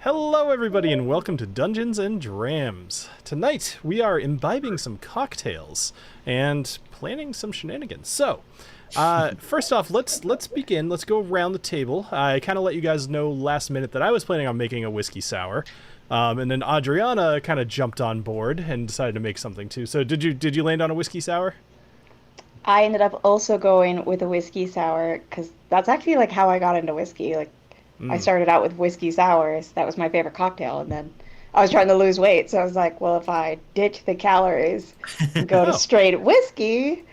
Hello everybody and welcome to Dungeons and Drams. Tonight we are imbibing some cocktails and planning some shenanigans. So, first off, let's begin. Let's go around the table. I kind of let you guys know last minute that I was planning on making a whiskey sour. And then Adriana kind of jumped on board and decided to make something too. So did you land on a whiskey sour? I ended up also going with a whiskey sour because that's actually like how I got into whiskey. I started out with whiskey sours. That was my favorite cocktail. And then I was trying to lose weight. So I was like, well, if I ditch the calories and go to straight whiskey,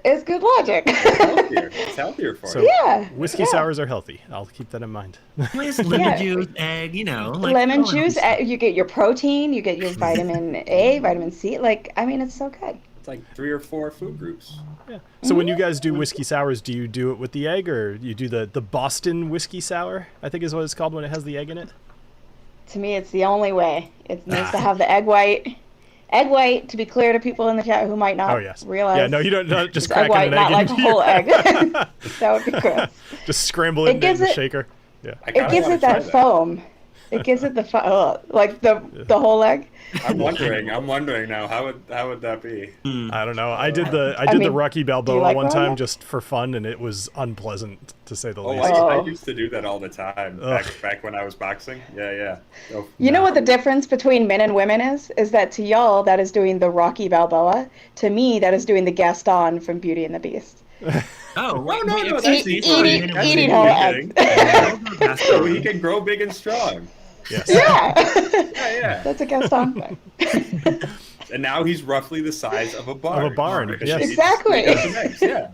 it's good logic. It's healthier for you. Yeah. Whiskey sours are healthy. I'll keep that in mind. Lemon juice, egg, like lemon juice, you get your protein, you get your vitamin A, vitamin C. It's so good. It's like 3 or 4 food groups. Yeah. So when you guys do whiskey sours, do you do it with the egg, or you do the Boston whiskey sour, I think is what it's called when it has the egg in it? To me, it's the only way. It needs to have the egg white. Egg white, to be clear to people in the chat who might not realize. Yeah, no, you don't just crack egg white, an egg not like a whole egg. That would be gross. Just scramble it in the shaker. Yeah. It gives it that foam. It gives it the the whole egg. I'm wondering now, how would that be? I don't know. I did the Rocky Balboa one time ramen? just for fun, and it was unpleasant to say the least. I used to do that all the time back when I was boxing. Yeah. You know what the difference between men and women is? Is that to y'all that is doing the Rocky Balboa. To me, that is doing the Gaston from Beauty and the Beast. No, that's Eating whole eggs. So he can grow big and strong. Yes. Yeah. That's a Gaston thing. And now he's roughly the size of a barn. Yes. Exactly. Yeah.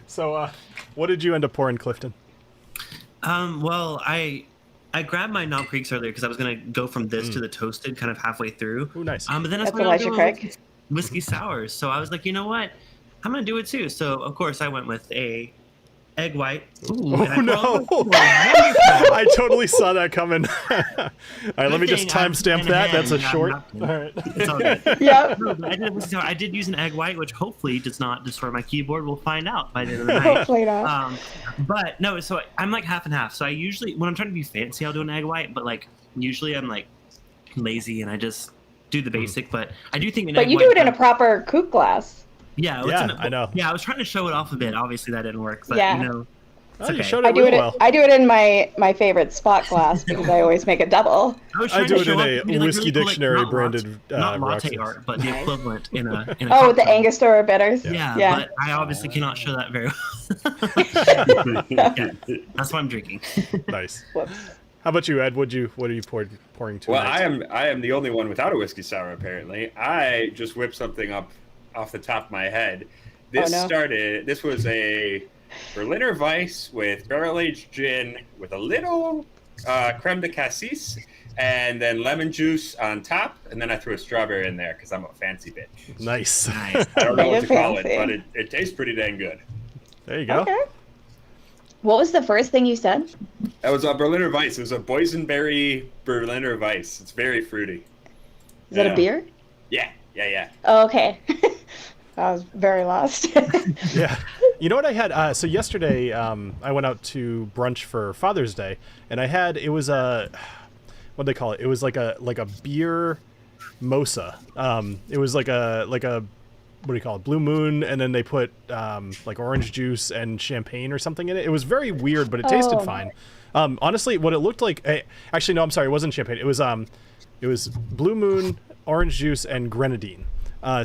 So, what did you end up pouring, Clifton? Well, I grabbed my Knob Creeks earlier because I was gonna go from this to the toasted kind of halfway through. Oh, nice. But then That's Elijah Craig. Whiskey sours. So I was like, you know what? I'm gonna do it too. So of course I went with a egg white. Ooh, oh no! I totally saw that coming. All right, let me just timestamp that. That's a short. All right. It's all good. Yep. I did use an egg white, which hopefully does not destroy my keyboard. We'll find out by the end of the night. Hopefully not. But no, so I'm like half and half. So I usually, when I'm trying to be fancy, I'll do an egg white. But usually I'm lazy and I just do the basic. But I do think But you do it in a proper coupe glass. Yeah, I know. Yeah, I was trying to show it off a bit. Obviously, that didn't work. But, it's okay. You showed it really well. I do it in my favorite spot glass because I always make it double. I do it in a Whiskey Dictionary branded not latte art, but the equivalent in a with the Angostura bitters. Yeah, but I obviously cannot show that very well. Yeah, that's what I'm drinking. Nice. Whoops. How about you, Ed? What are you pouring tonight? Well, I am the only one without a whiskey sour. Apparently, I just whipped something up off the top of my head. This was a Berliner Weiss with barrel-aged gin with a little creme de cassis and then lemon juice on top, and then I threw a strawberry in there because I'm a fancy bitch. Nice. I don't know what to call it, but it tastes pretty dang good. There you go. Okay. What was the first thing you said? That was a Berliner Weiss. It was a boysenberry Berliner Weiss. It's very fruity. Is that a beer? Yeah. Oh, okay. I was very lost. Yeah. You know what I had? So yesterday, I went out to brunch for Father's Day, and it was a, what'd they call it? It was like a beer mosa. It was like a, what do you call it? Blue Moon, and then they put orange juice and champagne or something in it. It was very weird, but it tasted fine. Honestly, what it looked like, actually, no, I'm sorry, it wasn't champagne. It was Blue Moon, orange juice, and grenadine.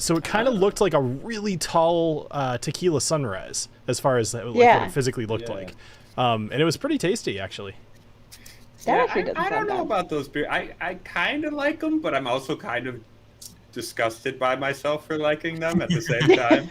So it kind of looked like a really tall tequila sunrise as far as what it physically looked like. And it was pretty tasty, actually. I don't know about those beers. I kind of like them, but I'm also kind of disgusted by myself for liking them at the same time.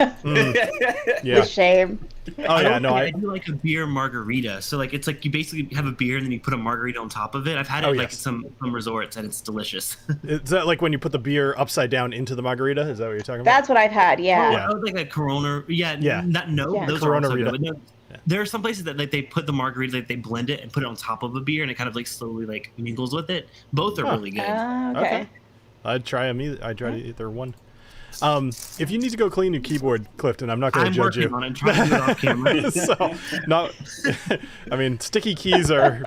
The shame. Oh yeah, no, I do like a beer margarita. So it's like you basically have a beer and then you put a margarita on top of it. I've had it at some resorts and it's delicious. Is that like when you put the beer upside down into the margarita? Is that what you're talking about? That's what I've had. Yeah. I would like a Corona. Yeah. Those Corona are also good. But there are some places that they put the margarita, they blend it and put it on top of a beer, and it kind of slowly mingles with it. Both are really good. Okay. I'd try them. I'd try either one. If you need to go clean your keyboard, Clifton, I'm not going to judge you. I'm working on it. I'm trying to do it off camera. So, not. I mean, sticky keys are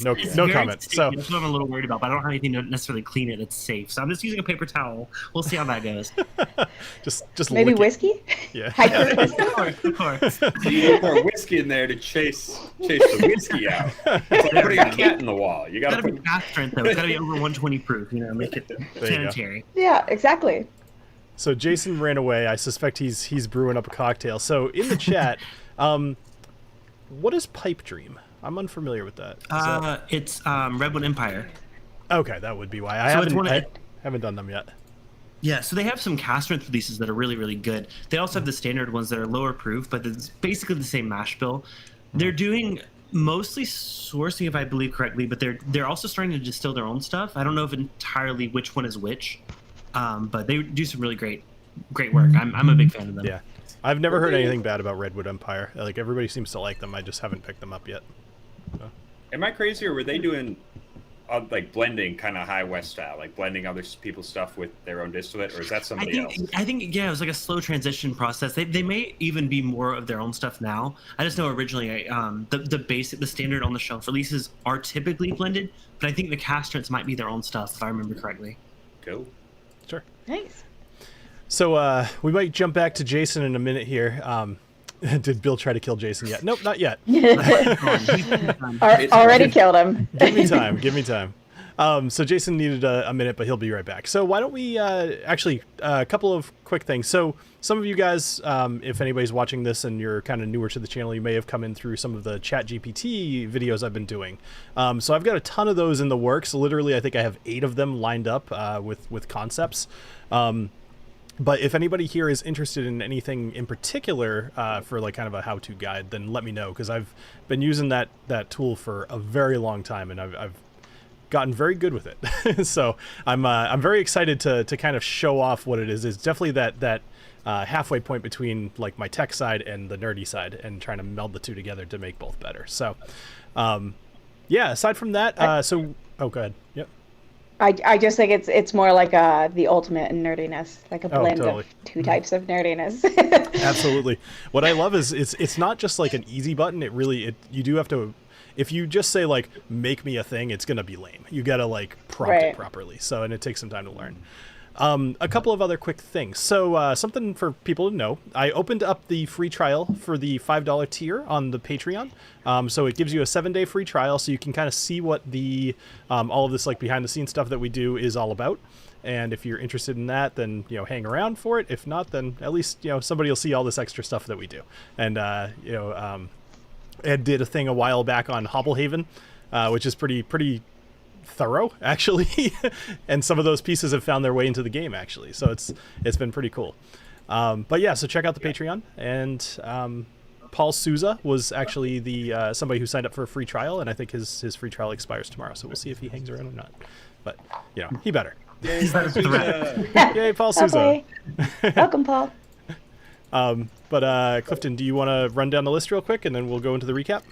no comment. Sticky. So That's what I'm a little worried about. But I don't have anything to necessarily clean it. It's safe. So I'm just using a paper towel. We'll see how that goes. just maybe lick it. whiskey. Yeah. Hyper whiskey. Of course. So you need more whiskey in there to chase the whiskey out. It's like putting a cat in the wall. You It's gotta got to put. be fast strength though. It's got to be over 120 proof. Make it go. sanitary. Yeah, exactly. So Jason ran away. I suspect he's brewing up a cocktail. So in the chat, what is Pipe Dream? I'm unfamiliar with that. It's Redwood Empire. Okay, that would be why. I haven't done them yet. Yeah, so they have some cast strength releases that are really, really good. They also have the standard ones that are lower proof, but it's basically the same mash bill. They're doing mostly sourcing, if I believe correctly, but they're also starting to distill their own stuff. I don't know if entirely which one is which, but they do some really great work. I'm a big fan of them. Yeah, I've never heard anything bad about Redwood Empire. Like everybody seems to like them. I just haven't picked them up yet. So. Am I crazy, or were they doing like blending kind of high West style, like blending other people's stuff with their own distillate, or is that somebody else? I think it was like a slow transition process. They may even be more of their own stuff now. I just know originally the standard on the shelf releases are typically blended, but I think the cast strengths might be their own stuff if I remember correctly. Cool. Sure. Nice. So we might jump back to Jason in a minute here. Did Bill try to kill Jason yet? Nope, not yet. Already killed him. Give me time. So Jason needed a minute, but he'll be right back. So why don't we actually a couple of quick things. So some of you guys, if anybody's watching this and you're kind of newer to the channel, you may have come in through some of the ChatGPT videos I've been doing. So I've got a ton of those in the works. Literally, I think I have 8 of them lined up with concepts. But if anybody here is interested in anything in particular for like kind of a how-to guide, then let me know, because I've been using that tool for a very long time, and I've gotten very good with it. So I'm very excited to kind of show off what it is. It's definitely that halfway point between like my tech side and the nerdy side, and trying to meld the two together to make both better. So yeah, aside from that, go ahead. Yep. I just think it's more like the ultimate in nerdiness, like a blend totally. of 2 types of nerdiness. Absolutely. What I love is it's not just like an easy button. You do have to, if you just say like make me a thing, it's gonna be lame. You gotta like prompt it properly. So, and it takes some time to learn. A couple of other quick things. So something for people to know, I opened up the free trial for the $5 tier on the Patreon. So it gives you a 7-day free trial, so you can kind of see what the all of this like behind the scenes stuff that we do is all about. And if you're interested in that, then hang around for it. If not, then at least somebody will see all this extra stuff that we do. And Ed did a thing a while back on Hobblehaven, which is pretty thorough actually. And some of those pieces have found their way into the game actually, so it's been pretty cool. But yeah, so check out the Patreon. And Paul Souza was actually the somebody who signed up for a free trial, and I think his free trial expires tomorrow, so we'll see if he hangs around or not. But he better. Yay, Yay, Paul Souza. Welcome, Paul. But Clifton, do you want to run down the list real quick, and then we'll go into the recap?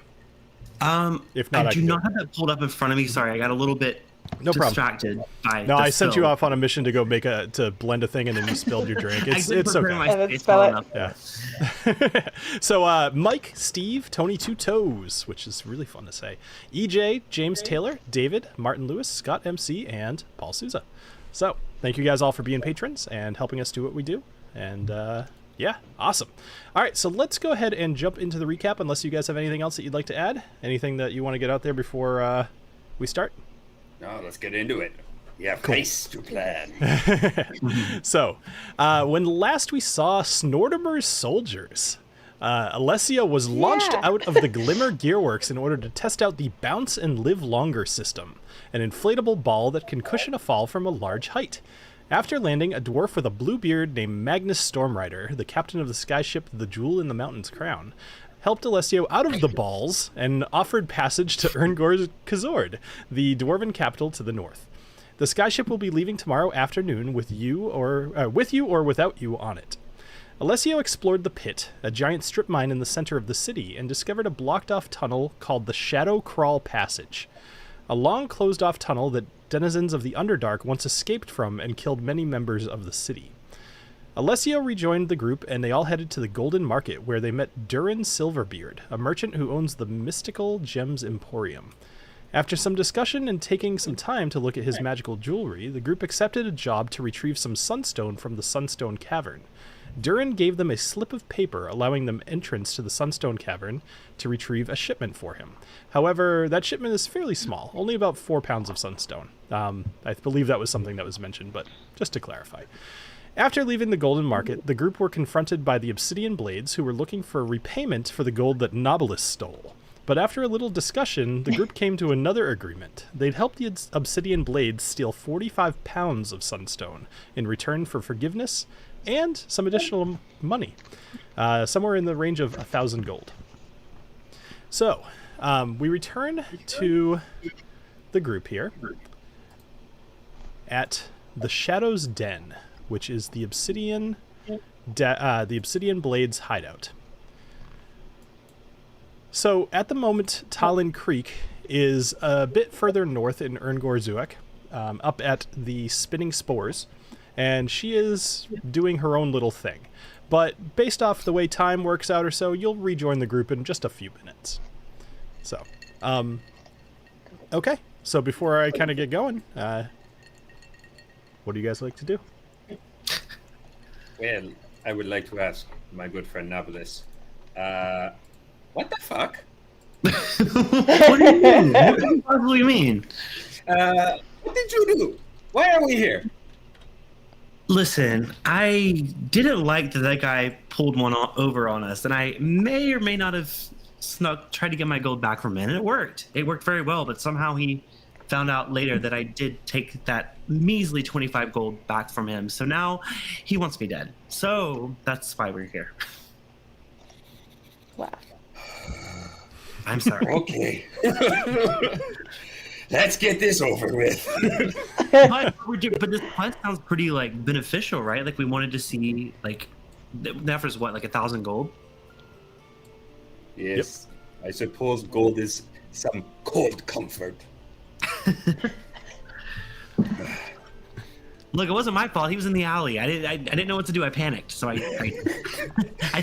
If not, I do not have that pulled up in front of me. Sorry, I got a little bit distracted by No, I sent you off on a mission to go to blend a thing, and then you spilled your drink. It's okay. Yeah. So Mike, Steve, Tony Two Toes, which is really fun to say, EJ, James Taylor, David, Martin Lewis, Scott MC, and Paul Souza. So thank you guys all for being patrons and helping us do what we do. And yeah, awesome. All right, so let's go ahead and jump into the recap, unless you guys have anything else that you'd like to add. Anything that you want to get out there before we start? No, let's get into it. We have Heist to plan. So, when last we saw Snortimer's soldiers, Alessio was launched out of the Glimmer Gearworks in order to test out the Bounce and Live Longer system, an inflatable ball that can cushion a fall from a large height. After landing, a dwarf with a blue beard named Magnus Stormrider, the captain of the skyship The Jewel in the Mountain's Crown, helped Alessio out of the balls and offered passage to Erngor's Kazord, the dwarven capital to the north. The skyship will be leaving tomorrow afternoon with you or without you on it. Alessio explored the pit, a giant strip mine in the center of the city, and discovered a blocked-off tunnel called the Shadow Crawl Passage, a long closed-off tunnel that denizens of the Underdark once escaped from and killed many members of the city. Alessio rejoined the group, and they all headed to the Golden Market, where they met Durin Silverbeard, a merchant who owns the Mystical Gems Emporium. After some discussion and taking some time to look at his magical jewelry, the group accepted a job to retrieve some sunstone from the Sunstone Cavern. Durin gave them a slip of paper allowing them entrance to the Sunstone Cavern to retrieve a shipment for him. However, that shipment is fairly small, only about 4 pounds of sunstone. I believe that was something that was mentioned, but just to clarify. After leaving the Golden Market, the group were confronted by the Obsidian Blades, who were looking for repayment for the gold that Knobolas stole. But after a little discussion, the group came to another agreement. They'd help the Obsidian Blades steal 45 pounds of sunstone in return for forgiveness and some additional money, somewhere in the range of 1,000 gold. So, we return to the group here at the Shadow's Den, which is the Obsidian Blades hideout. So, at the moment, TaLin Creek is a bit further north in Erngorzuk, up at the Spinning Spores, and she is doing her own little thing. But based off the way time works out or so, you'll rejoin the group in just a few minutes. So, okay. So before I kind of get going, what do you guys like to do? Well, I would like to ask my good friend Knobolas, what the fuck? What do you mean? What do you possibly mean? What did you do? Why are we here? Listen, I didn't like that guy pulled one over on us, and I may or may not have tried to get my gold back from him, and it worked. It worked very well, but somehow he found out later that I did take that measly 25 gold back from him, so now he wants me dead. So that's why we're here. Wow. I'm sorry. Okay. Let's get this over with. but this quest sounds pretty beneficial, right? Like we wanted to see that was what, 1,000 gold? Yes. Yep. I suppose gold is some cold comfort. Look, it wasn't my fault. He was in the alley. I didn't know what to do. I panicked, so I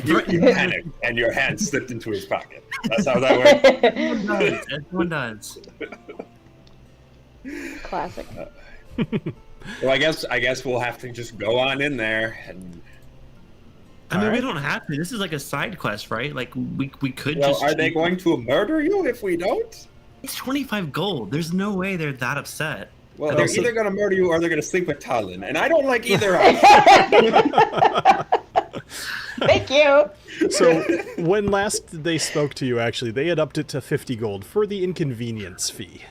You panicked, and your hand slipped into his pocket. That's how that works. Everyone does. Classic. Well, I guess we'll have to just go on in there and. I mean, we don't have to. This is like a side quest, right? Like we could well, just. Are they going to murder you if we don't? It's 25 gold. There's no way they're that upset. Well, they're either going to murder you or they're going to sleep with TaLin, and I don't like either option. Thank you. So, when last they spoke to you, actually, they had upped it to 50 gold for the inconvenience fee.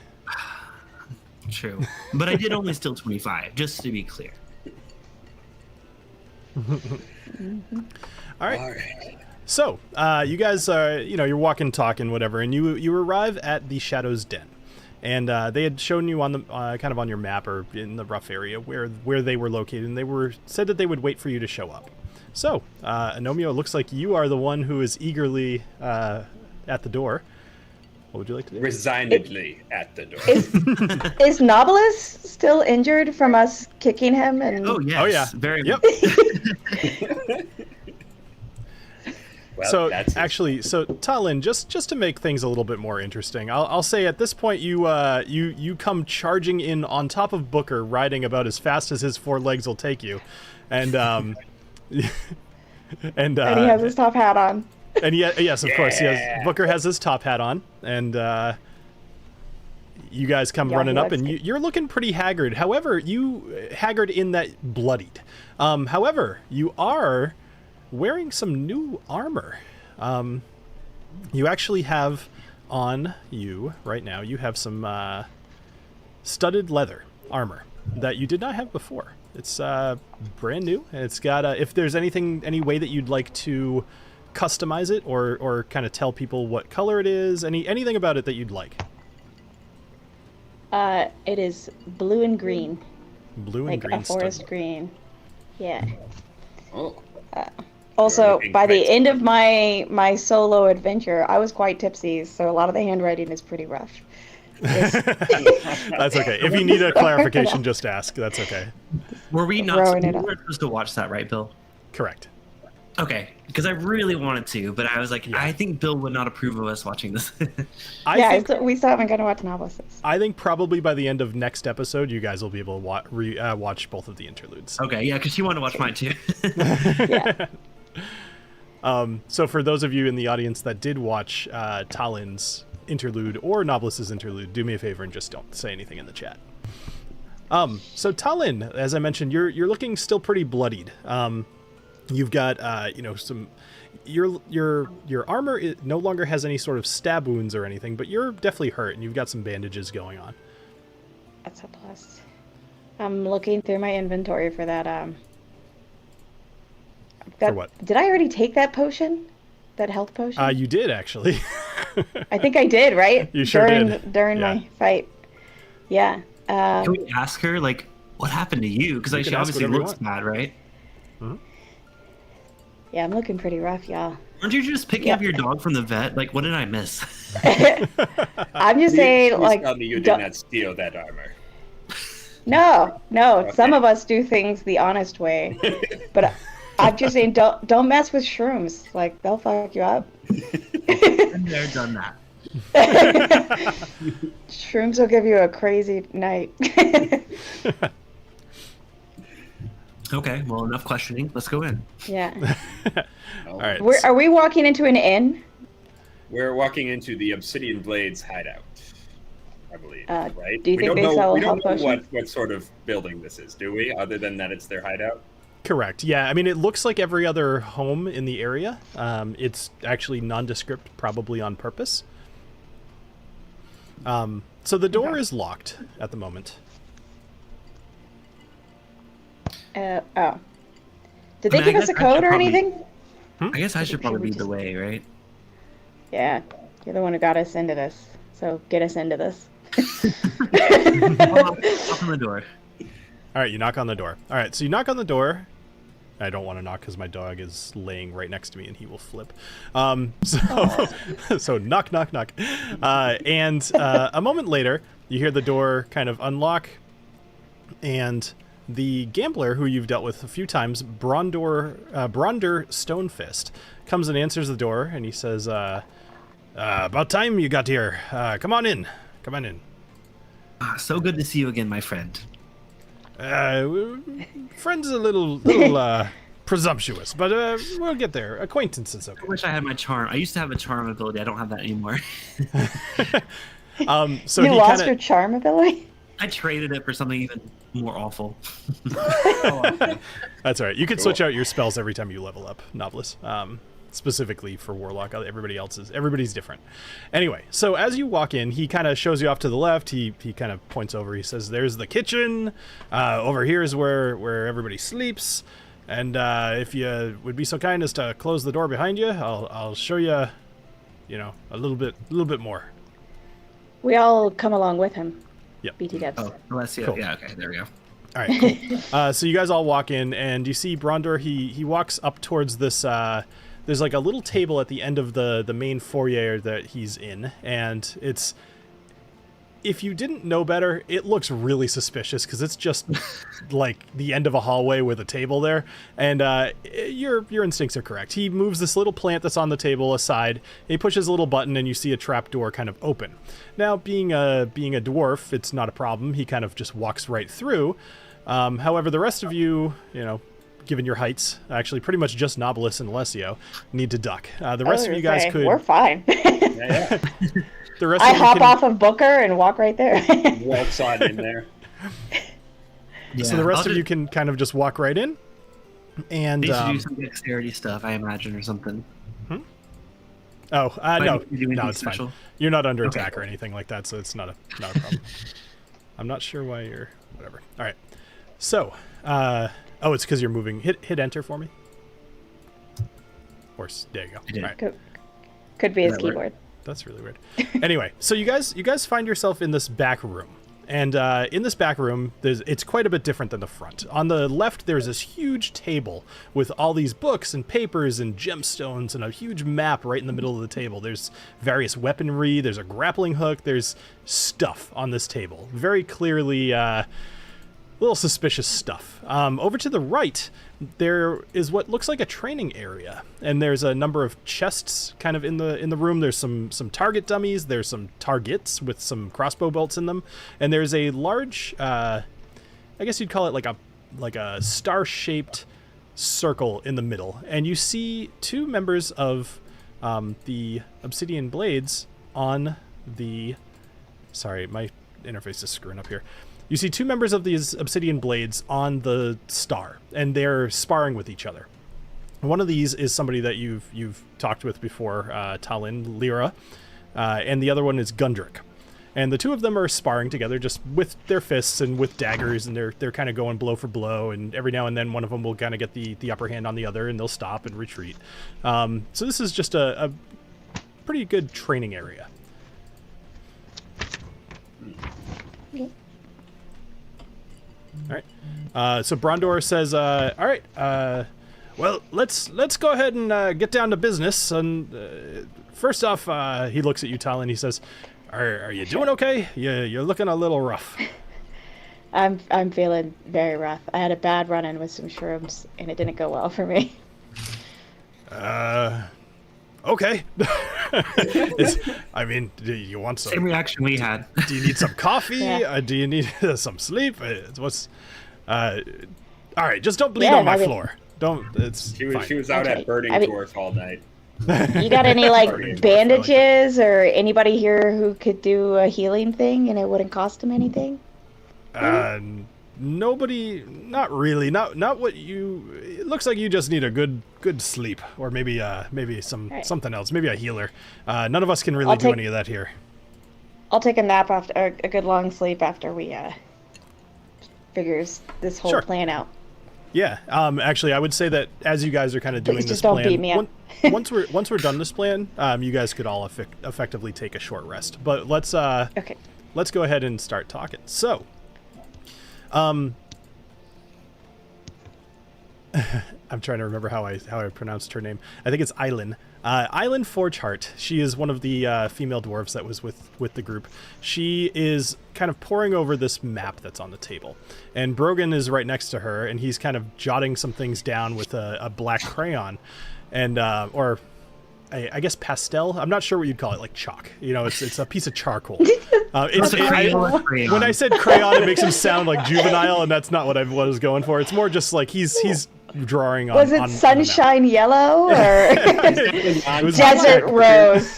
True. But I did only steal 25, just to be clear. All right. So, you guys are, you're walking, talking, whatever, and you arrive at the Shadow's Den. And they had shown you on the kind of on your map or in the rough area where they were located, and they said that they would wait for you to show up. So, Agnomeio, it looks like you are the one who is eagerly at the door. What would you like to do? Resignedly at the door. Is Knobolas still injured from us kicking him? And Oh, yes. Oh, yeah. Very Yep. Well, So TaLin, just to make things a little bit more interesting, I'll say at this point you come charging in on top of Booker, riding about as fast as his 4 legs will take you, and and he has his top hat on. And yes, of course, Booker has his top hat on, and you guys come running up, and you're looking pretty haggard. However, haggard in that bloodied. However, you are wearing some new armor. You actually have on you right now, you have some studded leather armor that you did not have before. It's brand new, and it's got if there's any way that you'd like to customize it or kind of tell people what color it is, anything about it that you'd like. It is blue and green. Blue and green. Like a forest studded. green. Yeah. Oh. Also, by the end of my solo adventure, I was quite tipsy, so a lot of the handwriting is pretty rough. That's okay. If you need a clarification, just ask. That's okay. Were we not supposed to watch that, right, Bill? Correct. Okay, because I really wanted to, but I was like, I think Bill would not approve of us watching this. We still haven't got to watch Knobolas. I think probably by the end of next episode, you guys will be able to watch both of the interludes. Okay, yeah, because you want to watch mine too. So for those of you in the audience that did watch TaLin's interlude or Knobolas' interlude, do me a favor and just don't say anything in the chat. So TaLin, as I mentioned, you're looking still pretty bloodied. You've got some your armor no longer has any sort of stab wounds or anything, but you're definitely hurt and you've got some bandages going on. That's a plus. I'm looking through my inventory for that. For what? Did I already take that potion? That health potion? You did actually. I think I did, right? You sure did. During my fight. Yeah. Can we ask her, like, what happened to you? Because she obviously looks bad, right? Mm-hmm. Yeah, I'm looking pretty rough, y'all. Aren't you just picking up your dog from the vet? Like, what did I miss? I'm just saying, like... Tell me you did not steal that armor. No. Okay. Some of us do things the honest way. But I'm just saying, don't mess with shrooms. Like, they'll fuck you up. Been there, done that. Shrooms will give you a crazy night. Okay, well, enough questioning. Let's go in. Yeah. All right. Are we walking into an inn? We're walking into the Obsidian Blades hideout, I believe, right? Do you think they sell we don't health know potions? what sort of building this is, do we? Other than that it's their hideout? Correct. Yeah, I mean, it looks like every other home in the area. It's actually nondescript, probably on purpose. So the door is locked at the moment. Did they give us a code or anything? I guess I should probably lead the way, right? Yeah, you're the one who got us into this. So get us into this. Knock on the door. All right, you knock on the door. All right, so you knock on the door. I don't want to knock because my dog is laying right next to me and he will flip. So knock, knock, knock. And a moment later, you hear the door kind of unlock, and the gambler who you've dealt with a few times, Bronder Stonefist, comes and answers the door, and he says, about time you got here. Come on in. Come on in. So good to see you again, my friend. Friend's a little presumptuous, but we'll get there. Acquaintance is okay. I wish I had my charm. I used to have a charm ability. I don't have that anymore. So you he lost your charm ability? I traded it for something even more awful. That's all right. You can switch out your spells every time you level up, Knobolas. Specifically for Warlock. Everybody's different. Anyway, so as you walk in, he kind of shows you off to the left. He kind of points over. He says, there's the kitchen. Over here is where everybody sleeps. And if you would be so kind as to close the door behind you, I'll show you, a little bit more. We all come along with him. Yep. BT Debs. Oh, Alessio. Cool. Yeah, okay, there we go. All right, cool. So you guys all walk in, and you see Bronder. He walks up towards this. There's like a little table at the end of the main foyer that he's in, and it's. If you didn't know better, it looks really suspicious because it's just like the end of a hallway with a table there. And your instincts are correct. He moves this little plant that's on the table aside. He pushes a little button, and you see a trap door kind of open. Now, being a dwarf, it's not a problem. He kind of just walks right through. However, the rest of you, given your heights, actually pretty much just Knobolas and Alessio, need to duck. The rest of you guys could. We're fine. Yeah. The rest I of you hop can... off of Booker and walk right there. Walks on in there. Yeah, so the rest of you can kind of just walk right in. And they should do some dexterity stuff, I imagine, or something. Oh, no, it's special? fine. You're not under attack or anything like that, so it's not a problem. I'm not sure why you're whatever. All right, so it's because you're moving. Hit enter for me. Or there you go. All right. Could be his keyboard. That's really weird. Anyway, so you guys find yourself in this back room. And in this back room, it's quite a bit different than the front. On the left, there's this huge table with all these books and papers and gemstones and a huge map right in the middle of the table. There's various weaponry. There's a grappling hook. There's stuff on this table. Very clearly, little suspicious stuff. Over to the right, there is what looks like a training area, and there's a number of chests kind of in the room. There's some target dummies. There's some targets with some crossbow bolts in them, and there's a large, I guess you'd call it like a star-shaped circle in the middle, and you see two members of the Obsidian Blades on the. Sorry, my interface is screwing up here. You see two members of these Obsidian Blades on the star, and they're sparring with each other. One of these is somebody that you've talked with before, TaLin, Lyra, and the other one is Gundrick. And the two of them are sparring together just with their fists and with daggers, and they're kind of going blow for blow, and every now and then one of them will kind of get the upper hand on the other, and they'll stop and retreat. So this is just a pretty good training area. All right. So Brondor says, "All right. Well, let's go ahead and get down to business. And first off, he looks at you, TaLin. He says, "Are you doing okay? You're looking a little rough." I'm feeling very rough. I had a bad run-in with some shrooms, and it didn't go well for me. Okay. I mean, do you want some? Same reaction we had. Do you need some coffee? Yeah. Do you need some sleep? All right, just don't bleed on my floor. Don't. It's fine. She was out Okay. at Burning Dwarf all night. You got any like bandages or anybody here who could do a healing thing and it wouldn't cost them anything? Nobody. Not really. Not what you. It looks like you just need a good sleep, or maybe something else. Maybe a healer. None of us can really do any of that here. I'll take a nap after a good long sleep after we figures this whole plan out. Yeah. Actually, I would say that as you guys are kind of doing this don't plan, beat me up. once we're done this plan, you guys could all effectively take a short rest. But let's go ahead and start talking. So, I'm trying to remember how I pronounced her name. I think it's Eileen. Eileen Forgeheart. She is one of the female dwarves that was with the group. She is kind of poring over this map that's on the table, and Brogan is right next to her, and he's kind of jotting some things down with a black crayon, and or I guess pastel. I'm not sure what you'd call it, like chalk. You know, it's a piece of charcoal. When I said crayon, it makes him sound like juvenile, and that's not what I was going for. It's more just like he's drawing on. Was it sunshine yellow or desert rose?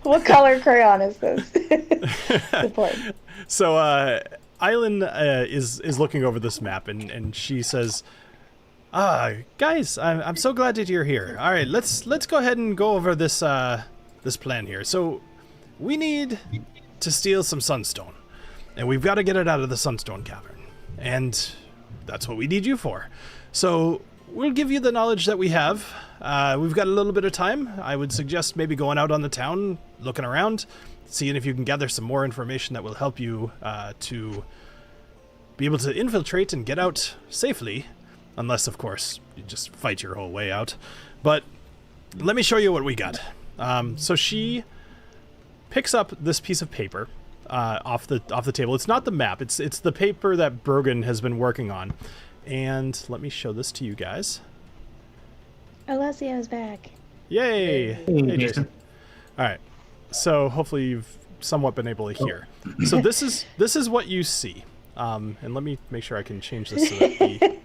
What color crayon is this? Good point. So Eileen is looking over this map, and she says, guys, I'm so glad that you're here. All right, let's go ahead and go over this this plan here. So we need to steal some sunstone, and we've got to get it out of the sunstone cavern, and that's what we need you for. So we'll give you the knowledge that we have. We've got a little bit of time. I would suggest maybe going out on the town, looking around, seeing if you can gather some more information that will help you to be able to infiltrate and get out safely. Unless, of course, you just fight your whole way out. But let me show you what we got. So she picks up this piece of paper off the table. It's not the map. It's the paper that Brogan has been working on. And let me show this to you guys. Alessio's back. Yay! Hey, Jason. All right. So hopefully you've somewhat been able to hear. So this is what you see. And let me make sure I can change this so that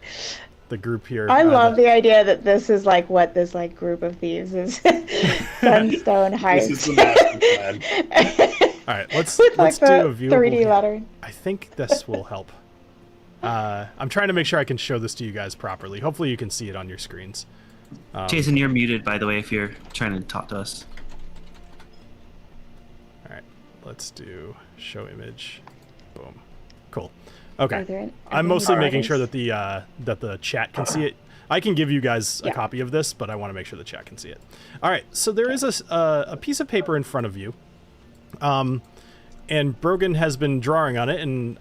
the group here. I love the idea that this is like what this like group of thieves is. Sunstone Heist. This is the master plan. All right, let's like do a viewable 3D here. lettering. I think this will help. I'm trying to make sure I can show this to you guys properly. Hopefully you can see it on your screens. Jason, you're muted, by the way, if you're trying to talk to us. All right, let's do show image. Boom. Cool. Okay. Are I'm there mostly any making sure artists? that the chat can see it. I can give you guys a copy of this, but I want to make sure the chat can see it. All right. So there is a piece of paper in front of you. And Brogan has been drawing on it, and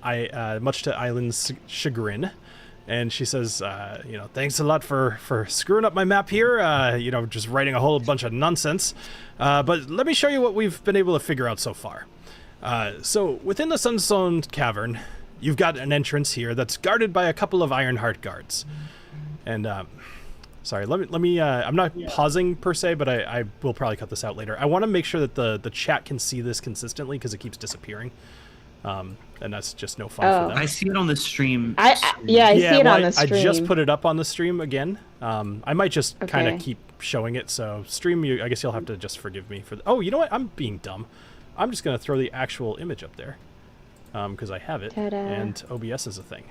much to Eileen's chagrin. And she says, thanks a lot for screwing up my map here, just writing a whole bunch of nonsense. But let me show you what we've been able to figure out so far. So within the Sunstone Cavern, you've got an entrance here that's guarded by a couple of Ironheart guards. And sorry, let me. I'm not pausing per se, but I will probably cut this out later. I want to make sure that the chat can see this consistently because it keeps disappearing. And that's just no fun for them. I see it on the stream. I see it on the stream. I just put it up on the stream again. I might just kind of keep showing it. So stream, I guess you'll have to just forgive me for. Oh, you know what? I'm being dumb. I'm just gonna throw the actual image up there, because I have it, Ta-da. and OBS is a thing.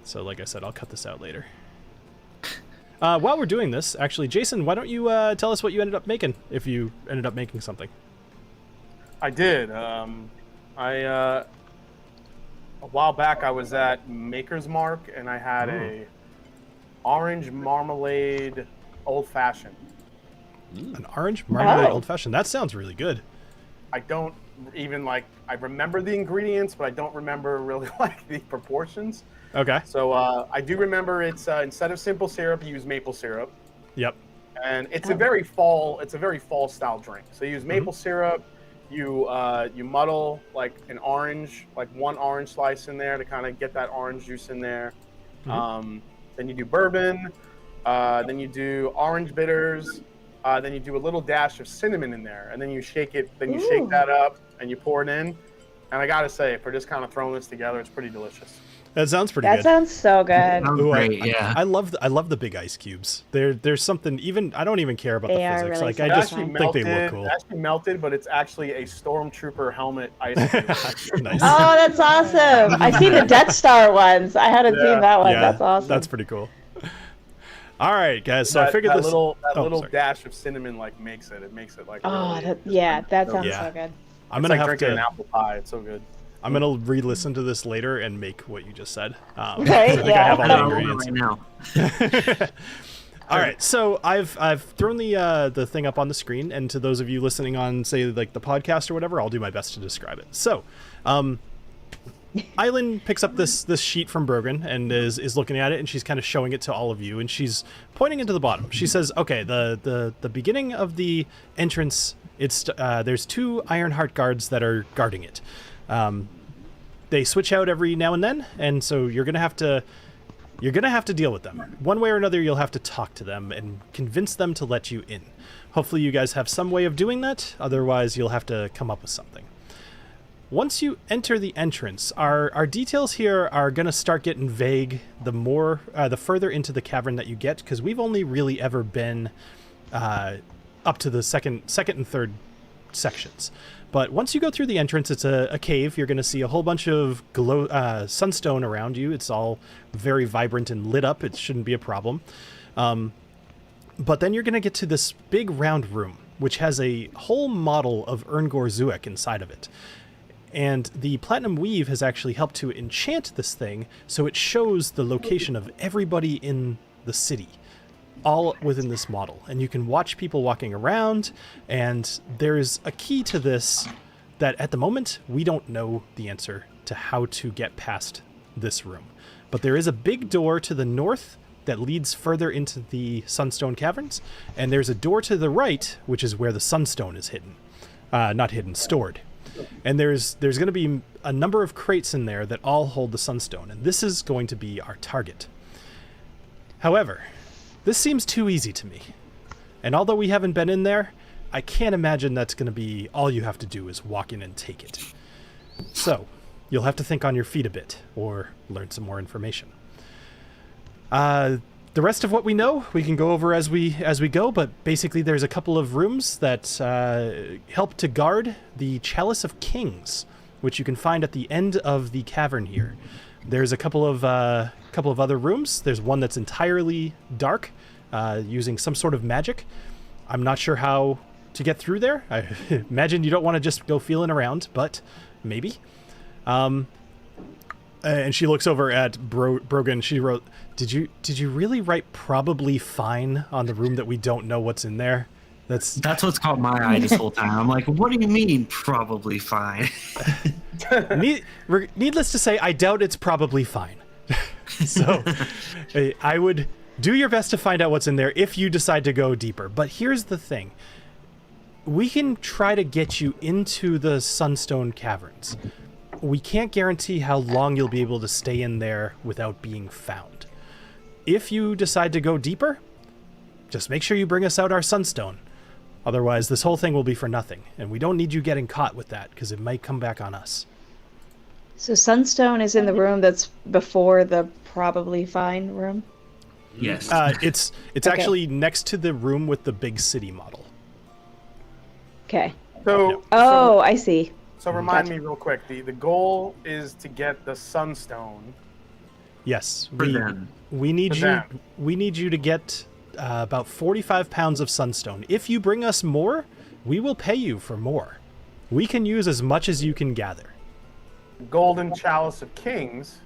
So like I said, I'll cut this out later. While we're doing this, actually, Jason, why don't you tell us what you ended up making, if you ended up making something? I did. A while back, I was at Maker's Mark, and I had a orange marmalade old fashioned. An orange marmalade old fashioned. That sounds really good. I don't even I remember the ingredients, but I don't remember really the proportions. Okay. So I do remember it's instead of simple syrup, you use maple syrup. Yep. And it's a very fall style drink. So you use maple syrup. You muddle an orange, one orange slice in there to kind of get that orange juice in there. Then you do bourbon. Then you do orange bitters. Then you do a little dash of cinnamon in there, and then you shake it. Then you shake that up, and you pour it in. And I gotta say, for just kind of throwing this together, it's pretty delicious. That sounds pretty good. That sounds so good. Ooh, Great, yeah. I love the big ice cubes. There's something I don't even care about the physics. Really I just think they look cool. It actually melted, but it's actually a Stormtrooper helmet ice cube. Nice. Oh, that's awesome! I see the Death Star ones. I hadn't seen that one. Yeah, That's awesome. That's pretty cool. All right, guys. So I figured that this little sorry. dash of cinnamon makes it. It makes it Oh, really, that sounds so good. I'm it's gonna have drinking an to. apple pie. It's so good. I'm gonna re-listen to this later and make what you just said. I Okay, think I have all the I ingredients. right now. All right, so I've thrown the thing up on the screen, and to those of you listening on, say, the podcast or whatever, I'll do my best to describe it. So, Eileen picks up this sheet from Brogan and is looking at it, and she's kind of showing it to all of you, and she's pointing into the bottom. She says, "Okay, the beginning of the entrance, it's there's 2 Ironheart guards that are guarding it. They switch out every now and then, and so you're gonna have to deal with them. One way or another, you'll have to talk to them and convince them to let you in. Hopefully you guys have some way of doing that, otherwise you'll have to come up with something. Once you enter the entrance, our details here are going to start getting vague the further into the cavern that you get, because we've only really ever been up to the second and third sections. But once you go through the entrance, it's a cave. You're going to see a whole bunch of sunstone around you. It's all very vibrant and lit up. It shouldn't be a problem. But then you're going to get to this big round room, which has a whole model of Erngor Zuek inside of it. And the Platinum Weave has actually helped to enchant this thing, so it shows the location of everybody in the city, all within this model. And you can watch people walking around, and there's a key to this that at the moment we don't know the answer to how to get past this room. But there is a big door to the north that leads further into the Sunstone Caverns, and there's a door to the right, which is where the Sunstone is hidden. Not hidden, stored. And there's going to be a number of crates in there that all hold the Sunstone, and this is going to be our target. However, this seems too easy to me. And although we haven't been in there, I can't imagine that's going to be all you have to do is walk in and take it. So, you'll have to think on your feet a bit, or learn some more information. The rest of what we know, we can go over as we go, but basically there's a couple of rooms that help to guard the Chalice of Kings, which you can find at the end of the cavern here. There's a couple of other rooms. There's one that's entirely dark, using some sort of magic. I'm not sure how to get through there. I imagine you don't want to just go feeling around, but maybe. And she looks over at Brogan. She wrote, "Did you really write probably fine on the room that we don't know what's in there?" That's what's caught my eye this whole time. I'm like, what do you mean probably fine? Needless to say, I doubt it's probably fine. So I would do your best to find out what's in there if you decide to go deeper. But here's the thing. we can try to get you into the Sunstone Caverns. We can't guarantee how long you'll be able to stay in there without being found. If you decide to go deeper, just make sure you bring us out our Sunstone. Otherwise, this whole thing will be for nothing, and we don't need you getting caught with that, because it might come back on us. So Sunstone is in the room that's before the probably fine room? Yes. It's Okay. actually next to the room with the big city model. Okay. So, Oh, I see. so remind Gotcha. me real quick. The goal is to get the Sunstone. Yes, For them. we need For you. them. We need you to get about 45 pounds of sunstone. If you bring us more, we will pay you for more. We can use as much as you can gather. Golden Chalice of Kings.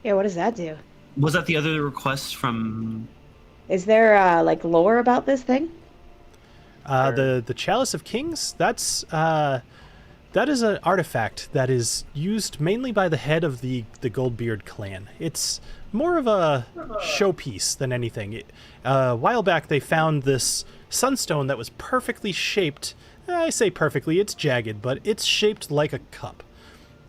Yeah, what does that do? Was that the other request from? Is there like lore about this thing? The Chalice of Kings. That is an artifact that is used mainly by the head of the Goldbeard clan. It's more of a showpiece than anything. A while back, they found this sunstone that was perfectly shaped. I say perfectly, it's jagged, but it's shaped like a cup.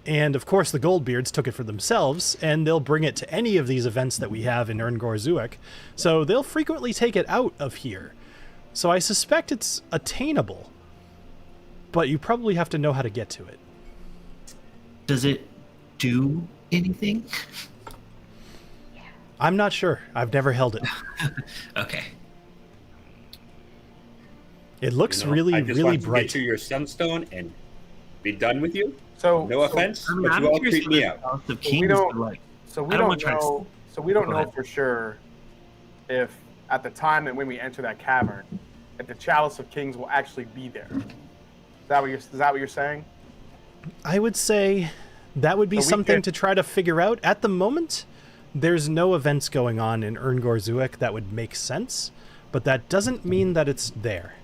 And of course, the Goldbeards took it for themselves, and they'll bring it to any of these events that we have in Erngorzuk. So they'll frequently take it out of here. So I suspect it's attainable, but you probably have to know how to get to it. Does it do anything? I'm not sure. I've never held it. Okay. It looks You know, really, I just really want to bright. get to your sunstone and be done with you. So No offense, I mean, but I'm you all curious treat me about out. the House of we Kings, don't- but, like, So I we don't don't wanna try to know. So we don't Go know ahead. for sure if at the time that when we enter that cavern, if the Chalice of Kings will actually be there. Is that what you're saying? I would say that would be So we something could- to try to figure out. At the moment, there's no events going on in Erngorzuk that would make sense, but that doesn't mean that it's there.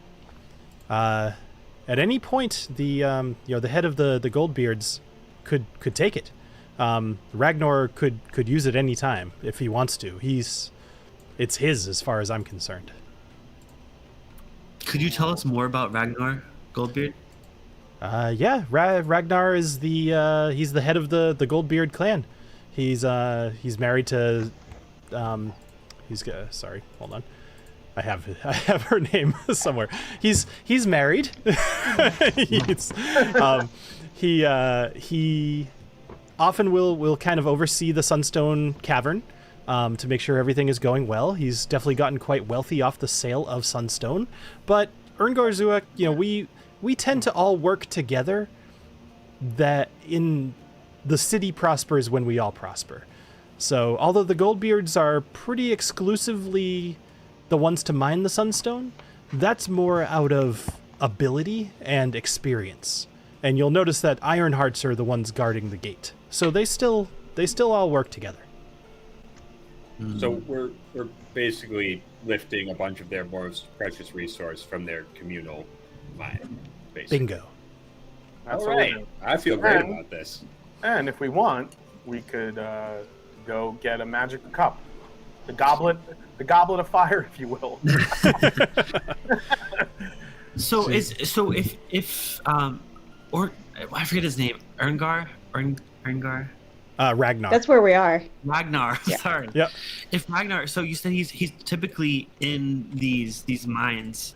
At any point, the head of the Goldbeards could take it. Ragnar could use it any time if he wants to. It's his as far as I'm concerned. Could you tell us more about Ragnar Goldbeard? Ragnar is he's the head of the Goldbeard clan. He's married to sorry, hold on. I have her name somewhere. He's married. He often will kind of oversee the Sunstone Cavern to make sure everything is going well. He's definitely gotten quite wealthy off the sale of Sunstone. But Erngorzuk, we tend to all work together. That in the city prospers when we all prosper. So although the Goldbeards are pretty exclusively the ones to mine the Sunstone, that's more out of ability and experience. And you'll notice that Ironhearts are the ones guarding the gate. So they still all work together. So we're basically lifting a bunch of their most precious resource from their communal mine. Basically. Bingo. That's All what we're right. doing. I feel great And- about this. And if we want, we could go get a magic cup, the goblet of fire, if you will. So if or I forget his name, Erngar. Ragnar. That's where we are. Ragnar. Yeah. Sorry. Yep. If Ragnar, so you said he's typically in these mines.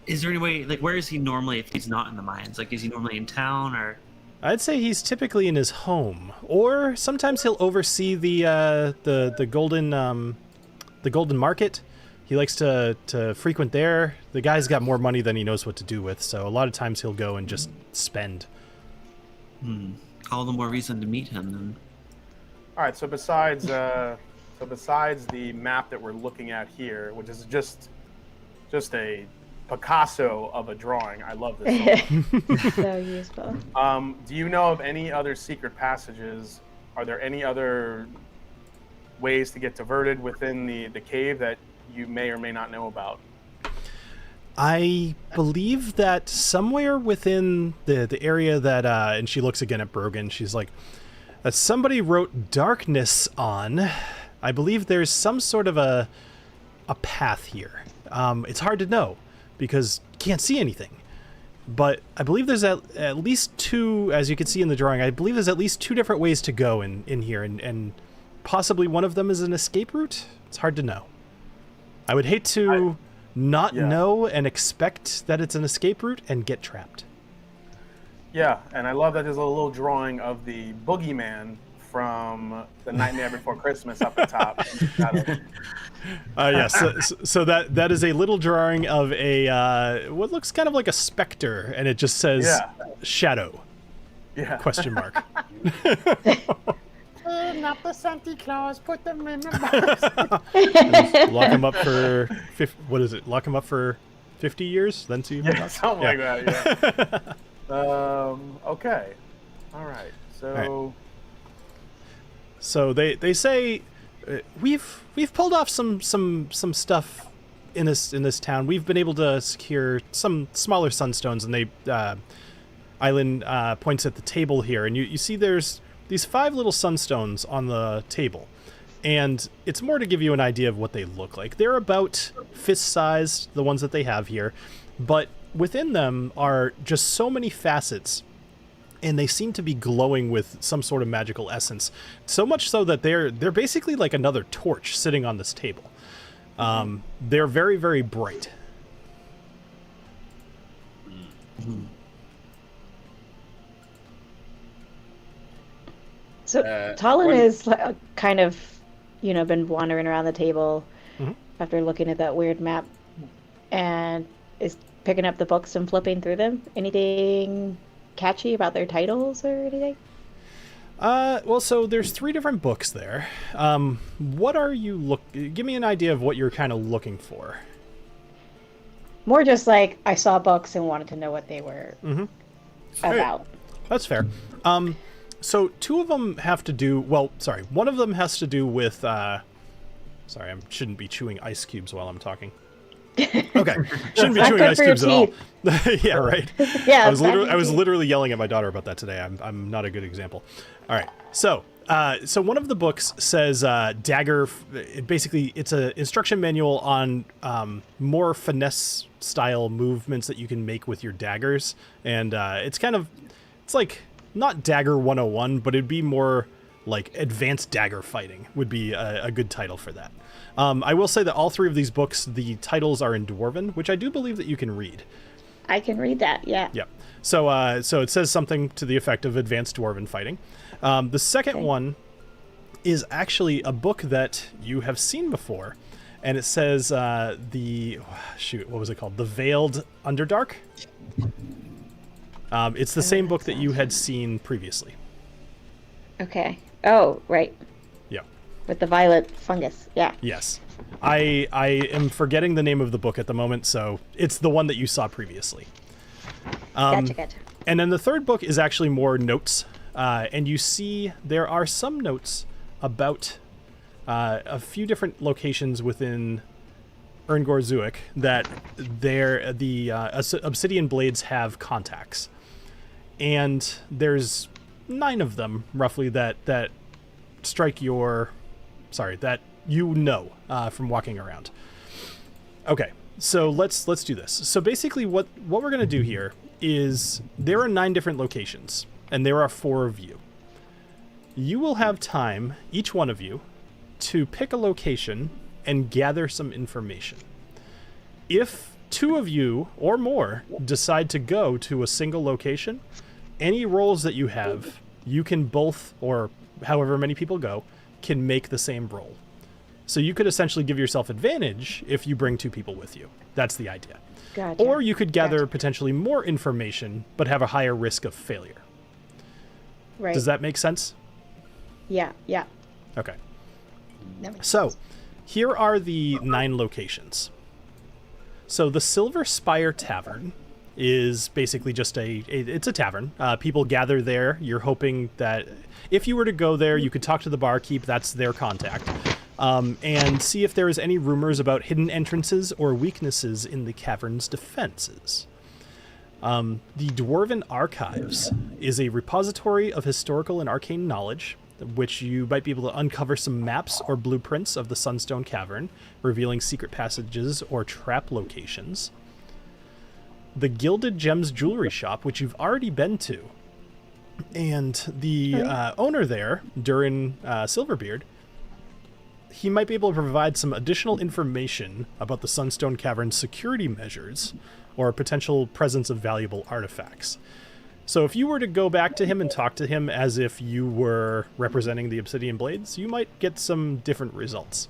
Is there any way, like, where is he normally if he's not in the mines? Like, is he normally in town or? I'd say he's typically in his home, or sometimes he'll oversee the golden market. He likes to frequent there. The guy's got more money than he knows what to do with, so a lot of times he'll go and just spend. All the more reason to meet him then. All right. So besides the map that we're looking at here, which is just a Picasso of a drawing. I love this. So useful. Do you know of any other secret passages? Are there any other ways to get diverted within the cave that you may or may not know about? I believe that somewhere within the area that, and she looks again at Brogan, she's like, that somebody wrote darkness on. I believe there's some sort of a path here. It's hard to know, because you can't see anything. But I believe there's at least two, as you can see in the drawing, I believe there's at least two different ways to go in here, and possibly one of them is an escape route. It's hard to know. I would hate to not know and expect that it's an escape route and get trapped. Yeah, and I love that there's a little drawing of the boogeyman from The Nightmare Before Christmas up the top. So that is a little drawing of a what looks kind of like a specter, and it just says shadow. Yeah. Question mark. Not the Santa Claus. Put them in the box. Lock him up for Lock him up for 50 years, then see. Yeah, something like that. Yeah. Okay. All right. So. So they say we've pulled off some stuff in this town. We've been able to secure some smaller sunstones, and Island points at the table here, and you see there's these 5 little sunstones on the table, and it's more to give you an idea of what they look like. They're about fist-sized, the ones that they have here, but within them are just so many facets, and they seem to be glowing with some sort of magical essence. So much so that they're basically like another torch sitting on this table. They're very, very bright. So TaLin is kind of, been wandering around the table after looking at that weird map, and is picking up the books and flipping through them. Anything catchy about their titles or anything? Well, so there's 3 different books there. What are you give me an idea of what you're kind of looking for. More just like I saw books and wanted to know what they were about. That's fair. So 2 of them have to do, one of them has to do with, I shouldn't be chewing ice cubes while I'm talking. Okay, shouldn't be chewing ice cubes at all. Yeah, right. Yeah, I was literally yelling at my daughter about that today. I'm not a good example. All right, so one of the books says dagger. Basically, it's an instruction manual on more finesse style movements that you can make with your daggers, and it's like not Dagger 101, but it'd be more like advanced dagger fighting would be a good title for that. I will say that all 3 of these books, the titles are in Dwarven, which I do believe that you can read. I can read that, yeah. Yeah. So it says something to the effect of advanced Dwarven fighting. The second one is actually a book that you have seen before, and it says what was it called? The Veiled Underdark. It's the same book that you had seen previously. Okay. Oh, right. Yeah. With the violet fungus. Yeah. Yes. I am forgetting the name of the book at the moment, so it's the one that you saw previously. Gotcha. And then the third book is actually more notes, and you see there are some notes about a few different locations within Erngor Zuik that the obsidian blades have contacts. And there's 9 of them, roughly, that strike that from walking around. Okay, so let's do this. So basically what we're going to do here is there are 9 different locations, and there are 4 of you. You will have time, each one of you, to pick a location and gather some information. If 2 of you or more decide to go to a single location, any rolls that you have, you can both, or however many people go, can make the same roll. So you could essentially give yourself advantage if you bring 2 people with you. That's the idea. Gotcha. Or you could gather potentially more information, but have a higher risk of failure. Right. Does that make sense? Yeah. Okay. That makes So, sense. here are the 9 locations. So the Silver Spire Tavern is basically just it's a tavern. People gather there. You're hoping that if you were to go there, you could talk to the barkeep. That's their contact. And see if there is any rumors about hidden entrances or weaknesses in the cavern's defenses. The Dwarven Archives is a repository of historical and arcane knowledge, which you might be able to uncover some maps or blueprints of the Sunstone Cavern, revealing secret passages or trap locations. the Gilded Gems Jewelry Shop, which you've already been to. And the owner there, Durin Silverbeard, he might be able to provide some additional information about the Sunstone Cavern's security measures or potential presence of valuable artifacts. So if you were to go back to him and talk to him as if you were representing the Obsidian Blades, you might get some different results.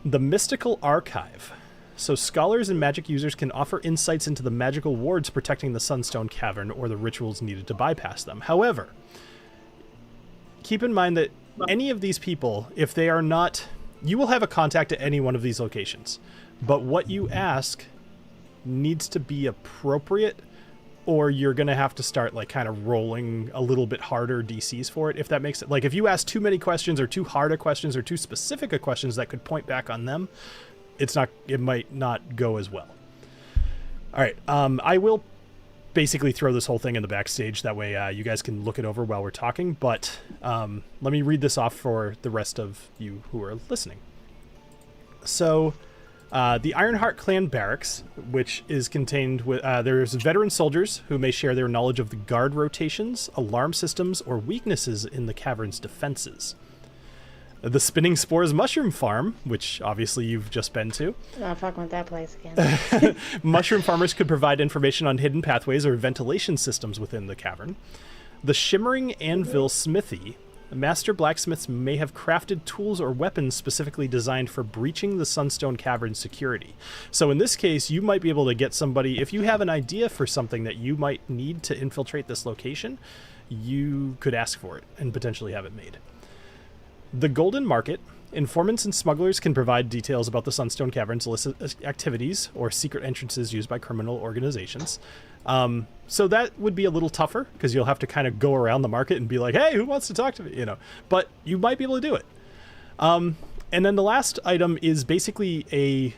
The Mystical Archive. So scholars and magic users can offer insights into the magical wards protecting the Sunstone Cavern or the rituals needed to bypass them. However, keep in mind that any of these people, if they are not... You will have a contact at any one of these locations. But what you ask needs to be appropriate, or you're going to have to start like kind of rolling a little bit harder DCs for it, if that makes it. Like if you ask too many questions or too hard a questions or too specific a questions that could point back on them, it might not go as well. All right. I will basically throw this whole thing in the backstage. That way you guys can look it over while we're talking. But let me read this off for the rest of you who are listening. So the Ironheart Clan Barracks, which is contained with... there's veteran soldiers who may share their knowledge of the guard rotations, alarm systems, or weaknesses in the cavern's defenses. The Spinning Spores Mushroom Farm, which obviously you've just been to. Not fucking with that place again. Mushroom farmers could provide information on hidden pathways or ventilation systems within the cavern. The Shimmering Anvil Smithy. Master blacksmiths may have crafted tools or weapons specifically designed for breaching the Sunstone Cavern's security. So in this case, you might be able to get somebody, if you have an idea for something that you might need to infiltrate this location, you could ask for it and potentially have it made. The Golden Market. Informants and smugglers can provide details about the Sunstone Cavern's illicit activities or secret entrances used by criminal organizations. So that would be a little tougher because you'll have to kind of go around the market and be like, hey, who wants to talk to me? But you might be able to do it. And then the last item is basically a,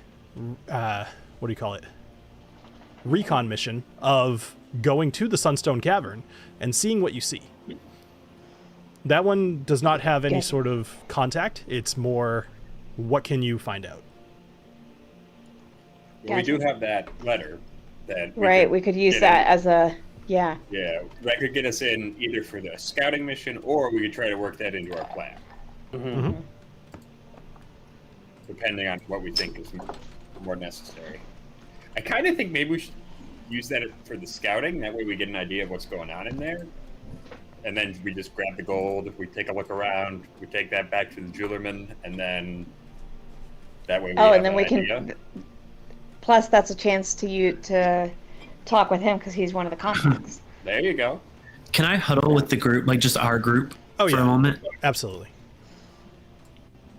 recon mission of going to the Sunstone Cavern and seeing what you see. That one does not have any sort of contact. It's more, what can you find out? Well, we do have that letter. We could use that as a... Yeah, that could get us in either for the scouting mission, or we could try to work that into our plan. Mm-hmm. Depending on what we think is more necessary. I kind of think maybe we should use that for the scouting. That way we get an idea of what's going on in there. And then we just grab the gold, we take a look around, we take that back to the jewelerman, and then that way we have and then we idea. can... Plus, that's a chance to talk with him because he's one of the contacts. There you go. Can I huddle with the group, like just our group, for a moment? Absolutely.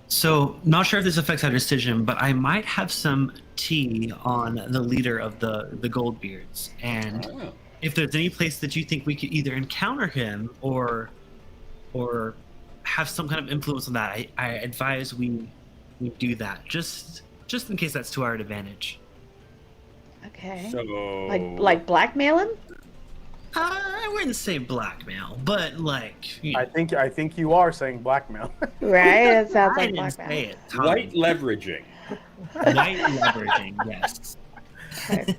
So, not sure if this affects our decision, but I might have some tea on the leader of the Goldbeards. And if there's any place that you think we could either encounter him or have some kind of influence on that, I advise we do that, just in case that's to our advantage. Okay. So, like blackmail him? I wouldn't say blackmail, but like... I think you are saying blackmail. Right? It sounds like blackmail. Say it, white leveraging. White leveraging, yes. Okay.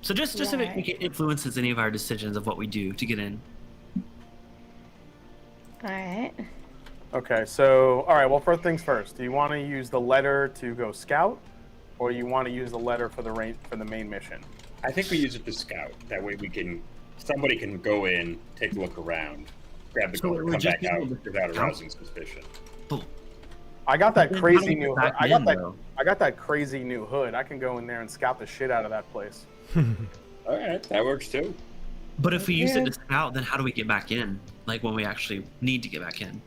So just if it influences any of our decisions of what we do to get in. All right. Okay, so, all right, well, first things first. Do you want to use the letter to go scout, or you want to use the letter for the main mission? I think we use it to scout. That way somebody can go in, take a look around, grab the gold, come back out without arousing suspicion. I got that crazy new hood. I got that crazy new hood. I can go in there and scout the shit out of that place. All right, that works too. But if we use it to scout, then how do we get back in? Like when we actually need to get back in?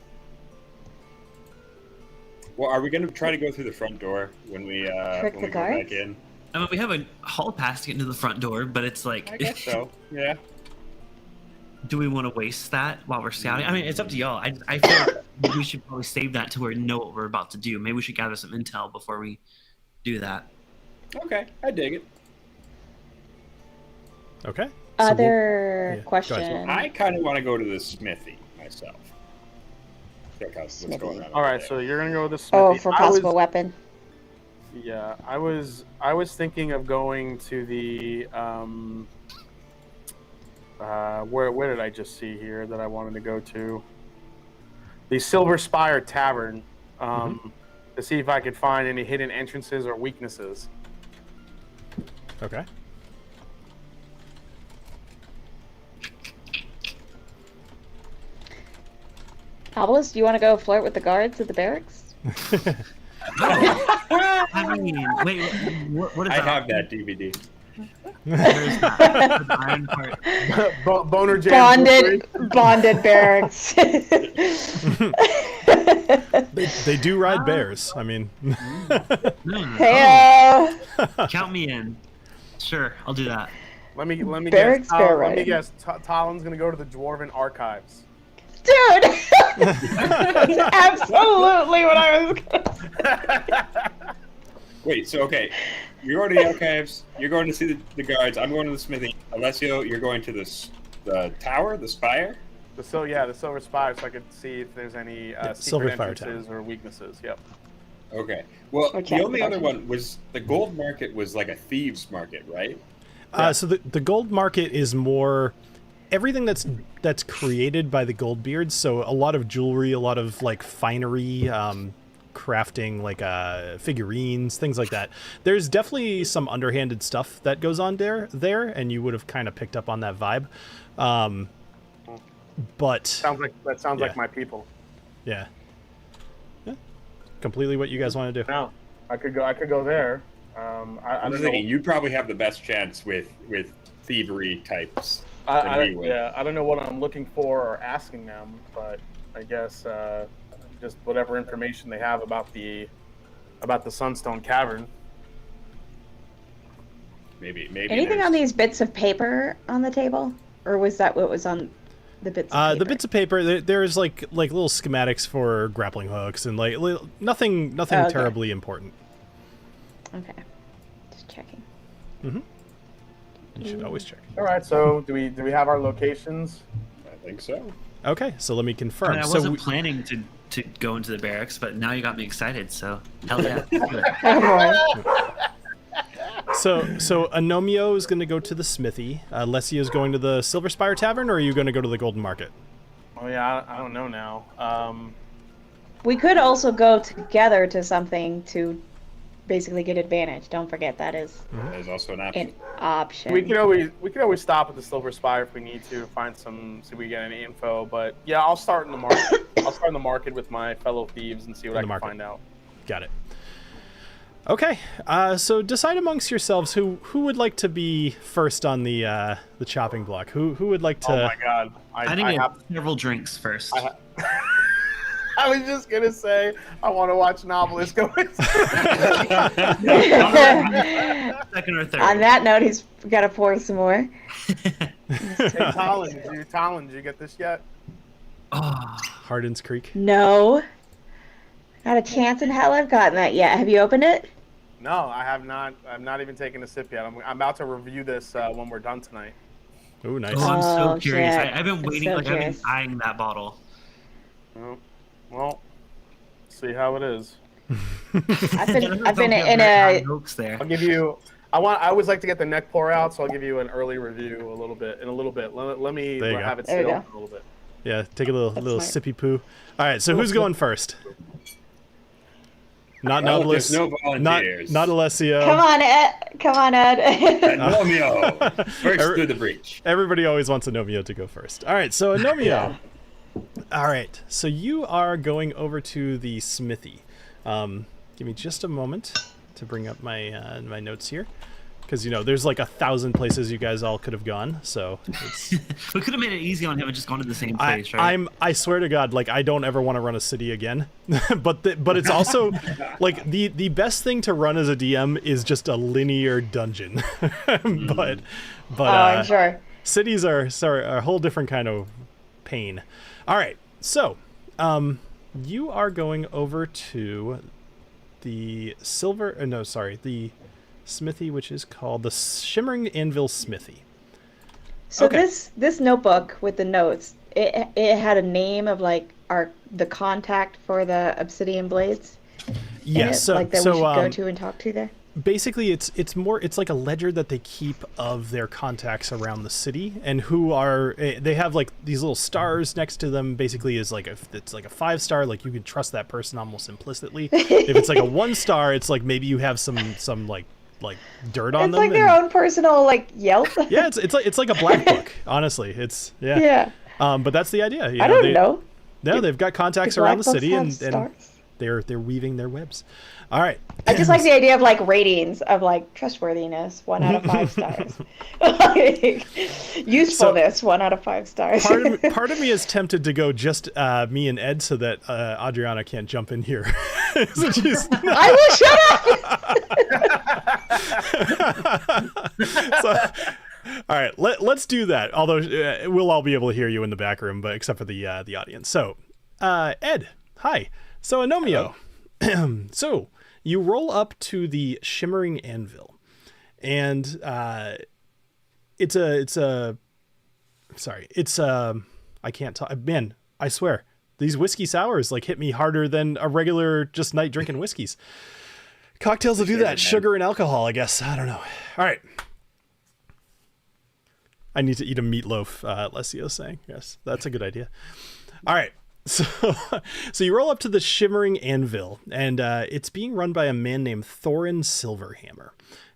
Well, are we going to try to go through the front door when we go back in? I mean, we have a hall pass to get into the front door, but it's like... I guess so, yeah. Do we want to waste that while we're scouting? I mean, it's up to y'all. I feel like we should probably save that to where we know what we're about to do. Maybe we should gather some intel before we do that. Okay, I dig it. Okay. Other question. I kind of want to go to the smithy myself. Check out what's going on. All right, there. so you're gonna go with the smithy. Oh, for possible weapon. Yeah, I was thinking of going to the where did I just see here that I wanted to go to? The Silver Spire Tavern, to see if I could find any hidden entrances or weaknesses. Okay. Knobolas, do you want to go flirt with the guards at the barracks? I mean, wait, what is I that? have that DVD. Where's that? The iron part. Boner Jam. Bonded barracks. They do ride bears. I mean, Hey, Count me in. Sure, I'll do that. Let me Barracks guess. bear Let me riding. guess. TaLin's gonna go to the Dwarven Archives. dude! That's absolutely what I was gonna say. Wait, so okay, you're going to the archives. You're going to see the guards. I'm going to the smithy. Alessio, you're going to the tower, the spire. The Silver Spire, so I could see if there's any Silver secret Spire entrances or weaknesses. Yep. Okay. Well, Okay, the only other gotcha. one was the gold market was like a thieves market, right? so the gold market is more everything that's created by the Goldbeards. So a lot of jewelry, a lot of like finery, crafting, like figurines, things like that. There's definitely some underhanded stuff that goes on there, and you would have kind of picked up on that vibe. But Sounds like my people. yeah, completely what you guys want to do. No, I could go there. I I'm don't just know. thinking you probably have the best chance with thievery types. I than we would. I don't know what I'm looking for or asking them, but I guess just whatever information they have about the Sunstone Cavern. Maybe. Anything on these bits of paper on the table? Or was that what was on the bits of paper? The bits of paper, there's like little schematics for grappling hooks and like nothing okay. terribly important. Okay. Just checking. You should always check. All right, so do we have our locations? I think so. Okay, so let me confirm. I mean, I So wasn't we- planning to go into the barracks, but now you got me excited. So hell yeah. Do it. Oh boy. So Agnomeio is going to go to the smithy. Alessio is going to the Silver Spire Tavern, or are you going to go to the Golden Market? Oh yeah, I don't know now. We could also go together to something to basically get advantage. Don't forget that is There's also an option. an option. We could always stop at the Silver Spire if we need to find see if we get any info. But yeah, I'll start in the market. I'll start in the market with my fellow thieves and see what I can find out. Got it. Okay, so decide amongst yourselves who would like to be first on the chopping block. Who would like to? Oh my god! I think I have several drinks first. I was just gonna say I want to watch Knobolas go. Second or third. On that note, he's got to pour some more. TaLin, did you get this yet? Oh, Hardin's Creek. No. Not a chance in hell I've gotten that yet. Have you opened it? No, I have not. I'm not even taking a sip yet. I'm about to review this when we're done tonight. Ooh, nice. oh, I'm so Oh, curious. shit. I've been I'm waiting. so I've been curious. eyeing that bottle. Well, see how it is. I've been Don't in get a. notes there. I'll give you. I always like to get the neck pour out, so I'll give you an early review in a little bit. Let me There you go. have it There sit you on go. a little bit. Yeah, take a little smart. sippy poo. All right, so who's going first? Not Well, Knobolas. there's no volunteers. Not Alessio. Come on, Ed. Come on, Ed. Agnomeio, first through the breach. Everybody always wants Agnomeio to go first. All right, so Agnomeio. All right, so you are going over to the smithy. Give me just a moment to bring up my my notes here, because there's like 1,000 places you guys all could have gone. So it's, We could have made it easy on him and just gone to the same place, right? I swear to God, like I don't ever want to run a city again. but it's also like the best thing to run as a DM is just a linear dungeon. but I'm sure. cities are a whole different kind of pain. All right, so you are going over to the the smithy, which is called the Shimmering Anvil Smithy. So Okay. this notebook with the notes, it had a name of like the contact for the obsidian blades. Yes, in it, like that we should go to and talk to there? Basically, it's like a ledger that they keep of their contacts around the city and who are. They have like these little stars next to them. Basically, it's like a 5-star. Like you can trust that person almost implicitly. If it's like a 1-star, it's like maybe you have some like dirt on them. It's like their own personal like Yelp. Yeah, it's like a black book. Honestly, it's yeah. Yeah. But that's the idea. I don't know. No, they've got contacts Do around the black city books have and they're weaving their webs. All right. I just like the idea of like ratings of like trustworthiness, 1 out of 5 stars. Like, usefulness, 1 out of 5 stars. Part of me is tempted to go just me and Ed so that Adriana can't jump in here. So I will shut up. So, all right, let's do that. Although we'll all be able to hear you in the back room, but except for the audience. So, Ed, hi. So Agnomeio. So you roll up to the Shimmering Anvil, and it's I can't talk. Man, I swear these whiskey sours like hit me harder than a regular just night drinking whiskeys. Cocktails will do that. Sugar and alcohol, I guess. I don't know. All right. I need to eat a meatloaf, Alessio's saying. Yes, that's a good idea. All right. So you roll up to the Shimmering Anvil, and it's being run by a man named Thorin Silverhammer.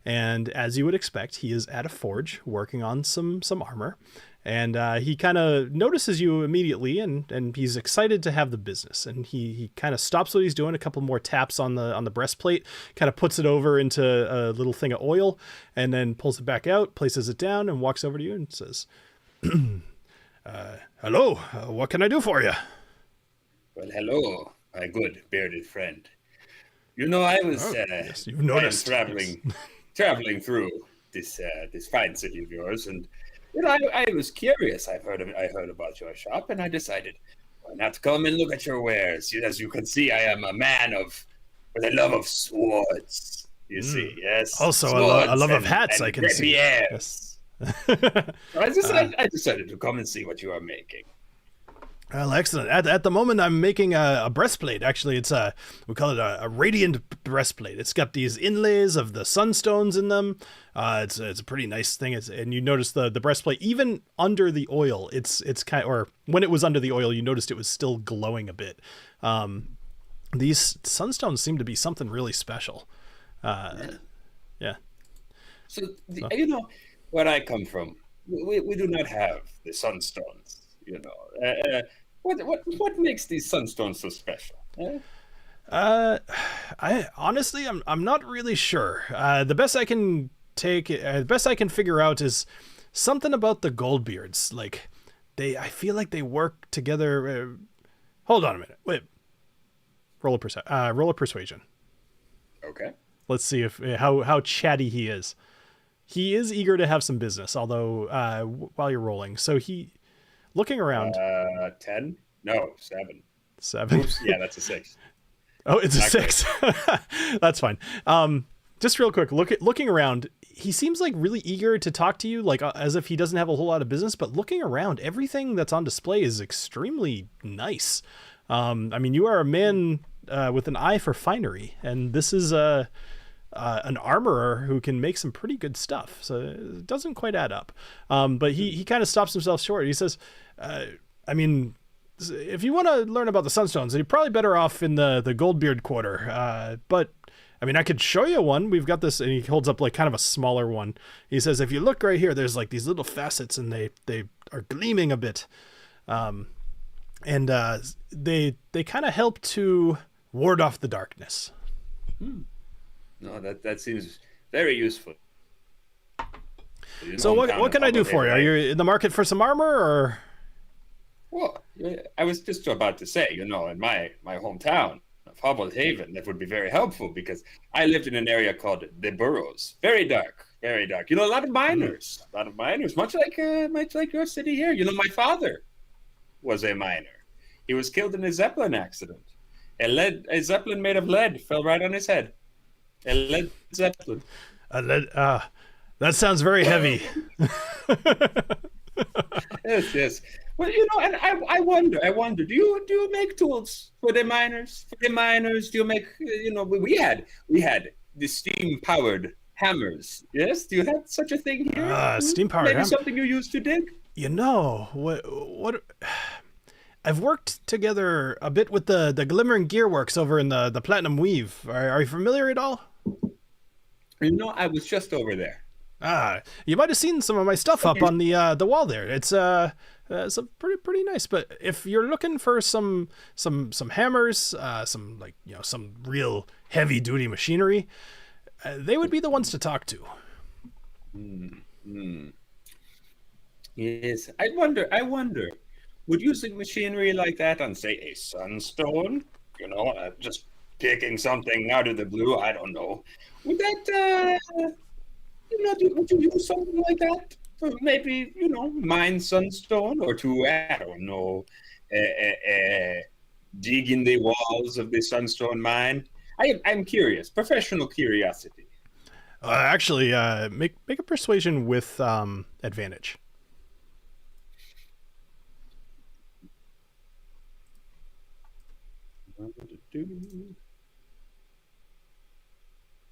And as you would expect, he is at a forge working on some armor. And he kind of notices you immediately, and he's excited to have the business. And he kind of stops what he's doing, a couple more taps on the breastplate, kind of puts it over into a little thing of oil, and then pulls it back out, places it down, and walks over to you and says, hello, what can I do for you? Well, hello, my good bearded friend. You know, I was yes, you've noticed. traveling through this fine city of yours, and you know, I was curious. I heard about your shop, and I decided, why not come and look at your wares? As you can see, I am a man with a love of swords. You see, yes. Also, a love of hats. I can see. Yes. I decided to come and see what you are making. Well, excellent. At the moment, I'm making a breastplate. Actually, it's we call it a radiant breastplate. It's got these inlays of the sunstones in them. It's a pretty nice thing. And you notice the breastplate, even under the oil, it's kind of, or when it was under the oil, you noticed it was still glowing a bit. These sunstones seem to be something really special. Yeah. So you know, where I come from, we do not have the sunstones. You know, what makes these sunstones so special? I honestly, I'm not really sure. The best I can figure out is something about the Goldbeards. Like I feel like they work together. Hold on a minute. Wait. Roll a persuasion. Okay. Let's see how chatty he is. He is eager to have some business, although while you're rolling, so looking around. 10? No, 7. 7. Oops, yeah, that's a 6. Oh, it's a 6. That's fine. Just real quick, looking around, he seems like really eager to talk to you, like as if he doesn't have a whole lot of business, but looking around, everything that's on display is extremely nice. I mean, you are a man with an eye for finery, and this is an armorer who can make some pretty good stuff. So it doesn't quite add up. But he kind of stops himself short. He says, I mean, if you want to learn about the Sunstones, you're probably better off in the Goldbeard Quarter. But I mean, I could show you one. We've got this, and he holds up like kind of a smaller one. He says, if you look right here, there's like these little facets, and they are gleaming a bit. And they kind of help to ward off the darkness. No, that seems very useful. So what can I do for you? Are you in the market for some armor, or? Well, I was just about to say, you know, in my hometown of Hobble Haven, that would be very helpful because I lived in an area called the Burrows. Very dark, very dark. You know, a lot of miners, much like your city here. You know, my father was a miner. He was killed in a Zeppelin accident. A Zeppelin made of lead fell right on his head. A lead Zeppelin. That sounds very heavy. Yes. Well, and I wonder, do you make tools for the miners? For the miners, do you make, we had the steam-powered hammers. Yes, do you have such a thing here? Steam-powered Maybe hammer. something you use to dig? What? I've worked together a bit with the Glimmering Gearworks over in the Platinum Weave. Are you familiar at all? I was just over there. You might have seen some of my stuff up on the wall there. It's pretty nice. But if you're looking for some hammers, some real heavy duty machinery, they would be the ones to talk to. Yes, I wonder, would using machinery like that on, say, a sunstone, just picking something out of the blue, I don't know, would that, would you use something like that for maybe, mine sunstone, or to, I don't know, dig in the walls of the sunstone mine? I'm curious, professional curiosity. Actually, make a persuasion with advantage.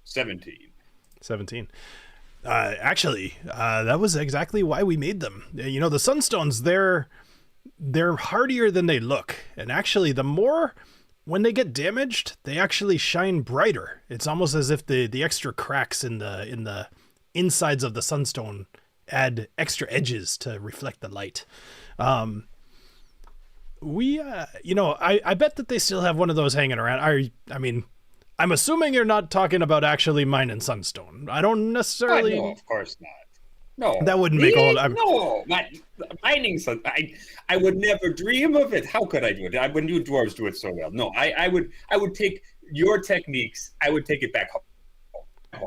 17. Actually, that was exactly why we made them. The sunstones, they're hardier than they look, and actually, when they get damaged, they actually shine brighter. It's almost as if the extra cracks in the insides of the sunstone add extra edges to reflect the light. I bet that they still have one of those hanging around. I mean, I'm assuming you're not talking about actually mining sunstone. I don't necessarily. No, of course not. No, that wouldn't make all. No, mining sun. I would never dream of it. How could I do it? When you dwarves do it so well. No, I would take your techniques. I would take it back home.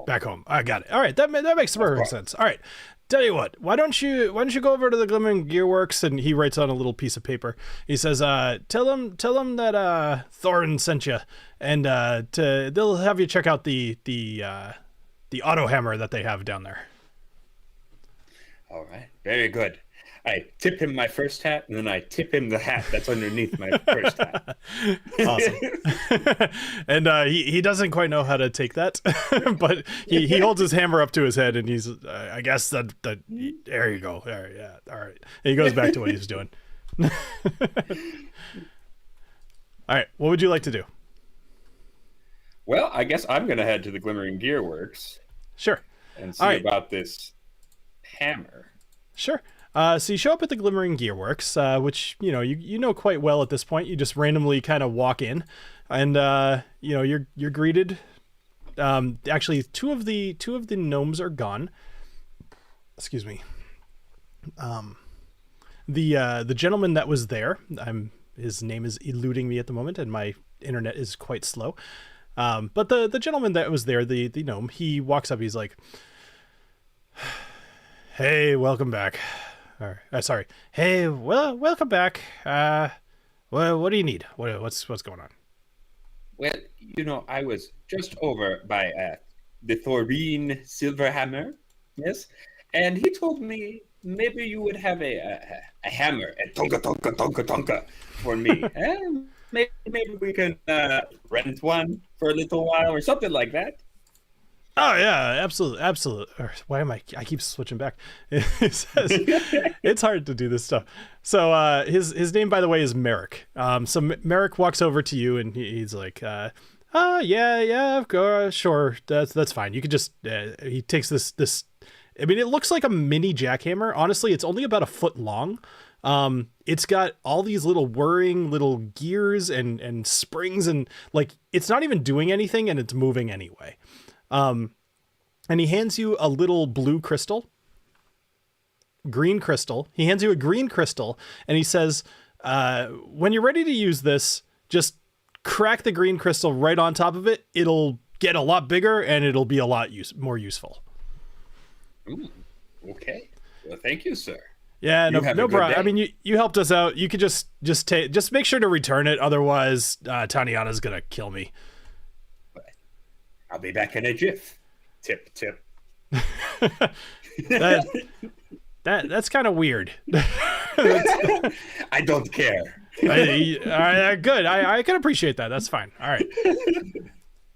Back home. I got it. All right, that makes perfect sense. All right. Tell you what, why don't you go over to the Glimmering Gearworks, and he writes on a little piece of paper. He says, tell them that Thorin sent you, and they'll have you check out the auto hammer that they have down there. All right, very good. I tip him my first hat, and then I tip him the hat that's underneath my first hat. Awesome. And he doesn't quite know how to take that, but he holds his hammer up to his head, and he's, I guess that there you go. There, yeah, all right. And he goes back to what he's doing. All right, what would you like to do? Well, I guess I'm going to head to the Glimmering Gearworks. Sure. And see about this hammer. Sure. So you show up at the Glimmering Gearworks, which you know quite well at this point. You just randomly kind of walk in, and you're greeted. Actually, two of the gnomes are gone. Excuse me. The gentleman that was there, his name is eluding me at the moment, and my internet is quite slow. But the gentleman that was there, the gnome, he walks up. He's like, "Hey, welcome back." Sorry. Hey, well, welcome back. What do you need? What's going on? Well, I was just over by the Thorin Silverhammer, yes, and he told me maybe you would have a hammer, a tonka for me. Maybe we can rent one for a little while or something like that. Oh yeah, absolutely. Why am I keep switching back? It says it's hard to do this stuff. So his name, by the way, is Merrick. So Merrick walks over to you, and he's like, yeah, of course, sure, that's fine. You could just he takes this. I mean, it looks like a mini jackhammer. Honestly, it's only about a foot long. It's got all these little whirring little gears and springs, and like it's not even doing anything, and it's moving anyway. And he hands you a little green crystal. He hands you a green crystal, and he says, when you're ready to use this, just crack the green crystal right on top of it. It'll get a lot bigger, and it'll be a lot more useful. Ooh, okay. Well, thank you, sir. Yeah, no problem. I mean, you helped us out. You could just make sure to return it. Otherwise, Taniana's gonna kill me. I'll be back in a jiff. Tip. That's kind of weird. I don't care. All right, good. I can appreciate that. That's fine. All right.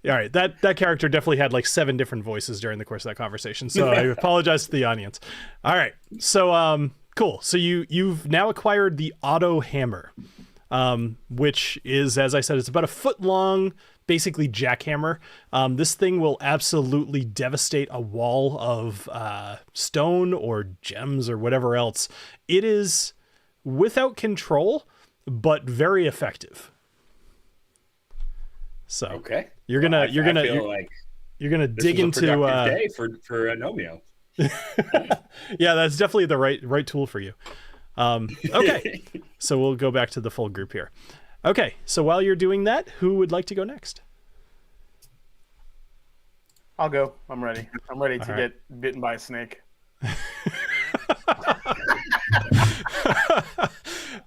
All right. That character definitely had like 7 different voices during the course of that conversation. So I apologize to the audience. All right. So cool. So you've now acquired the auto hammer, which is, as I said, it's about a foot long, basically jackhammer. This thing will absolutely devastate a wall of stone or gems or whatever else. It is without control, but very effective. So okay, you're gonna dig into day for Agnomeio. Yeah, that's definitely the right tool for you. Okay, so we'll go back to the full group here. Okay, so while you're doing that, who would like to go next? I'll go. I'm ready. I'm ready to get bitten by a snake.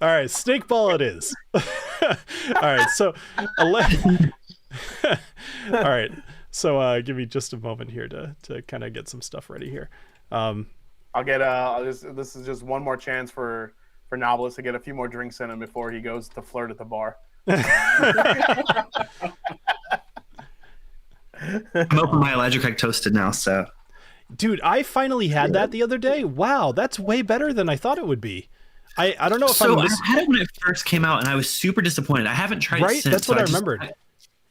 All right, snake ball it is. All right, so all right, so give me just a moment here to kind of get some stuff ready here. I'll get this is just one more chance for Knobolas to get a few more drinks in him before he goes to flirt at the bar. I'm open my Elijah Craig toasted now, so. Dude, I finally had that the other day. Wow, that's way better than I thought it would be. I don't know if I had it when it first came out, and I was super disappointed. I haven't tried it since. That's what I remembered.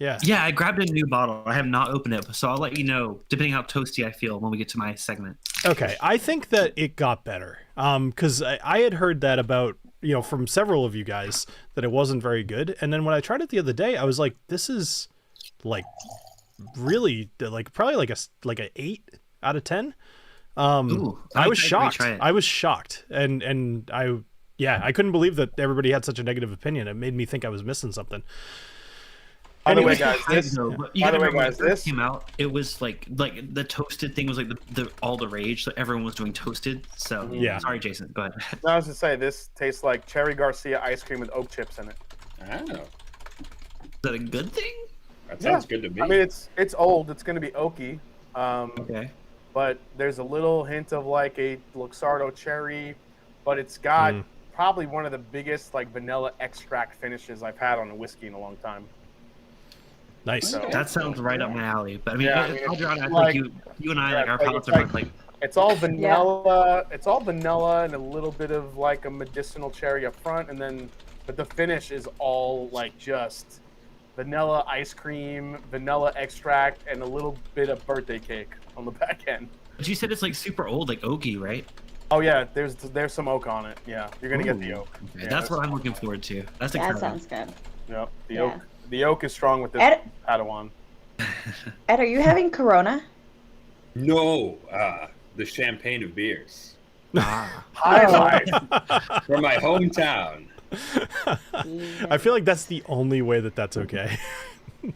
Yeah, I grabbed a new bottle. I have not opened it, so I'll let you know, depending how toasty I feel when we get to my segment. Okay, I think that it got better. Because I had heard that about, from several of you guys that it wasn't very good. And then when I tried it the other day, I was like, this is like really like probably like an 8 out of 10. Ooh, I was shocked. I was shocked. And I couldn't believe that everybody had such a negative opinion. It made me think I was missing something. By the way, guys, this came out. It was like the toasted thing was like all the rage. So everyone was doing toasted. So yeah. Sorry, Jason. Go ahead. I was to say this tastes like Cherry Garcia ice cream with oak chips in it. Oh, Is that a good thing? that sounds good to me. I mean, it's old. It's going to be oaky. Okay. But there's a little hint of like a Luxardo cherry, but it's got probably one of the biggest like vanilla extract finishes I've had on a whiskey in a long time. Nice. So, that sounds right up my alley. But I mean, Adriana, I like, think you and I, like our palates are like. It's all vanilla. It's all vanilla and a little bit of like a medicinal cherry up front, but the finish is all like just vanilla ice cream, vanilla extract, and a little bit of birthday cake on the back end. But you said it's like super old, like oaky, right? Oh yeah, there's some oak on it. Yeah, you're gonna get the oak. Okay, Yeah, that's what I'm looking forward to. That's That exciting. sounds good. Yep, the Yeah. oak. The oak is strong with this Padawan. Ed, are you having Corona? No, the champagne of beers High life. from my hometown. I feel like that's the only way that's okay.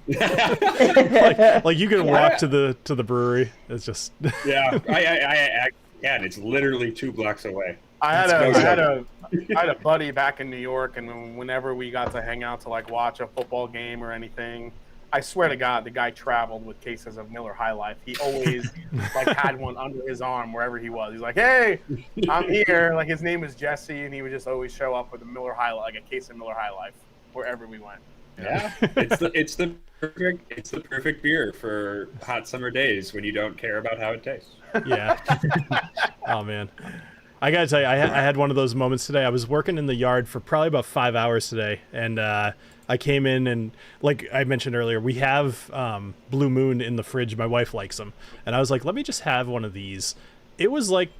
Yeah, like you can walk to the brewery. It's just I and it's literally 2 blocks away. I had a buddy back in New York, and whenever we got to hang out to like watch a football game or anything, I swear to God, the guy traveled with cases of Miller High Life. He always like had one under his arm wherever he was. He's like, "Hey, I'm here." Like his name is Jesse, and he would just always show up with a Miller High Life, like a case of Miller High Life, wherever we went. Yeah, it's the perfect beer for hot summer days when you don't care about how it tastes. yeah. Oh man. I gotta tell you, I had one of those moments today. I was working in the yard for probably about 5 hours today, and I came in and, like I mentioned earlier, we have Blue Moon in the fridge. My wife likes them, and I was like, let me just have one of these. It was like,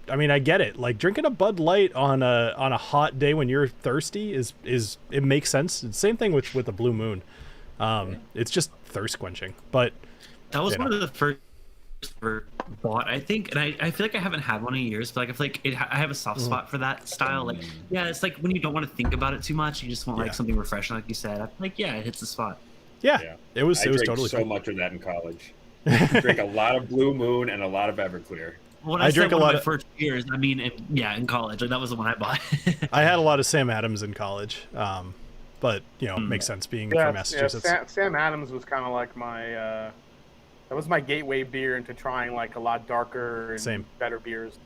I mean, I get it. Like drinking a Bud Light on a hot day when you're thirsty is it makes sense. It's the same thing with the Blue Moon. It's just thirst quenching, but that was one of the first ever bought, I think, and I feel like I haven't had one in years, but like I feel like I have a soft spot for that style. Like, yeah, it's like when you don't want to think about it too much, you just want like something refreshing, like you said. Like, yeah, it hits the spot. Yeah. It was totally so fun. much of that in college. I drank a lot of Blue Moon and a lot of Everclear. When I drank a lot of first years, I mean, in college, like that was the one I bought. I had a lot of Sam Adams in college, but makes sense being from Massachusetts. Yeah, Sam Adams was kind of like that was my gateway beer into trying like a lot darker and better beers.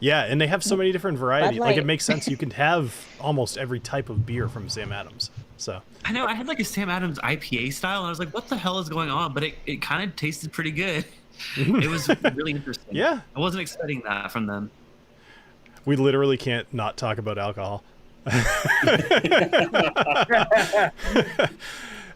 Yeah, and they have so many different varieties. Like, it Light. makes sense. You can have almost every type of beer from Sam Adams. So I know I had like a Sam Adams IPA style, and I was like, "What the hell is going on?" But it kind of tasted pretty good. It was really interesting. Yeah. I wasn't expecting that from them. we literally can't not talk about alcohol.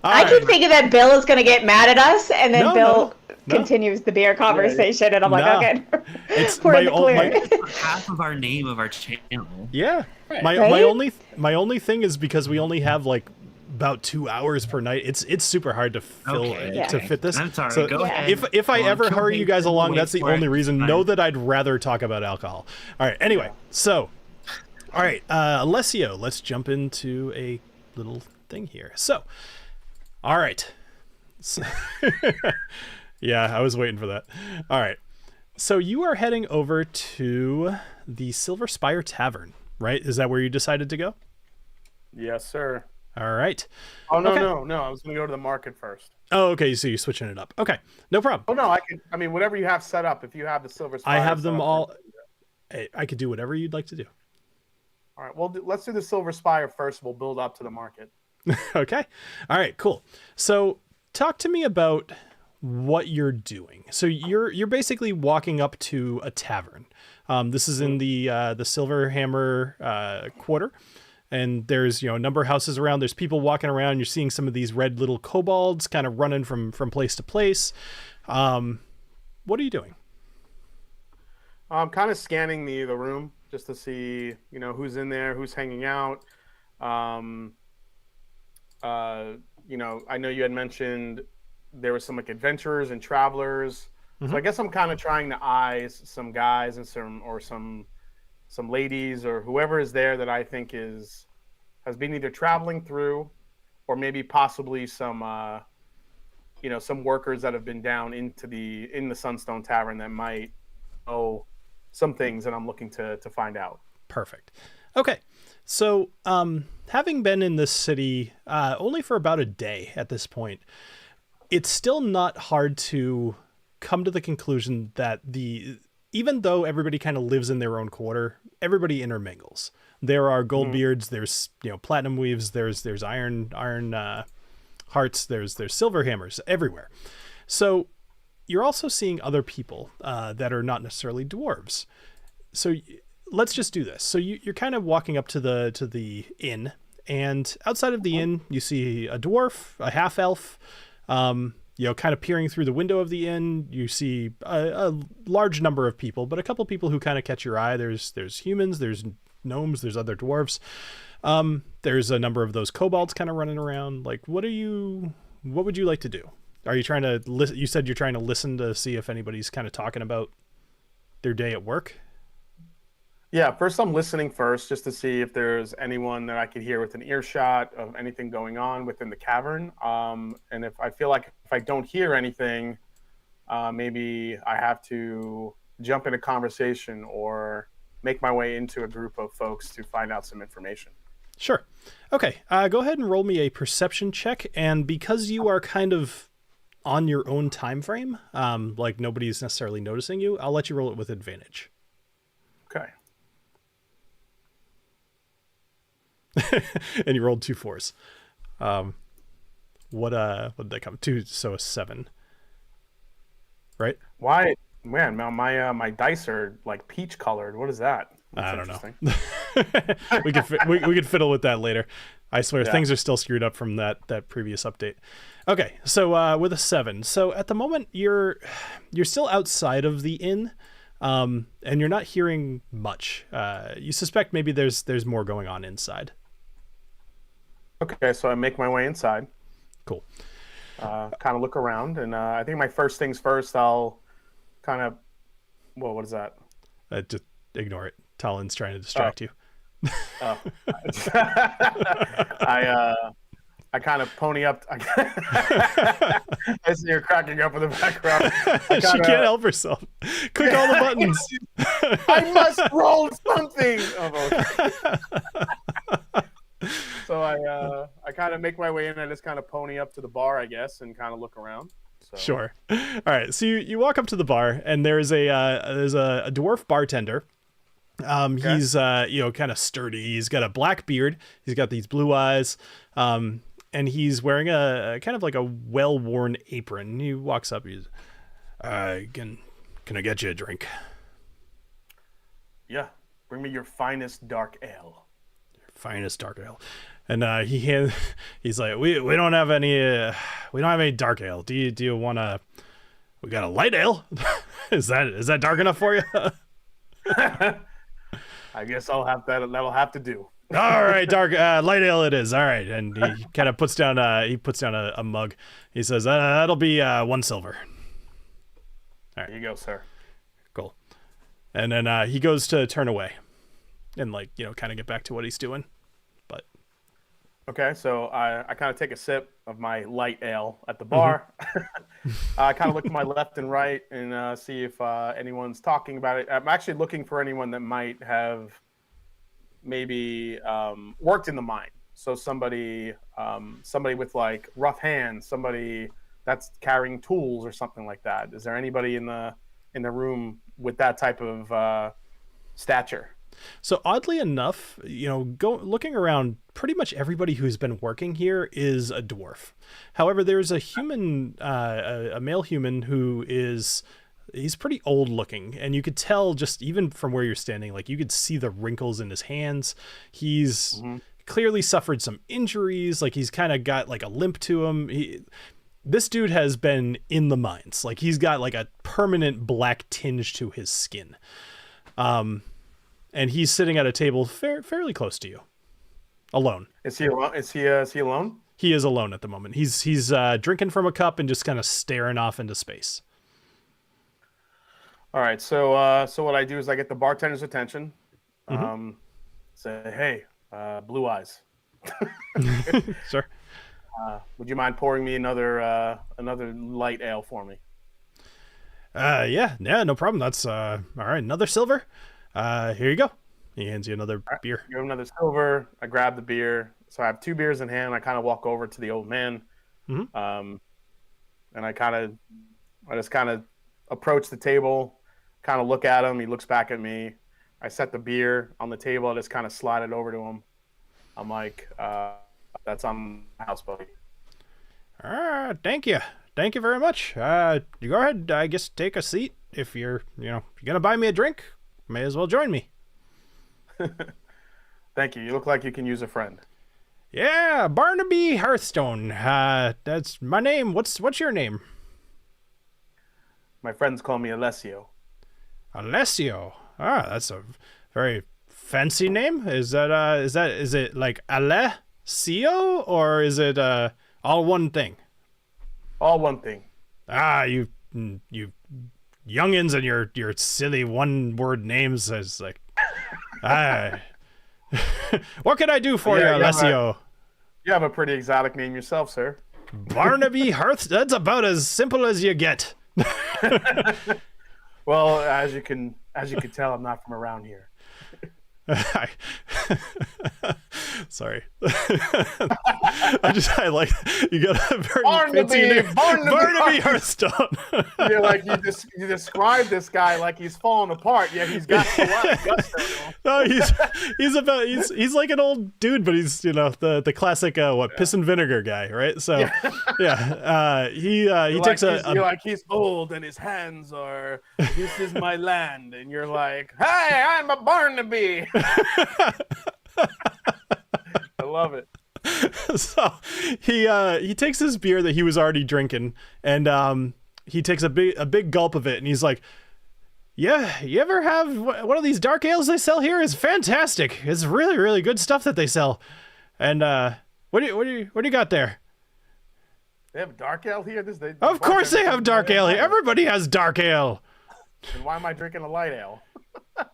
I keep thinking that Bill is going to get mad at us, and then No, Bill no. continues the beer conversation, and I'm like, No. okay, It's we're my in the own- clear. Half of our name of our channel. Yeah. Right. My Right? my only thing is because we only have like about 2 hours per night. It's super hard to fill Okay. to Yeah. fit this. I'm sorry. So Go Yeah. ahead. if I Go on, ever kill hurry me, you guys kill me, along, wait that's the for it. only reason. Fine. Know that I'd rather talk about alcohol. All right. Anyway, so all right, Alessio, let's jump into a little thing here. So, all right. So, yeah, I was waiting for that. All right. So you are heading over to the Silver Spire Tavern, right? Is that where you decided to go? Yes, sir. All right. Oh no, Okay. no! I was gonna go to the market first. Oh, okay. So you're switching it up. Okay, no problem. Oh no, I mean, whatever you have set up. If you have the silver. I Spire have set them up, all. I could do whatever you'd like to do. All right. Well, let's do the silver spire first. We'll build up to the market. Okay. All right. Cool. So talk to me about what you're doing. So you're basically walking up to a tavern. This is in the Silver Hammer quarter. And there's, a number of houses around. There's people walking around. You're seeing some of these red little kobolds kind of running from place to place. What are you doing? I'm kind of scanning the room just to see, who's in there, who's hanging out. I know you had mentioned there were some like adventurers and travelers. So I guess I'm kind of trying to eyes some guys and some ladies or whoever is there that I think has been either traveling through or maybe possibly some workers that have been down in the Sunstone Tavern that might know some things that I'm looking to find out. Perfect. Okay. So, having been in this city only for about a day at this point, it's still not hard to come to the conclusion that even though everybody kind of lives in their own quarter, everybody intermingles. There are Goldbeards, there's Platinum Weaves, there's Iron Hearts, there's Silver Hammers everywhere. So you're also seeing other people that are not necessarily dwarves. So let's just do this. So you're kind of walking up to the inn, and outside of the inn, you see a dwarf, a half elf, kind of peering through the window of the inn. You see a large number of people, but a couple people who kind of catch your eye. There's humans, there's gnomes, there's other dwarves. There's a number of those kobolds kind of running around. Like, what would you like to do? Are you trying to listen? You said you're trying to listen to see if anybody's kind of talking about their day at work. Yeah, first I'm listening first just to see if there's anyone that I could hear with an earshot of anything going on within the cavern. And if I feel like if I don't hear anything, maybe I have to jump in a conversation or make my way into a group of folks to find out some information. Sure. Okay. Go ahead and roll me a perception check. And because you are kind of on your own time frame, like nobody's necessarily noticing you, I'll let you roll it with advantage. Okay. And you rolled 2 4s. What did that come to? So a 7, right? Why, man? My dice are like peach colored. What is that? I That's don't know. we could fiddle with that later. I swear things are still screwed up from that previous update. Okay, so with a 7. So at the moment you're still outside of the inn, and you're not hearing much. You suspect maybe there's more going on inside. Okay, so I make my way inside. Cool. Kind of look around, and I think my first things first, I'll kind of, well, what is that? Just ignore it. TaLin's trying to distract you. Oh. I kind of pony up. I see you're cracking up in the background. She can't help herself. Click all the buttons. I must roll something. Oh, okay. So I kind of make my way in. I just kind of pony up to the bar, I guess, and kind of look around. So. Sure. All right. So you walk up to the bar, and there's a dwarf bartender. He's kind of sturdy. He's got a black beard. He's got these blue eyes. And he's wearing a kind of like a well-worn apron. He walks up. He's, can I get you a drink? Yeah, bring me your finest dark ale. Your finest dark ale. And he's like, we don't have any dark ale. Do you want to? We got a light ale. Is that dark enough for you? I guess that'll have to do. All right, dark light ale it is. All right, and he kind of puts down a mug. He says, "That'll be 1 silver." All right, here you go, sir. Cool. And then he goes to turn away, and kind of get back to what he's doing. But okay, so I kind of take a sip of my light ale at the bar. I kind of look to my left and right and see if anyone's talking about it. I'm actually looking for anyone that might have maybe worked in the mine. So somebody with like rough hands, somebody that's carrying tools or something like that. Is there anybody in the room with that type of stature? So oddly enough, looking around, pretty much everybody who's been working here is a dwarf. However, there's a human, a male human he's pretty old looking, and you could tell just even from where you're standing, like you could see the wrinkles in his hands. He's clearly suffered some injuries. Like he's kind of got like a limp to him. This dude has been in the mines. Like he's got like a permanent black tinge to his skin. And he's sitting at a table fairly close to you, alone. Is he alone? Is he alone? He is alone at the moment. He's drinking from a cup and just kind of staring off into space. All right. So what I do is I get the bartender's attention. Say, hey, Blue Eyes. Sure. Would you mind pouring me another light ale for me? Yeah, no problem. That's all right. Another silver. Here you go. He hands you another beer. You have another silver. I grab the beer. So I have 2 beers in hand. I kind of walk over to the old man. And I just kind of approach the table, kind of look at him. He looks back at me. I set the beer on the table. I just kind of slide it over to him. I'm like, that's on my house, buddy. Thank you. Thank you very much. You go ahead. I guess take a seat. If you're going to buy me a drink, may as well join me. Thank you. You look like you can use a friend. Yeah, Barnaby Hearthstone. That's my name. What's your name? My friends call me Alessio. Alessio. That's a very fancy name. Is it like Alessio, or is it all one thing? All one thing. You youngins and your silly one-word names is like, what can I do for you, Alessio? You have a pretty exotic name yourself, sir. Barnaby Hearth. That's about as simple as you get. Well, as you can tell, I'm not from around here. Sorry. I like you got a very fancy name. Barnaby Hearthstone. You describe this guy like he's falling apart. Yeah, he's got a lot of gusto. No, he's like an old dude, but he's the classic piss and vinegar guy, right? So he takes he's old and his hands are, this is my land, and you're like, hey, I'm a Barnaby. I love it. So he takes his beer that he was already drinking, and he takes a big gulp of it, and he's like, yeah, you ever have one of these dark ales they sell here? It's fantastic. It's really, really good stuff that they sell. And what do you got there? They have dark ale here? Of course they have dark ale here. Everybody has dark ale. And why am I drinking a light ale?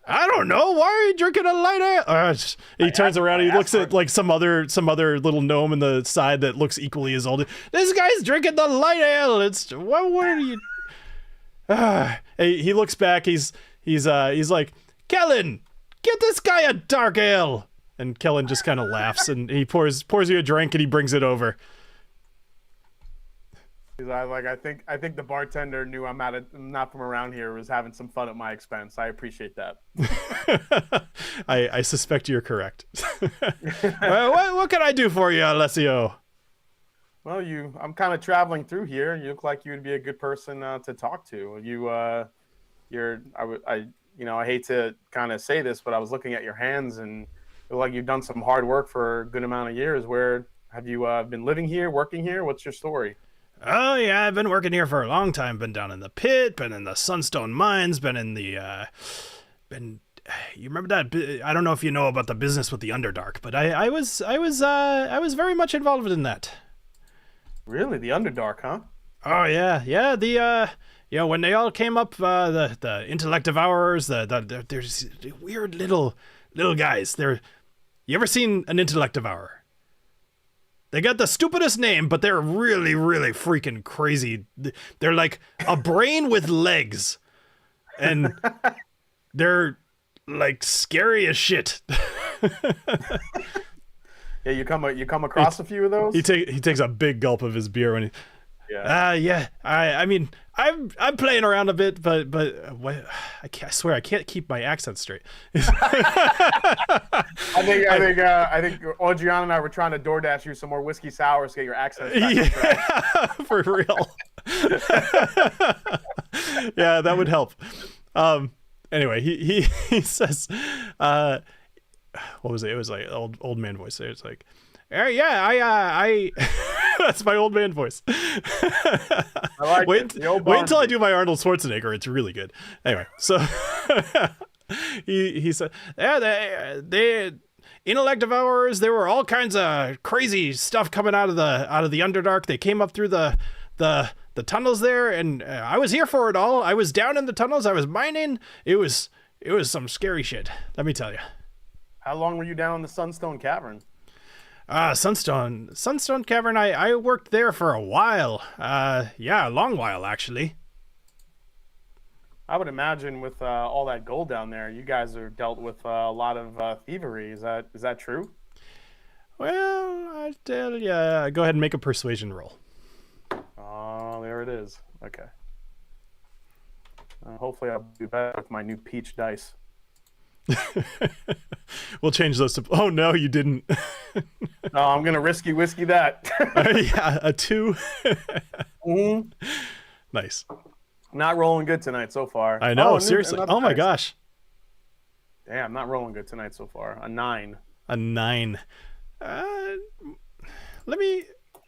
I don't know. Why are you drinking a light ale? He turns around. He looks at like some other little gnome in the side that looks equally as old. This guy's drinking the light ale. It's what are you? He looks back. He's like, Kellen, get this guy a dark ale. And Kellen just kind of laughs, and he pours you a drink, and he brings it over. I think the bartender knew I'm not from around here, was having some fun at my expense. I appreciate that. I suspect you're correct. What can I do for you, Alessio? Well, I'm kind of traveling through here, and you look like you would be a good person to talk to. I hate to kind of say this, but I was looking at your hands, and it looked like you've done some hard work for a good amount of years. Where have you been living here, working here? What's your story? Oh, yeah, I've been working here for a long time. Been down in the pit, been in the Sunstone mines, been in the, you remember that? I don't know if you know about the business with the Underdark, but I was very much involved in that. Really? The Underdark, huh? Oh, yeah. When they all came up, the Intellect Devourers, there's weird little guys. You ever seen an Intellect Devourer? They got the stupidest name, but they're really, really freaking crazy. They're like a brain with legs, and they're like scary as shit. Yeah, you come across a few of those. He takes a big gulp of his beer when he. Yeah. I mean, I'm playing around a bit, but I swear I can't keep my accent straight. I think Adriana and I were trying to DoorDash you some more whiskey sours to get your accent back. For real. Yeah, that would help. Anyway, he says, what was it? It was like old man voice. It's like, I that's my old man voice. Wait until I do my Arnold Schwarzenegger. It's really good. Anyway, so he said, they Intellect Devourers. There were all kinds of crazy stuff coming out of the Underdark. They came up through the tunnels there, and I was here for it all. I was down in the tunnels. I was mining. It was some scary shit. Let me tell you. How long were you down in the Sunstone Cavern? Sunstone Cavern, I worked there for a while. A long while, actually. I would imagine with all that gold down there, you guys are dealt with a lot of thievery. Is that true? Well, I tell you, go ahead and make a persuasion roll. Oh, there it is. Okay. Hopefully I'll do better with my new peach dice. We'll change those to. Oh no, you didn't. No, I'm gonna risky whiskey that. Yeah, a 2. Mm-hmm. Nice. Not rolling good tonight so far. I know, seriously. Oh my gosh. Damn, not rolling good tonight so far. A 9. A 9.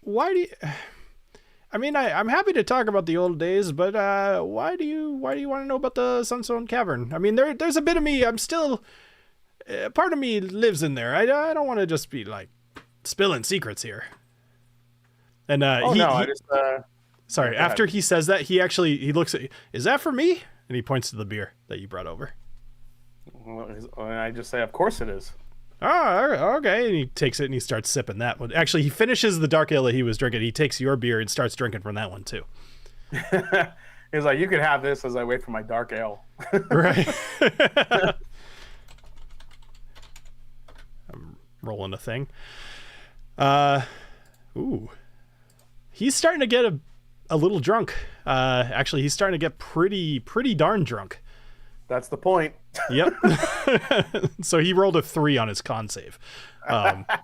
Why do you? I mean, I'm happy to talk about the old days, but why do you want to know about the Sunstone Cavern? I mean, there's a bit of me. I'm still. Part of me lives in there. I don't want to just be like spilling secrets here. And sorry. After he says that, he looks at. Is that for me? And he points to the beer that you brought over. Well, I just say, of course it is. Oh, okay. And he takes it and he starts sipping that one. Actually, he finishes the dark ale that he was drinking. He takes your beer and starts drinking from that one too. He's like, you can have this as I wait for my dark ale. Right. I'm rolling a thing. Ooh. He's starting to get a little drunk. Actually, he's starting to get pretty darn drunk. That's the point. Yep. So he rolled a 3 on his con save.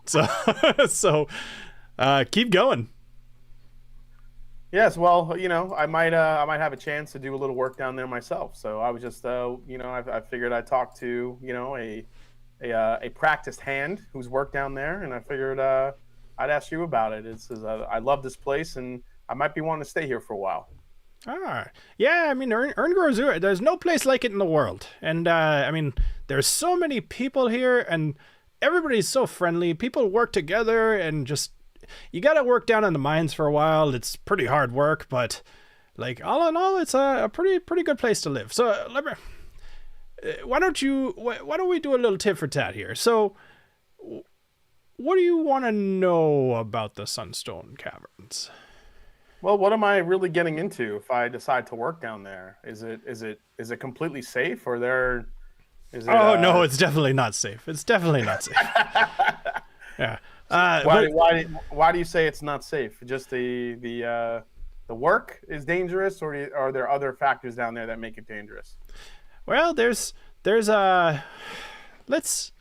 So keep going. Yes, well, I might have a chance to do a little work down there myself. So I was just, I figured I'd talk to, a practiced hand who's worked down there, and I figured I'd ask you about it. I love this place, and I might be wanting to stay here for a while. Yeah, I mean, Erngrow's, there's no place like it in the world. And, I mean, there's so many people here, and everybody's so friendly. People work together, and just, you gotta work down in the mines for a while. It's pretty hard work, but, like, all in all, it's a pretty good place to live. So, why don't we do a little tit for tat here? So, what do you want to know about the Sunstone Caverns? Well, what am I really getting into if I decide to work down there? Is it completely safe, or no, it's definitely not safe. It's definitely not safe. Yeah. Why do you say it's not safe? Just the the work is dangerous, or are there other factors down there that make it dangerous? Well, there's let's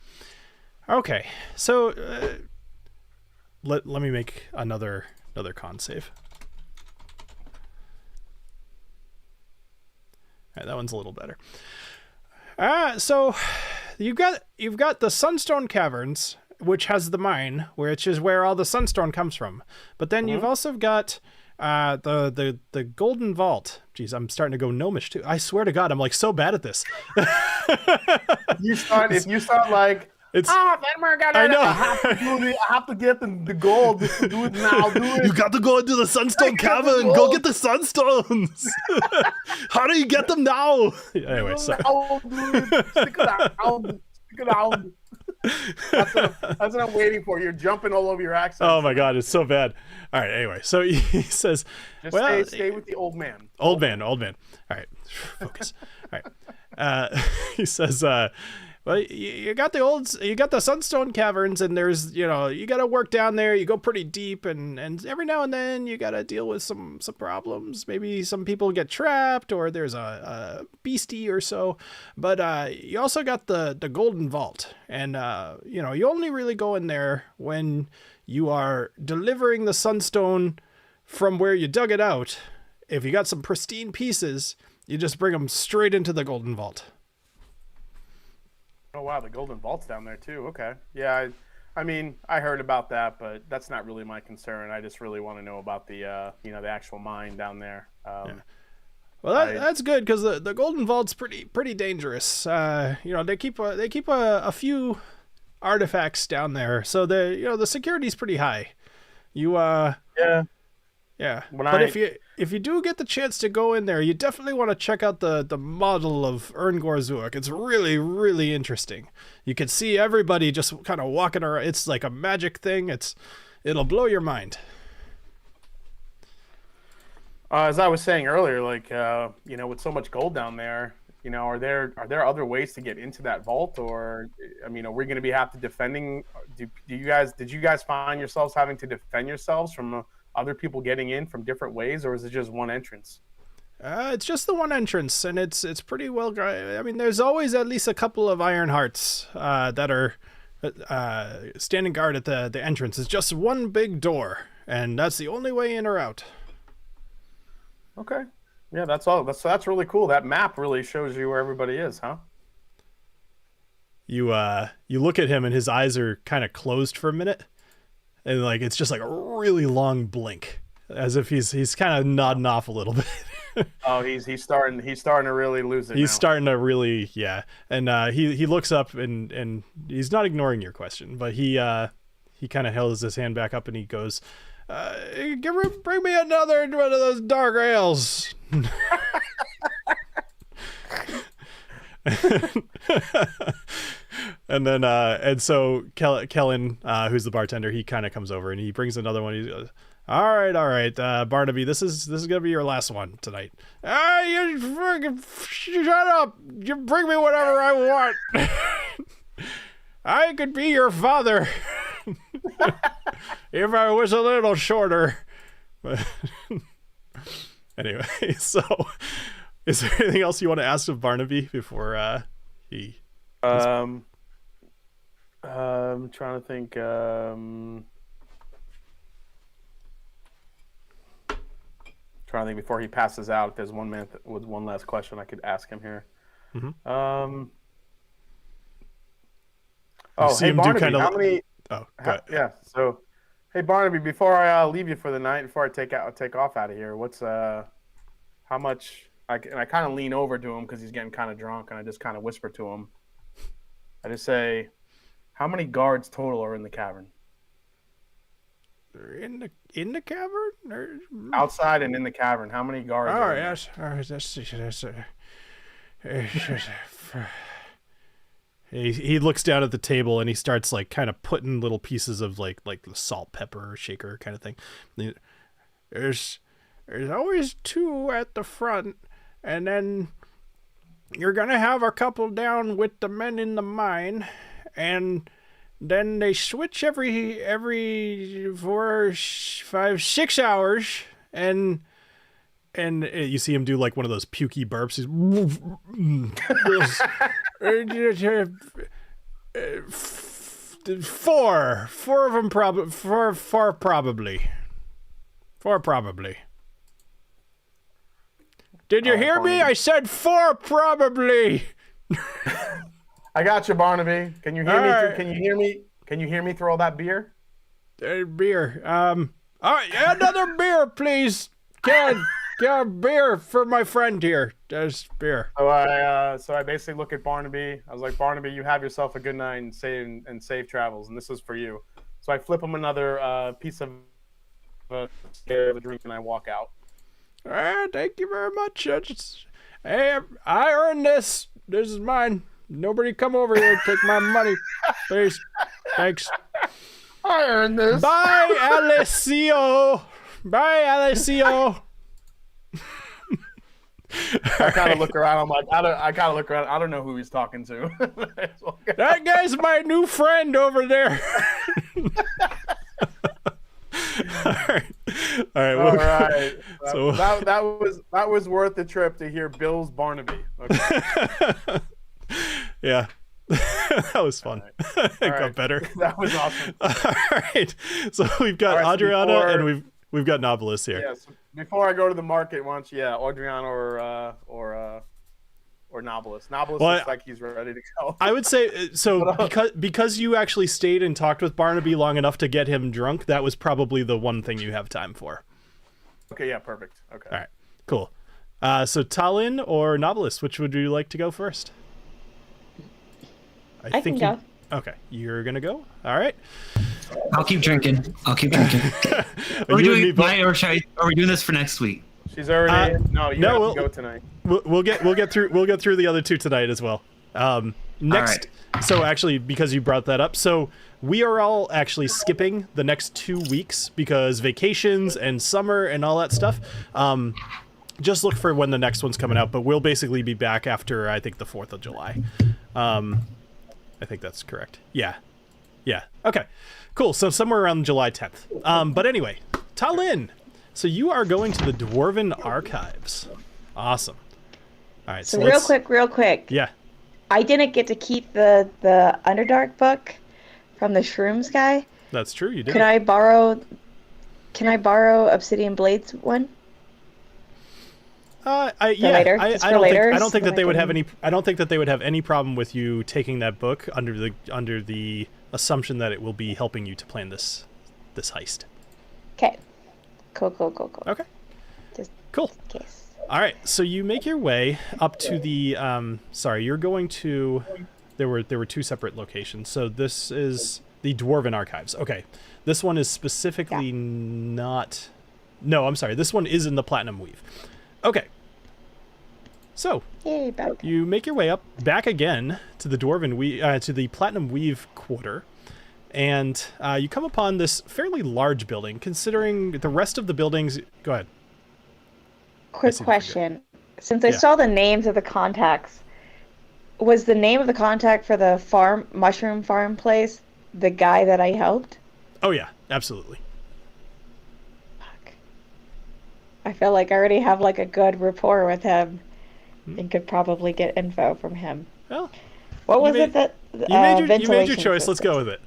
okay. So let me make another con save. All right, that one's a little better. So you've got the Sunstone Caverns, which has the mine, which is where all the sunstone comes from. But then you've also got the Golden Vault. Jeez, I'm starting to go gnomish too. I swear to God, I'm like so bad at this. If you start like, I know. I have to get the gold. Do it now. Do it. You got to go into the Sunstone Cavern. Go get the sunstones. How do you get them now? Anyway, sorry. Stick it out. That's what I'm waiting for. You're jumping all over your accents. Oh my God, it's so bad. All right, anyway, so he says, Just stay with the old man. Old man. All right, focus. All right. He says, well, you got the Sunstone Caverns, and there's, you got to work down there. You go pretty deep, and every now and then you got to deal with some problems. Maybe some people get trapped, or there's a beastie or so. But you also got the Golden Vault, and you only really go in there when you are delivering the sunstone from where you dug it out. If you got some pristine pieces, you just bring them straight into the Golden Vault. Oh wow, the Golden Vault's down there too. Okay, yeah. I mean, I heard about that, but that's not really my concern. I just really want to know about the the actual mine down there. Yeah. Well, that's good, because the Golden Vault's pretty dangerous. They keep a few artifacts down there, so the security's pretty high. Yeah. But if you do get the chance to go in there, you definitely want to check out the model of Erngorzuk. It's really, really interesting. You can see everybody just kind of walking around. It's like a magic thing. It'll blow your mind. As I was saying earlier, like with so much gold down there, are there other ways to get into that vault, or are we going to be defending? Did you guys find yourselves having to defend yourselves from other people getting in from different ways, or is it just one entrance? It's just the one entrance, and it's pretty well. There's always at least a couple of Iron Hearts that are standing guard at the entrance. It's just one big door, and that's the only way in or out. Okay, yeah, that's all. That's really cool. That map really shows you where everybody is, huh? You look at him, and his eyes are kind of closed for a minute. And it's just like a really long blink, as if he's kind of nodding off a little bit. Oh, he's starting to really lose it. He's starting to really, yeah. And he looks up, and he's not ignoring your question, but he kind of holds his hand back up, and he goes, "Bring me another one of those dark ales." And then and so Kellen, who's the bartender, he kind of comes over and he brings another one. He goes, all right, Barnaby, this is gonna be your last one tonight. You freaking shut up! You bring me whatever I want. I could be your father if I was a little shorter. But anyway, so is there anything else you want to ask of Barnaby before he? I'm trying to think. Trying to think before he passes out. If there's one man with one last question I could ask him here. Mm-hmm. Hey Barnaby, how many? Oh, go ahead. Yeah. So, hey Barnaby, before I leave you for the night, before I take off out of here, what's how much? I kind of lean over to him because he's getting kind of drunk, and I just kind of whisper to him. I just say, how many guards total are in the cavern? In the cavern? Or... Outside and in the cavern, how many guards? He looks down at the table and he starts kind of putting little pieces of like the salt, pepper, shaker kind of thing. There's always 2 at the front, and then you're gonna have a couple down with the men in the mine, and then they switch every 4, 5, 6 hours, and and you see him do like one of those pukey burps. He's four of them probably. Did you hear me? I said 4 probably. I got you, Barnaby. Can you hear me? Right. Can you hear me? Can you hear me through all that beer? Beer. All right, another beer, please. Get a beer for my friend here. There's beer. So I basically look at Barnaby. I was like, Barnaby, you have yourself a good night and safe travels, and this is for you. So I flip him another piece of the drink, and I walk out. Thank you very much. Hey, I earned this. This is mine. Nobody come over here and take my money, please. Thanks. I earned this. Bye, Alessio. Bye, Alessio. I kind of look around. I'm like, I kind of look around. I don't know who he's talking to. That guy's my new friend over there. All right. So that was worth the trip to hear Bill's Barnaby. Okay. Yeah. That was fun. Right. It got better. That was awesome. All right. So we've got Adriana and we've got Knobolas here. Yes. Before I go to the market, why don't you, Adriana or Knobolas. Knobolas looks like he's ready to go. I would say so because you actually stayed and talked with Barnaby long enough to get him drunk. That was probably the one thing you have time for. Okay. Yeah. Perfect. Okay. All right. Cool. So TaLin or Knobolas, which would you like to go first? I think can go. Okay, you're gonna go. All right. I'll keep drinking. Are we doing this for next week? She's already. We'll go tonight. We'll get through the other two tonight as well. Next. Right. So actually, because you brought that up, so we are all actually skipping the next 2 weeks because vacations and summer and all that stuff. Just look for when the next one's coming out, but we'll basically be back after I think the 4th of July. I think that's correct. Yeah. Okay. Cool. So somewhere around July 10th. But anyway, TaLin. So you are going to the Dwarven Archives. Awesome. All right. So real quick. Yeah. I didn't get to keep the Underdark book from the Shrooms guy. That's true. You did. Can I borrow Obsidian Blades one? I don't think that they would have any problem with you taking that book under the assumption that it will be helping you to plan this heist. Okay. Cool. Okay. Just cool. In case. All right. So you make your way up to the you're going to there were 2 separate locations. So this is the Dwarven Archives. Okay. This one is specifically not. No, I'm sorry. This one is in the Platinum Weave. Okay. So you make your way up back again to the to the Platinum Weave quarter, and you come upon this fairly large building. Considering the rest of the buildings, go ahead. Quick question: since I saw the names of the contacts, was the name of the contact for the mushroom farm place the guy that I helped? Oh yeah, absolutely. I feel like I already have like a good rapport with him and could probably get info from him. Well, what was it that you made your choice. System. Let's go with it.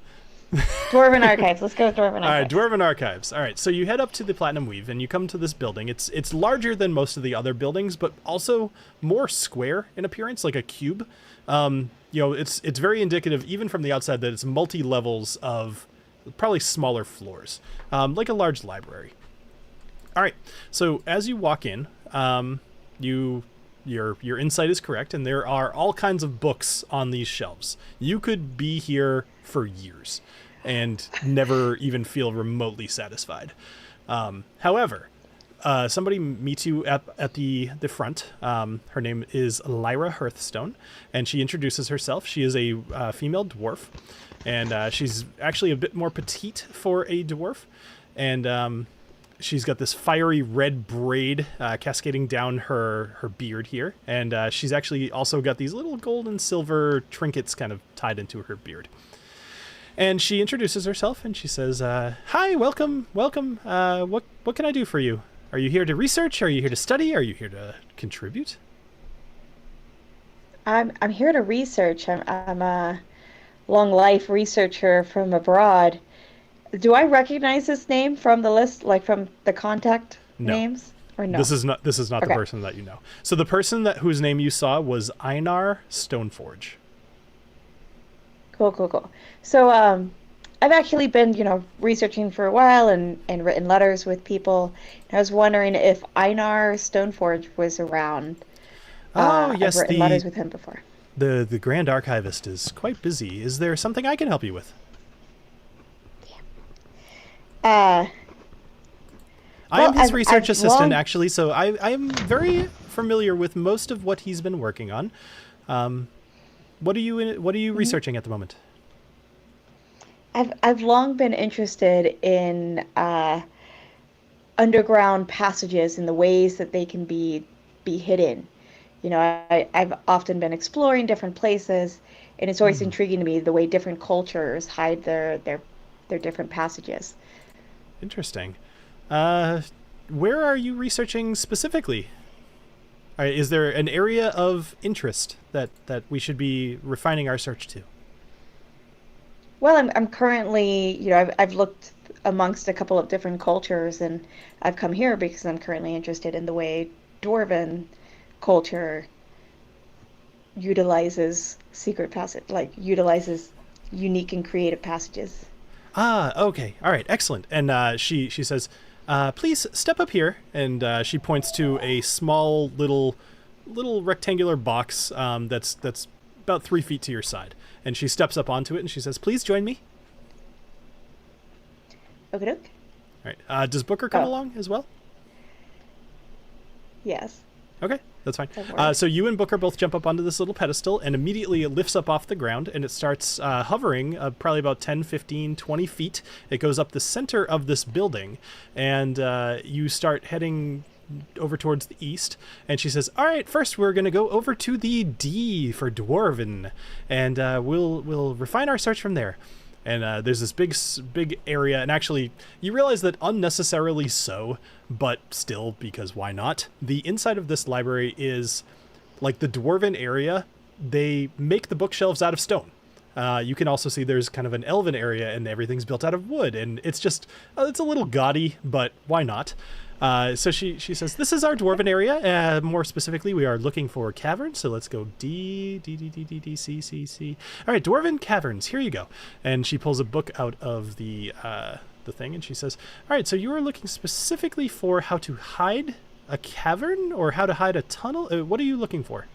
Dwarven Archives. Let's go with Dwarven Archives. All right, Dwarven Archives. All right, so you head up to the Platinum Weave and you come to this building. It's larger than most of the other buildings, but also more square in appearance, like a cube. It's very indicative, even from the outside, that it's multi-levels of probably smaller floors, like a large library. All right, so as you walk in, your insight is correct, and there are all kinds of books on these shelves. You could be here for years and never even feel remotely satisfied. However, somebody meets you at the front. Her name is Lyra Hearthstone, and she introduces herself. She is a female dwarf, and she's actually a bit more petite for a dwarf, and she's got this fiery red braid cascading down her beard here. And she's actually also got these little gold and silver trinkets kind of tied into her beard. And she introduces herself and she says, hi, welcome. What can I do for you? Are you here to research? Are you here to study? Are you here to contribute? I'm here to research. I'm a long life researcher from abroad. Do I recognize this name from the list, like from the contact names? Or no? This is not the person that you know. So the person whose name you saw was Einar Stoneforge. Cool. So I've actually been, researching for a while and written letters with people. I was wondering if Einar Stoneforge was around. Oh, yes. I've written letters with him before. The Grand Archivist is quite busy. Is there something I can help you with? I am his research assistant, actually, so I am very familiar with most of what he's been working on. What are you researching at the moment? I've long been interested in underground passages and the ways that they can be hidden. I've often been exploring different places, and it's always intriguing to me the way different cultures hide their different passages. Interesting. Where are you researching specifically? Is there an area of interest that we should be refining our search to? Well, I'm currently, I've looked amongst a couple of different cultures, and I've come here because I'm currently interested in the way Dwarven culture utilizes secret passage, utilizes unique and creative passages. Okay. All right. Excellent. And she says, please step up here. And she points to a small little rectangular box that's about 3 feet to your side. And she steps up onto it and she says, please join me. Okay. All right. Does Booker come along as well? Yes. Okay, that's fine. So you and Booker both jump up onto this little pedestal, and immediately it lifts up off the ground, and it starts hovering probably about 10, 15, 20 feet. It goes up the center of this building, and you start heading over towards the east. And she says, all right, first we're going to go over to the D for Dwarven, and we'll refine our search from there. And there's this big area, and actually, you realize that unnecessarily so, but still, because why not? The inside of this library is, like the Dwarven area, they make the bookshelves out of stone. You can also see there's kind of an elven area, and everything's built out of wood, and it's just, it's a little gaudy, but why not? So she says, this is our Dwarven area. More specifically, we are looking for caverns. So let's go D, C. All right, Dwarven caverns. Here you go. And she pulls a book out of the thing, and she says, all right, so you are looking specifically for how to hide a cavern or how to hide a tunnel? What are you looking for?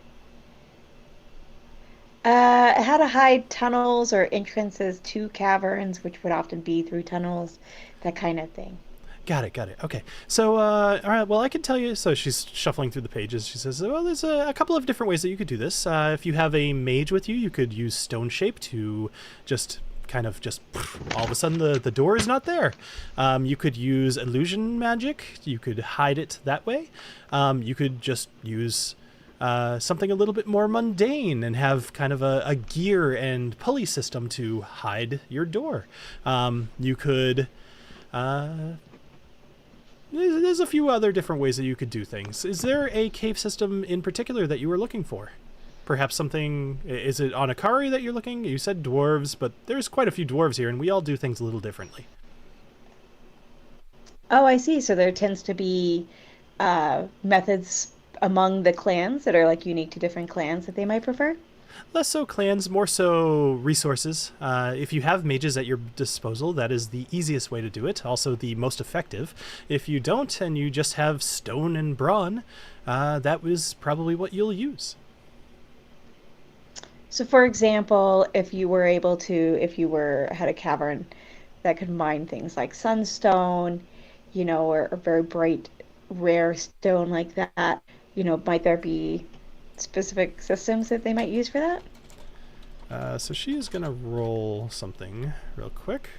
How to hide tunnels or entrances to caverns, which would often be through tunnels, that kind of thing. Got it. Okay. So, all right, well, I can tell you. So she's shuffling through the pages. She says, well, there's a couple of different ways that you could do this. If you have a mage with you, you could use Stone Shape to just all of a sudden the door is not there. You could use illusion magic. You could hide it that way. You could just use something a little bit more mundane and have kind of a gear and pulley system to hide your door. You could... There's a few other different ways that you could do things. Is there a cave system in particular that you were looking for? Perhaps something... Is it on Akari that you're looking? You said dwarves, but there's quite a few dwarves here, and we all do things a little differently. Oh, I see. So there tends to be methods among the clans that are unique to different clans that they might prefer? Less so clans, more so resources. If you have mages at your disposal, that is the easiest way to do it, also the most effective. If you don't, and you just have stone and brawn, that was probably what you'll use. So for example, if you had a cavern that could mine things like sunstone, or very bright, rare stone like that, might there be specific systems that they might use for that? So she is going to roll something real quick.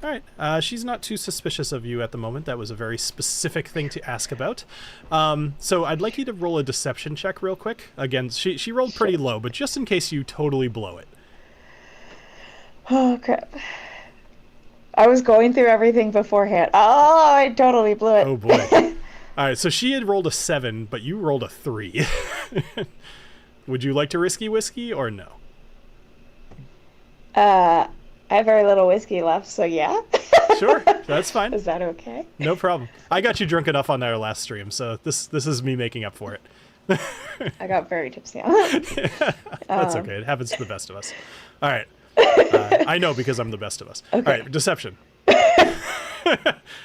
All right. She's not too suspicious of you at the moment. That was a very specific thing to ask about. So I'd like you to roll a deception check real quick. Again, she rolled pretty low, but just in case you totally blow it. Oh, crap. I was going through everything beforehand. Oh, I totally blew it. Oh boy. All right, so she had rolled a 7, but you rolled a 3. Would you like to risky whiskey or no? I have very little whiskey left, so yeah. Sure, that's fine. Is that okay? No problem. I got you drunk enough on our last stream, so this is me making up for it. I got very tipsy on it. That's okay. It happens to the best of us. All right. I know because I'm the best of us. Okay. All right, deception.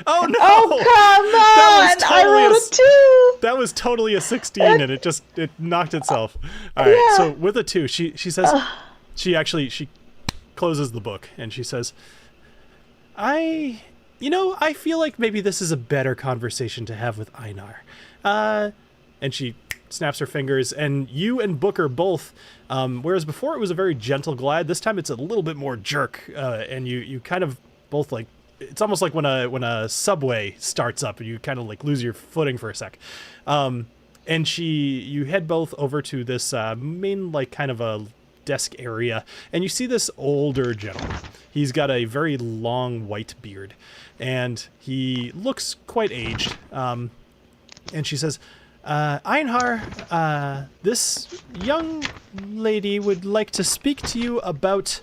Oh no! Oh, come on! I rolled a 2! That was totally a 16, and it knocked itself. All right, Yeah. so with a 2, she says, she closes the book, and she says, I feel like maybe this is a better conversation to have with Einar. And she snaps her fingers, and you and Booker both, whereas before it was a very gentle glide, this time it's a little bit more jerk, and you kind of both like, it's almost like when a subway starts up and you kind of like lose your footing for a sec. And you head both over to this main like kind of a desk area, and you see this older gentleman. He's got a very long white beard, and he looks quite aged. And she says, Einar, this young lady would like to speak to you about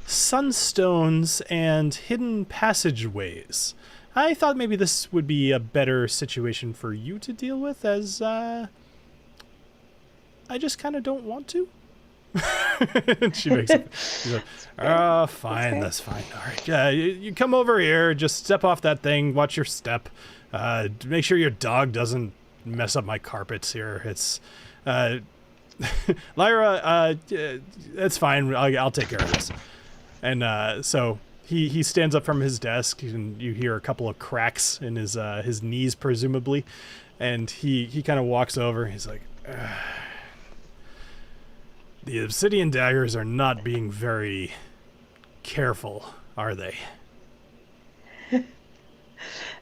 sunstones and hidden passageways. I thought maybe this would be a better situation for you to deal with, as I just kind of don't want to. She makes it. She's like, oh, fine, that's fine. All right, you come over here, just step off that thing, watch your step. Make sure your dog doesn't mess up my carpets here. It's Lyra, it's fine. I'll take care of this. And so he stands up from his desk, and you hear a couple of cracks in his knees, presumably, and he kind of walks over. He's like, the obsidian daggers are not being very careful, are they? You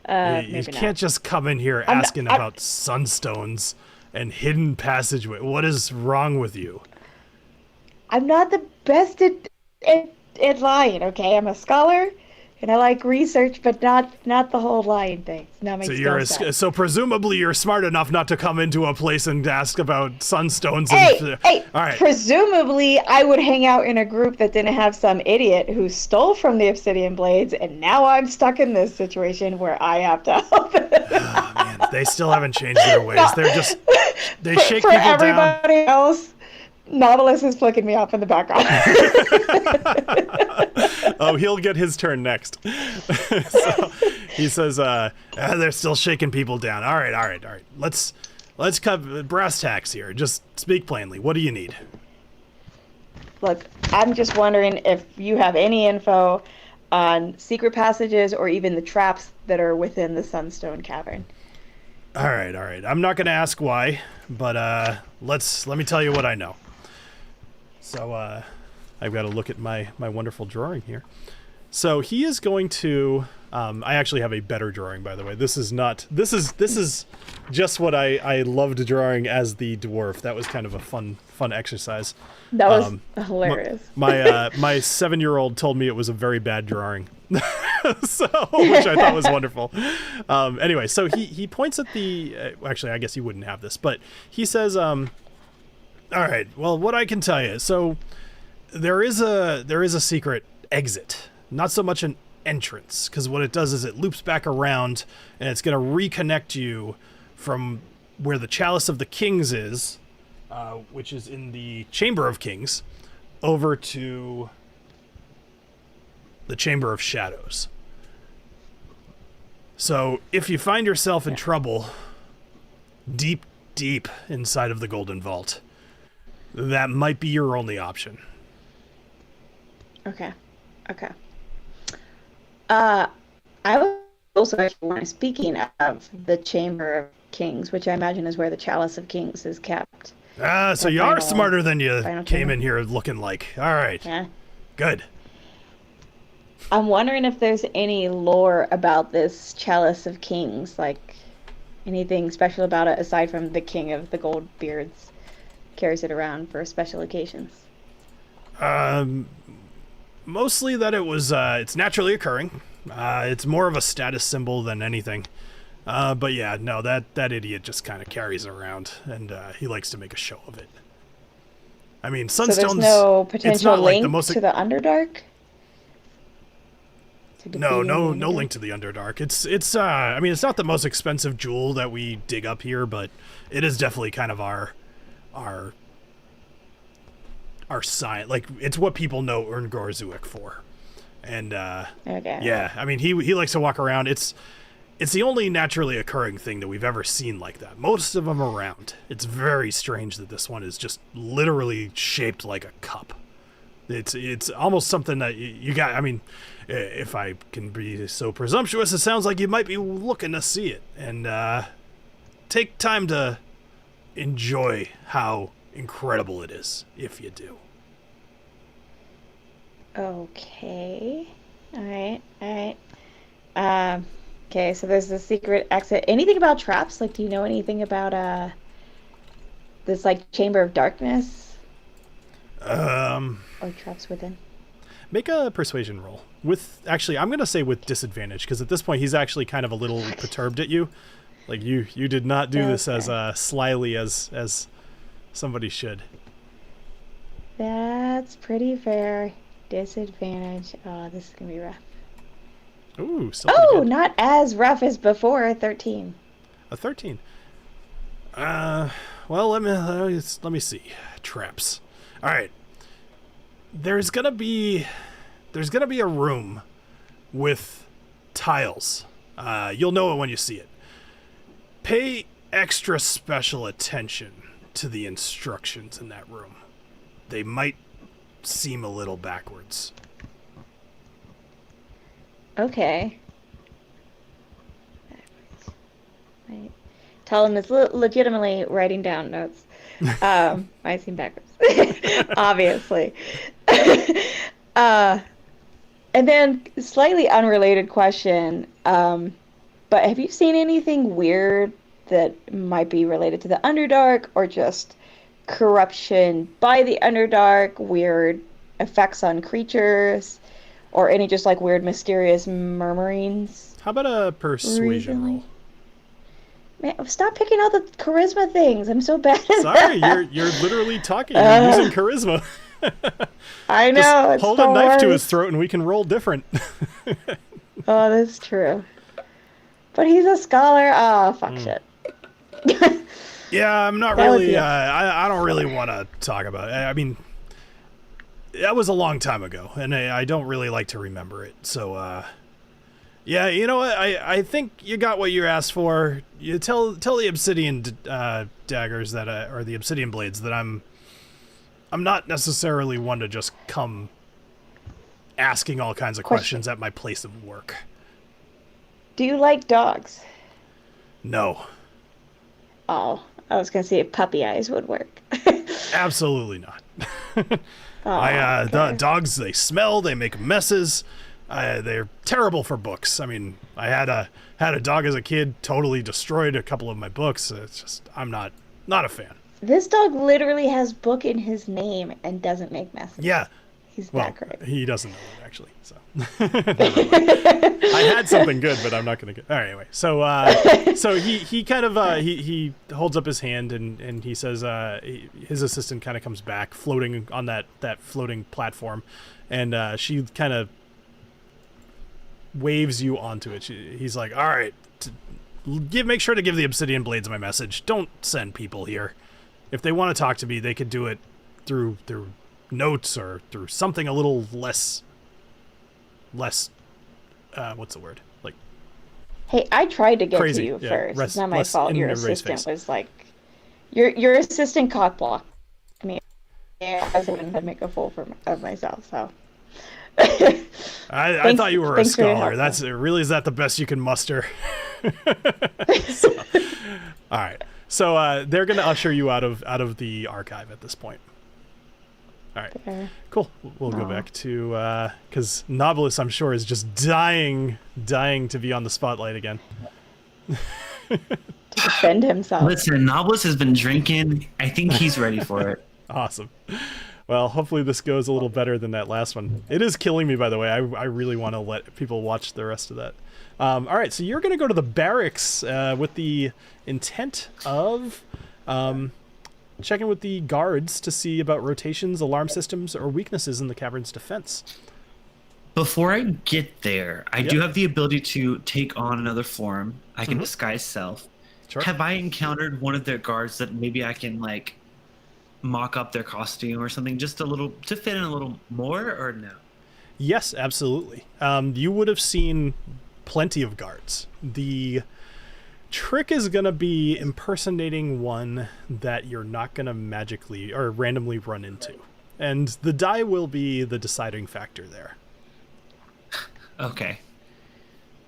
Maybe can't just come in here asking about sunstones and hidden passageway. What is wrong with you? I'm not the best at lying, okay? I'm a scholar, and I like research, but not the whole lying thing. It's not my skill set. So presumably you're smart enough not to come into a place and ask about sunstones. Hey, all right. Presumably I would hang out in a group that didn't have some idiot who stole from the obsidian blades, and now I'm stuck in this situation where I have to help them. Oh, man, they still haven't changed their ways. They shake for people down. everybody else. Knobolas is flicking me off in the background. Oh, he'll get his turn next. So he says, they're still shaking people down. All right. Let's cut brass tacks here. Just speak plainly. What do you need? Look, I'm just wondering if you have any info on secret passages or even the traps that are within the Sunstone Cavern. All right. I'm not going to ask why, but let me tell you what I know. So I've got to look at my wonderful drawing here. So he is going to. I actually have a better drawing, by the way. This is just what I loved drawing as the dwarf. That was kind of a fun exercise. That was hilarious. My 7-year-old told me it was a very bad drawing, which I thought was wonderful. Anyway, so he points at the. Actually, I guess he wouldn't have this, but he says, "All right. Well, what I can tell you. So there is a secret exit. Not so much an entrance, because what it does is it loops back around, and it's going to reconnect you from where the Chalice of the Kings is, which is in the Chamber of Kings, over to the Chamber of Shadows. So if you find yourself in trouble deep inside of the Golden Vault, that might be your only option." Okay. I also actually want to, speaking of the Chamber of Kings, which I imagine is where the Chalice of Kings is kept. So you are smarter than you came chamber. in here looking like. All right. Yeah. Good. I'm wondering if there's any lore about this Chalice of Kings, like anything special about it aside from the King of the Gold Beards carries it around for special occasions. Mostly that it was it's naturally occurring. It's more of a status symbol than anything. But yeah, no, that idiot just kind of carries it around, and he likes to make a show of it. I mean, Sunstone's... So there's no potential it's not link like the most... to the Underdark? No link to the Underdark. It's I mean, it's not the most expensive jewel that we dig up here, but it is definitely kind of our sign. Like, it's what people know Urngorzuk for. And okay. Yeah, I mean, he likes to walk around. It's the only naturally occurring thing that we've ever seen like that. Most of them are round. It's very strange that this one is just literally shaped like a cup. It's almost something that you got. I mean, if I can be so presumptuous, it sounds like you might be looking to see it, and take time to enjoy how incredible it is, if you do. Okay. All right. Okay, so there's the secret exit. Anything about traps? Like, do you know anything about this, like, Chamber of Darkness? Or traps within? Make a persuasion roll. Actually, I'm going to say with disadvantage, because at this point he's actually kind of a little perturbed at you. Like, you did not do this as slyly as somebody should. That's pretty fair. Disadvantage. Oh, this is going to be rough. Ooh, good. Not as rough as before. 13. A 13. Well, let me see. Traps. All right. There's gonna be a room with tiles. You'll know it when you see it. Pay extra special attention to the instructions in that room. They might seem a little backwards. Okay. Right. TaLin is legitimately writing down notes. I seem backwards. Obviously. And then, slightly unrelated question, but have you seen anything weird that might be related to the Underdark, or just corruption by the Underdark, weird effects on creatures, or any just like weird mysterious murmurings? How about a persuasion roll? Man, stop picking out the charisma things. I'm so bad at Sorry, that. you're literally talking. You're using charisma. I know. Just it's hold the a knife to his worst. throat and we can roll different. Oh, that's true. But he's a scholar. Oh, fuck shit. Yeah, I'm not That would really. be I don't really want to talk about it. I mean, that was a long time ago, and I don't really like to remember it. So, yeah, you know what? I think you got what you asked for. You tell the obsidian daggers that, or the obsidian blades, that I'm not necessarily one to just come asking all kinds of questions at my place of work. Do you like dogs? No. Oh, I was going to say if puppy eyes would work. Absolutely not. Okay. Dogs, they smell, they make messes. They're terrible for books. I mean, I had a dog as a kid, totally destroyed a couple of my books. It's just, I'm not a fan. This dog literally has book in his name and doesn't make messes. Yeah. He's Well, that great. he doesn't know it, actually. So I had something good, but I'm not going to get... All right, anyway. So he kind of... he holds up his hand and he says... his assistant kind of comes back, floating on that floating platform. And she kind of waves you onto it. He's like, all right, make sure to give the obsidian blades my message. Don't send people here. If they want to talk to me, they could do it through notes or through something a little less what's the word, like, Hey, I tried to get crazy. to you Yeah, first. It's not my fault. in Your your race assistant face. was like, your assistant cock blocked me. Yeah, I wouldn't have make a fool of myself. So I thought you were a thanks for your scholar. help, Is that the best you can muster? So, all right. So they're gonna usher you out of the archive at this point. All right, Fair. cool. We'll go back to because Knobolas, I'm sure, is just dying to be on the spotlight again. To defend himself. Listen, Knobolas has been drinking. I think he's ready for it. Awesome. Well, hopefully this goes a little better than that last one. It is killing me, by the way. I really want to let people watch the rest of that. All right, so you're going to go to the barracks with the intent of checking with the guards to see about rotations, alarm systems, or weaknesses in the cavern's defense. Before I get there, I do Yep. have the ability to take on another form. I can disguise self. Sure. Have I encountered one of their guards that maybe I can like mock up their costume or something just a little to fit in a little more, or no? Yes, absolutely. You would have seen plenty of guards. The trick is going to be impersonating one that you're not going to magically or randomly run into. And the die will be the deciding factor there. Okay.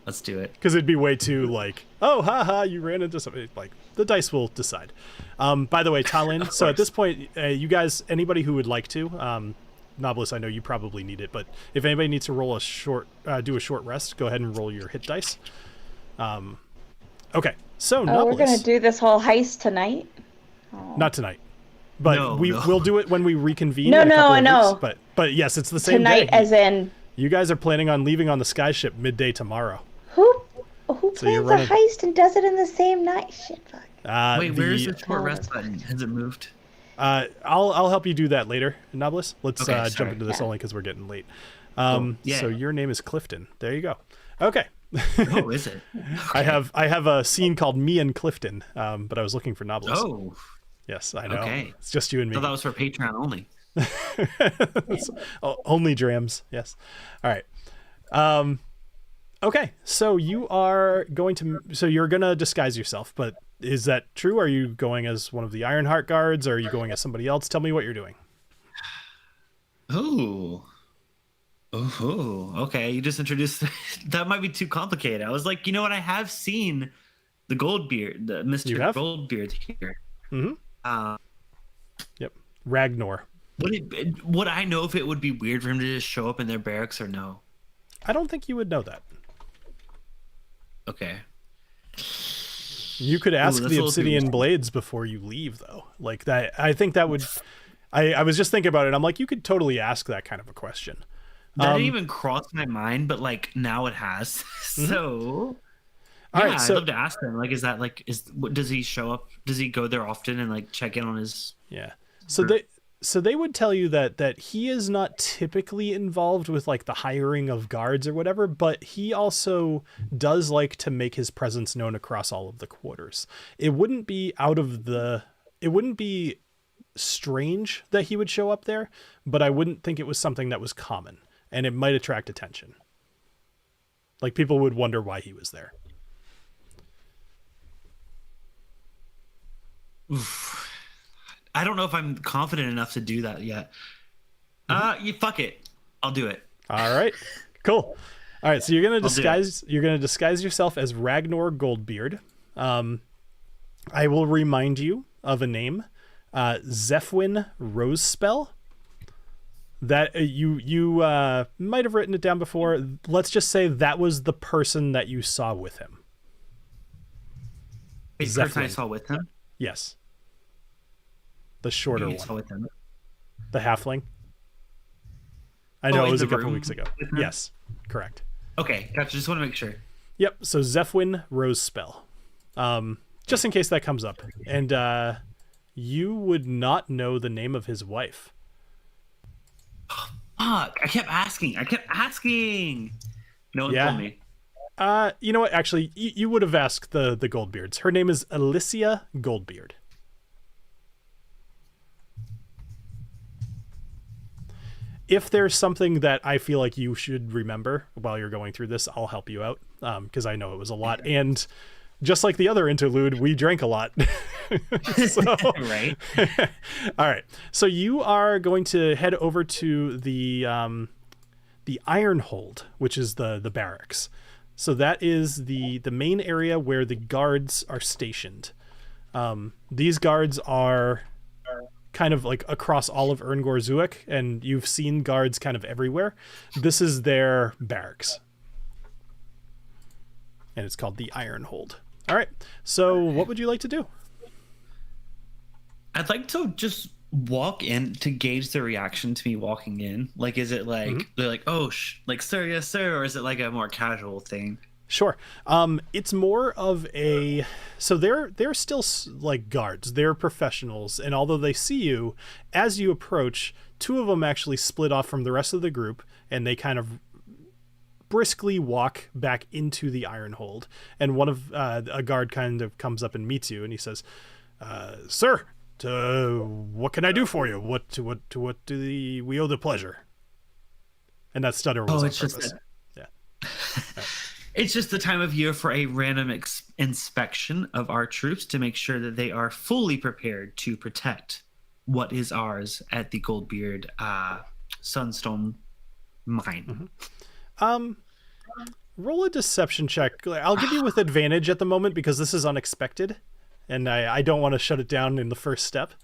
Let's do it. Because it'd be way too like, oh, haha, you ran into something. Like, the dice will decide. By the way, TaLin, so at this point, you guys, anybody who would like to, Knobolas, I know you probably need it, but if anybody needs to roll a short, do a short rest, go ahead and roll your hit dice. Okay, so Oh, we're Knobolas, gonna do this whole heist tonight. Oh. not tonight, but No. we'll do it when we reconvene. No, in a no, couple I of know. weeks, but yes, it's the same Tonight, day. as in You guys are planning on leaving on the sky ship midday tomorroll. who So you're plans a running- heist and does it in the same night? Shit, fuck. Wait, where is the short Oh, rest that's button? Has it moved? I'll help you do that later, Knobolas. Let's Okay, jump sorry. into this Yeah. only because we're getting late. Yeah. So your name is Clifton. There you go. Okay. Oh, is it? I have a scene called Me and Clifton, but I was looking for Knobolas. Oh, Yes, I know. okay. It's just you and I me. thought that was for Patreon only. Only Drams. Yes. All right. Okay. So you are going to. So you're gonna disguise yourself, but is that true? Are you going as one of the Ironheart guards, or are you going as somebody else? Tell me what you're doing. Oh. Oh, okay. You just introduced that might be too complicated. I was like, you know what? I have seen the Goldbeard, the You Mr. have? Goldbeard here. Mm-hmm. Yep. Ragnar. Would I know if it would be weird for him to just show up in their barracks or no? I don't think you would know that. Okay. You could ask that's the a little obsidian too- blades before you leave, though. Like that, I think that would. I was just thinking about it. I'm like, you could totally ask that kind of a question. That didn't even cross my mind, but like now it has. So All yeah, right, I'd so love to ask him. Like, is that like does he show up? Does he go there often and like check in on his? yeah, so they would tell you that he is not typically involved with like the hiring of guards or whatever, but he also does like to make his presence known across all of the quarters. It wouldn't be strange that he would show up there, but I wouldn't think it was something that was common, and it might attract attention. Like, people would wonder why he was there. I don't know if I'm confident enough to do that yet. You fuck it. I'll do it. All right, cool. All right, so you're gonna do it. disguise yourself as Ragnar Goldbeard. I will remind you of a name, Zephwin Rosespell. That you might have written it down before. Let's just say that was the person that you saw with him. Wait, the person I Zeppelin. saw with him. Yes, the shorter I one, saw with him. the halfling. I know in it was the a couple room weeks ago. with him? Yes, correct. Okay, gotcha. Just want to make sure. Yep. So Zephwin Rosespell. Just in case that comes up, and you would not know the name of his wife. Fuck! I kept asking. No one Yeah. told me. You know what? Actually, you would have asked the Goldbeards. Her name is Alessio Goldbeard. If there's something that I feel like you should remember while you're going through this, I'll help you out, because I know it was a lot. And just like the other interlude, we drank a lot. So, Right. all right. So you are going to head over to the Ironhold, which is the barracks. So that is the main area where the guards are stationed. These guards are kind of like across all of Erngor Zuik, and you've seen guards kind of everywhere. This is their barracks. And it's called the Ironhold. All right. So what would you like to do? I'd like to just walk in to gauge their reaction to me walking in? Like, is it like they're like, "Oh, like sir, yes sir," or is it like a more casual thing? Sure. It's more of a, so they're still like guards. They're professionals, and although they see you as you approach, two of them actually split off from the rest of the group, and they kind of briskly walk back into the iron hold. And one of a guard kind of comes up and meets you, and he says, "Sir, what can I do for you? What do we owe the pleasure?" And that stutter was on purpose. It's just the time of year for a random inspection of our troops to make sure that they are fully prepared to protect what is ours at the Goldbeard Sunstone mine. Roll a deception check. I'll give you with advantage at the moment because this is unexpected, and I don't want to shut it down in the first step.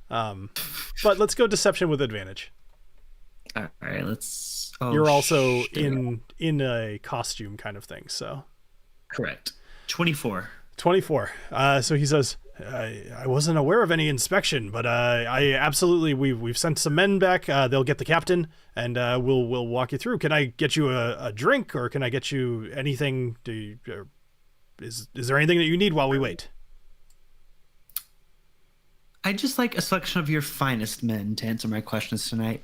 But let's go deception with advantage. All right, let's. You're also in a costume kind of thing, so. Correct. 24. 24. So he says, I wasn't aware of any inspection, but I absolutely, we've sent some men back. They'll get the captain, and we'll walk you through. Can I get you a drink, or can I get you anything? Is there anything that you need while we wait? I'd just like a selection of your finest men to answer my questions tonight.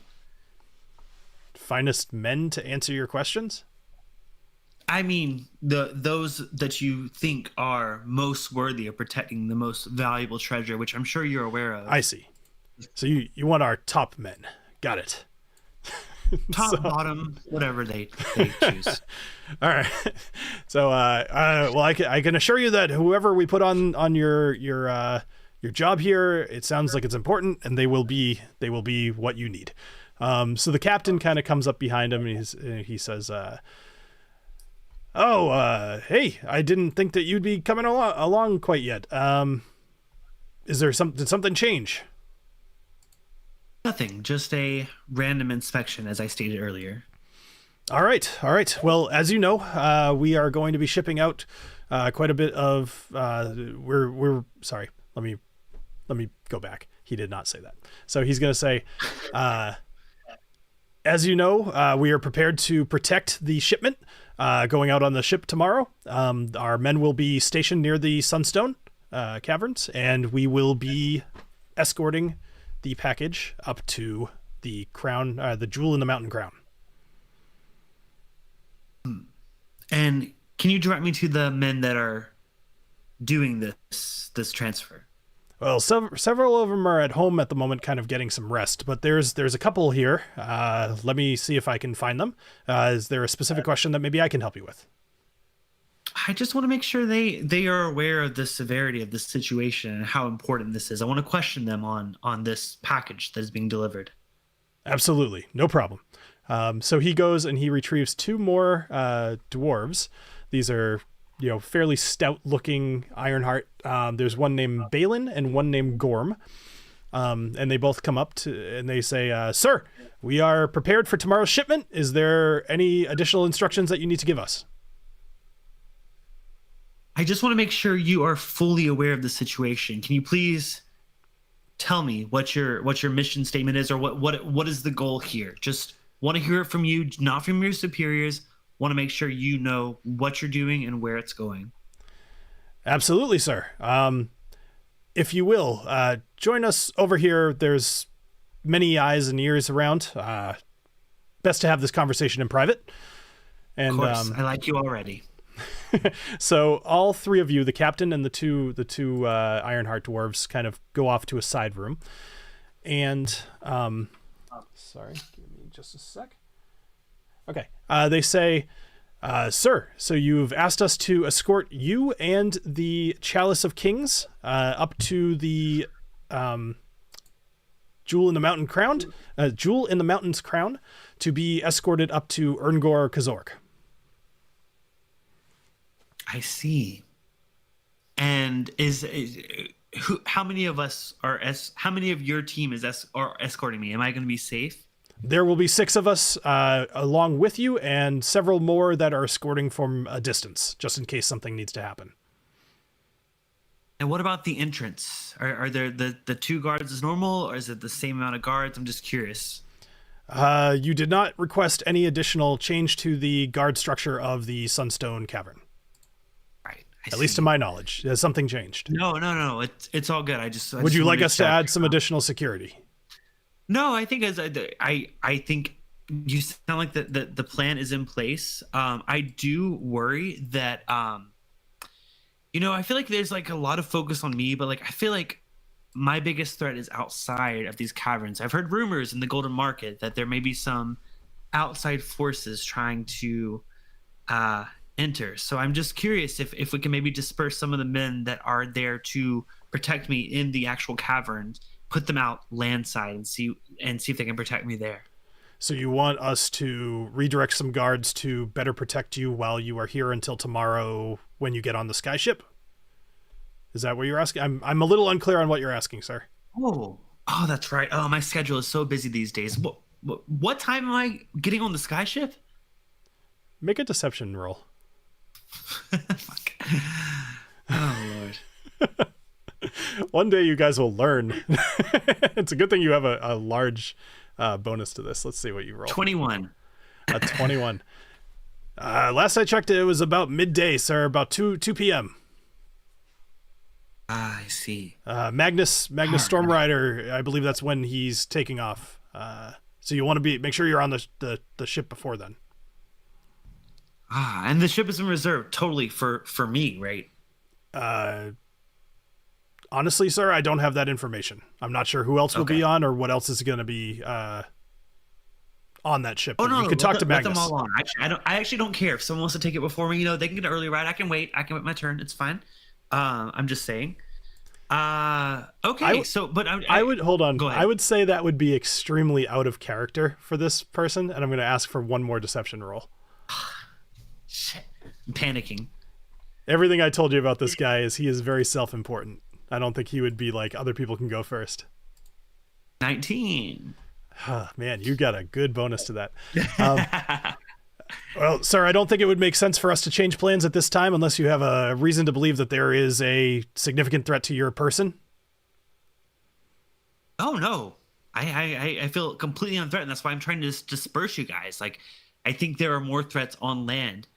Finest men to answer your questions? I mean, those that you think are most worthy of protecting the most valuable treasure, which I'm sure you're aware of. I see. So you want our top men. Got it. Top, bottom, whatever they choose. All right. So, well, I can assure you that whoever we put on your job here, it sounds like it's important, and they will be what you need. So the captain kind of comes up behind him, and he says, hey, I didn't think that you'd be coming along quite yet. Did something change? Nothing, just a random inspection, as I stated earlier. All right. Well, as you know, we are going to be shipping out quite a bit of. We're sorry. Let me go back. He did not say that. So he's going to say, as you know, we are prepared to protect the shipment going out on the ship tomorrow. Our men will be stationed near the Sunstone caverns, and we will be escorting the package up to the crown, the jewel in the mountain crown. And can you direct me to the men that are doing this transfer? Well, several of them are at home at the moment, kind of getting some rest, but there's a couple here. Let me see if I can find them. Is there a specific question that maybe I can help you with? I just want to make sure they are aware of the severity of this situation and how important this is. I want to question them on this package that is being delivered. Absolutely. No problem. So he goes and he retrieves two more dwarves. These are, fairly stout-looking Ironheart. There's one named Balin and one named Gorm. And they both come up and they say, Sir, we are prepared for tomorrow's shipment. Is there any additional instructions that you need to give us? I just want to make sure you are fully aware of the situation. Can you please tell me what your mission statement is, or what is the goal here? Just want to hear it from you, not from your superiors. Want to make sure you know what you're doing and where it's going. Absolutely, sir. If you will, join us over here. There's many eyes and ears around. Best to have this conversation in private. And, of course, I like you already. So all three of you, the captain and the two Ironheart dwarves, kind of go off to a side room. And sorry, give me just a sec. Okay. They say, Sir, so you've asked us to escort you and the Chalice of Kings up to the Jewel in the Mountain's Crown to be escorted up to Erngor Kazork. I see. And how many of us how many of your team are escorting me? Am I going to be safe? There will be 6 of us along with you, and several more that are escorting from a distance, just in case something needs to happen. And what about the entrance? Are there the 2 guards as normal, or is it the same amount of guards? I'm just curious. You did not request any additional change to the guard structure of the Sunstone Cavern. Right. At least to my knowledge. Has something changed? No. It's all good. Would you like us to add some additional security? No, I think I think you sound like the plan is in place. I do worry that I feel like there's like a lot of focus on me, but like I feel like my biggest threat is outside of these caverns. I've heard rumors in the Golden Market that there may be some outside forces trying to enter. So I'm just curious if we can maybe disperse some of the men that are there to protect me in the actual caverns, put them out landside and see if they can protect me there. So you want us to redirect some guards to better protect you while you are here until tomorrow when you get on the skyship? Is that what you're asking? I'm a little unclear on what you're asking, sir. Oh, that's right. Oh, my schedule is so busy these days. What time am I getting on the skyship? Make a deception roll. Fuck. Oh, Lord. One day you guys will learn. It's a good thing you have a large bonus to this. Let's see what you roll. 21. A 21. Last I checked, it was about midday, sir. About 2 p.m. I see. Magnus Stormrider, I believe that's when he's taking off. So you want to make sure you're on the ship before then. And the ship is in reserve totally for me, right? Honestly, sir, I don't have that information. I'm not sure who else will be on or what else is going to be on that ship. Oh, no, you could talk to Magnus. Let them all on. I actually don't care if someone wants to take it before me. They can get an early ride. I can wait my turn. It's fine. I'm just saying. Okay. But I would hold on. Go ahead. I would say that would be extremely out of character for this person, and I'm going to ask for one more deception roll. Shit. I'm panicking. Everything I told you about this guy is he is very self-important. I don't think he would be like other people can go first. 19. Man, you got a good bonus to that. Well, sir, I don't think it would make sense for us to change plans at this time unless you have a reason to believe that there is a significant threat to your person. Oh, no. I feel completely unthreatened. That's why I'm trying to disperse you guys. Like, I think there are more threats on land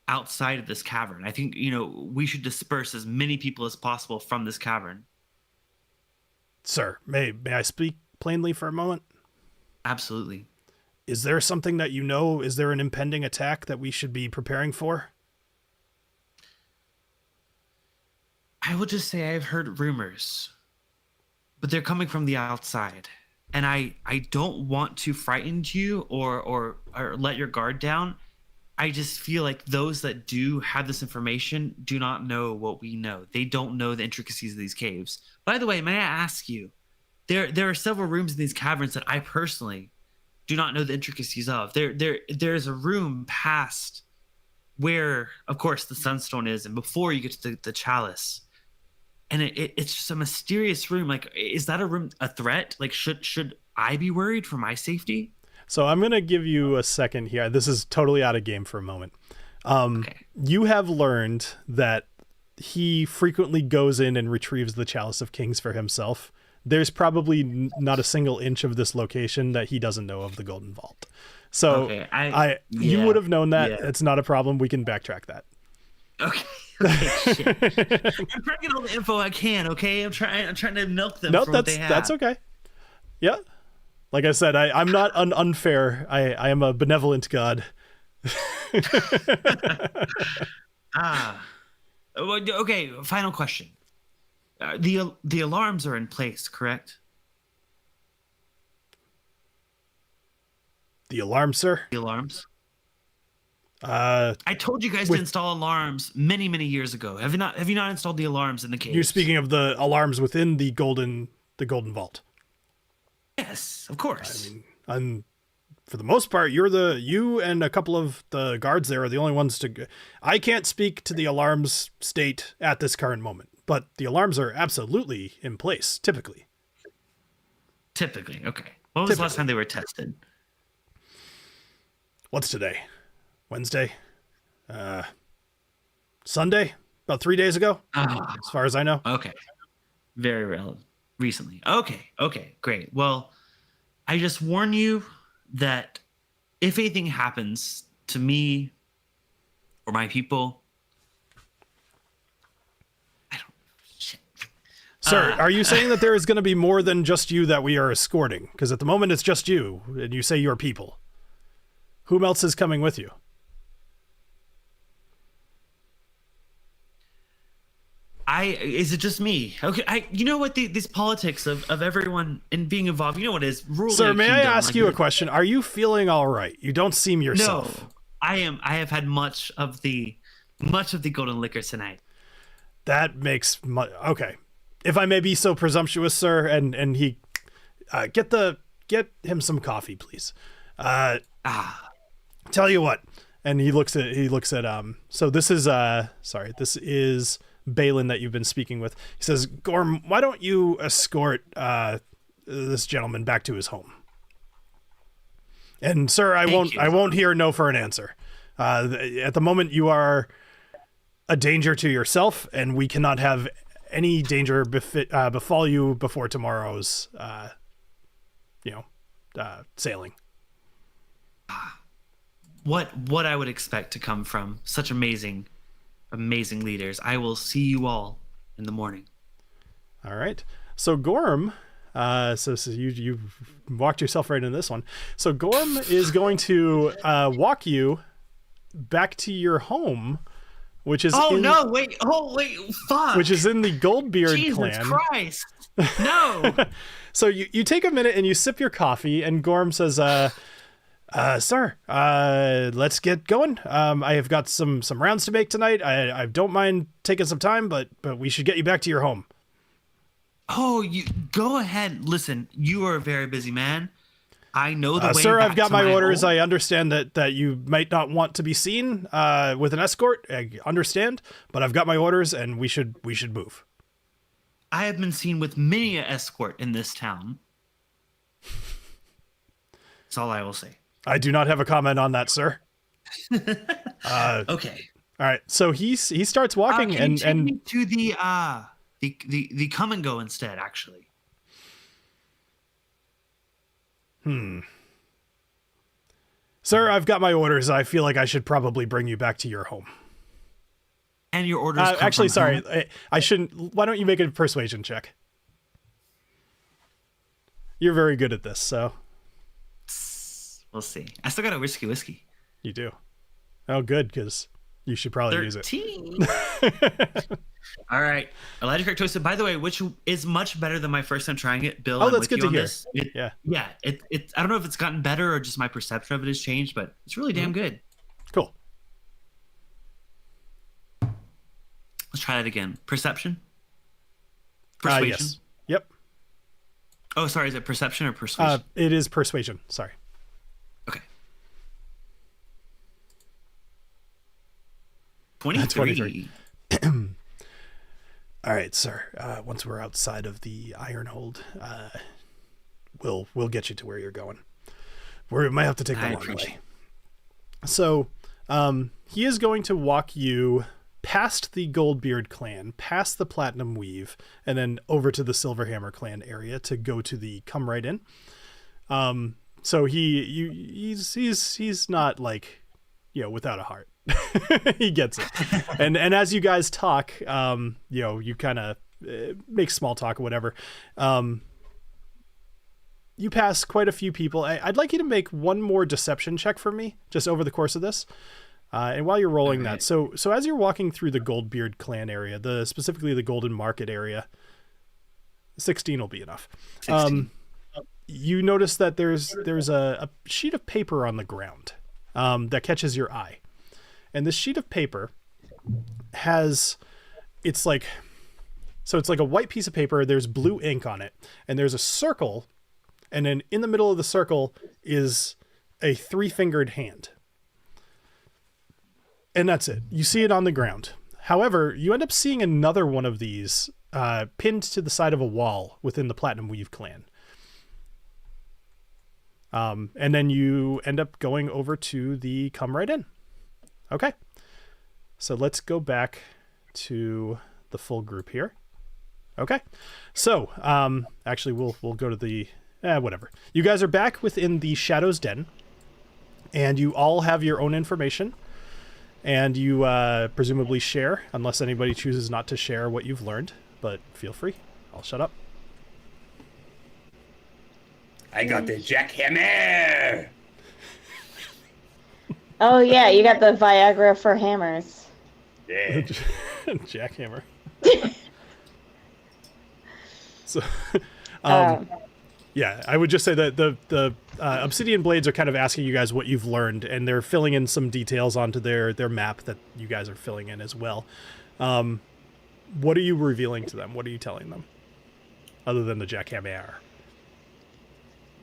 outside of this cavern. I think, we should disperse as many people as possible from this cavern. Sir, may I speak plainly for a moment? Absolutely. Is there something that is there an impending attack that we should be preparing for? I will just say I've heard rumors, but they're coming from the outside. And I don't want to frighten you or let your guard down. I just feel like those that do have this information do not know what we know. They don't know the intricacies of these caves. By the way, may I ask you, there are several rooms in these caverns that I personally do not know the intricacies of. There's a room past where, of course, the Sunstone is, and before you get to the Chalice. And it's just a mysterious room. Like, is that a room a threat? Like, should I be worried for my safety? So I'm going to give you a second here. This is totally out of game for a moment. Okay. You have learned that he frequently goes in and retrieves the Chalice of Kings for himself. There's probably not a single inch of this location that he doesn't know of the Golden Vault. So you would have known that. Yeah. It's not a problem. We can backtrack that. Okay. Shit. I'm trying to get all the info I can. Okay, I'm trying to milk them. No, what they have. That's okay. Yeah. Like I said, I'm not unfair. I am a benevolent god. Okay, final question. The alarms are in place, correct? The alarms, sir? The alarms? I told you guys to install alarms many, many years ago. Have you not installed the alarms in the cave? You're speaking of the alarms within the Golden Vault. Yes, of course. I mean, for the most part, you and a couple of the guards there are the only ones to. I can't speak to the alarms state at this current moment, but the alarms are absolutely in place. Typically, okay. When was the last time they were tested? What's today? Wednesday? Sunday? About 3 days ago, Ah, as far as I know. okay. Very relevant. Recently. Okay, great. Well, I just warn you that if anything happens to me or my people, shit. Sir, are you saying that there is going to be more than just you that we are escorting? Because at the moment it's just you, and you say your people. Whom else is coming with you? Is it just me? Okay, you know what? These politics of everyone and being involved. You know what it is? Ruling Sir, a may I kingdom, ask like, you a question? Are you feeling all right? You don't seem yourself. No, I am. I have had much of the golden liquor tonight. That makes okay. If I may be so presumptuous, sir, and he get him some coffee, please. Tell you what, and he looks at so this is this is Balin that you've been speaking with. He says, Gorm, why don't you escort this gentleman back to his home? And sir, I won't hear no for an answer. At the moment, you are a danger to yourself, and we cannot have any danger befall you before tomorrow's sailing. What I would expect to come from such amazing leaders. I will see you all in the morning. All right. So Gorm, so you walked yourself right into this one. So Gorm is going to walk you back to your home, which is wait, fuck. which is in the Goldbeard Jesus clan. Christ. No. So you take a minute and you sip your coffee, and Gorm says, sir, let's get going. I have got some rounds to make tonight. I don't mind taking some time, but we should get you back to your home. Oh, you go ahead. Listen, you are a very busy man. I know the way sir, back I've got to my orders. home. I understand that you might not want to be seen with an escort. I understand, but I've got my orders, and we should move. I have been seen with many an escort in this town. That's all I will say. I do not have a comment on that, sir. Okay. All right. So he starts walking, Can you take and me to the come and go instead, actually. Sir, I've got my orders. I feel like I should probably bring you back to your home. And your orders come Actually, from sorry. whom? I shouldn't. Why don't you make a persuasion check? You're very good at this, so. We'll see. I still got a whiskey. You do. Oh, good, because you should probably use it. 13. All right. Elijah Craig Toasted, by the way, which is much better than my first time trying it. Bill, Oh, I'm that's with good you to on hear. this. Yeah. Yeah. It I don't know if it's gotten better or just my perception of it has changed, but it's really damn good. Cool. Let's try that again. Perception? Persuasion? Yes. Yep. Oh, sorry. Is it perception or persuasion? It is persuasion. Sorry. Okay. 23. All right, sir. Once we're outside of the Ironhold, we'll get you to where you're going. We might have to take the long way. So, he is going to walk you past the Goldbeard clan, past the Platinum Weave, and then over to the Silverhammer clan area to go to the Come Right In. So he's not like, without a heart. He gets it. And as you guys talk, you kind of make small talk or whatever. You pass quite a few people. I'd like you to make one more deception check for me just over the course of this. And while you're rolling that, so as you're walking through the Goldbeard clan area, specifically the Golden Market area, 16 will be enough. 16. You notice that there's a sheet of paper on the ground that catches your eye. And this sheet of paper it's like a white piece of paper. There's blue ink on it, and there's a circle, and then in the middle of the circle is a 3-fingered hand. And that's it. You see it on the ground. However, you end up seeing another one of these pinned to the side of a wall within the Platinum Weave clan. And then you end up going over to the Come Right In. Okay. So let's go back to the full group here. Okay. So, actually, we'll go to the... whatever. You guys are back within the Shadow's Den, and you all have your own information, and you presumably share, unless anybody chooses not to share what you've learned, but feel free. I'll shut up. I got the jackhammer! Oh yeah, you got the Viagra for hammers. Yeah. Jackhammer. So, yeah, I would just say that the Obsidian Blades are kind of asking you guys what you've learned, and they're filling in some details onto their map that you guys are filling in as well. What are you revealing to them? What are you telling them? Other than the jackhammer.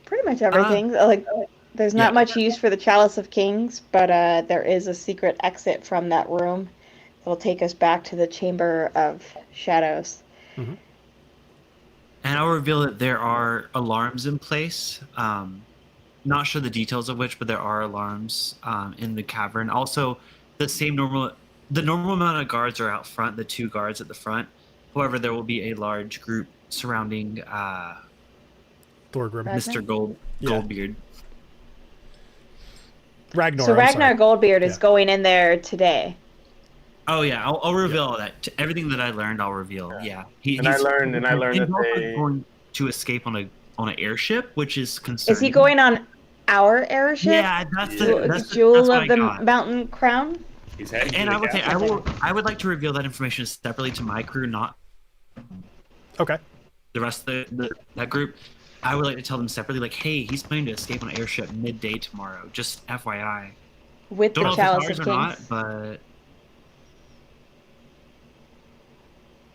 Pretty much everything. There's not much use for the Chalice of Kings, but there is a secret exit from that room that'll take us back to the Chamber of Shadows. Mm-hmm. And I'll reveal that there are alarms in place. Not sure the details of which, but there are alarms in the cavern. Also, the normal amount of guards are out front, the 2 guards at the front. However, there will be a large group surrounding Thorgrim. Mr. Goldbeard. Ragnar. So Ragnar Goldbeard is going in there today. Oh yeah, I'll reveal all that. Everything that I learned, I'll reveal. Yeah. I learned that they going to escape on an airship, which is concerning. Is he going on our airship? Yeah, that's the Jewel of the Mountain Crown. And I would say I would like to reveal that information separately to my crew, not Okay. the rest of that group. I would like to tell them separately, like, hey, he's planning to escape on an airship midday tomorrow. Just FYI. With Don't the know Chalice if it's of ours Kings. or not, but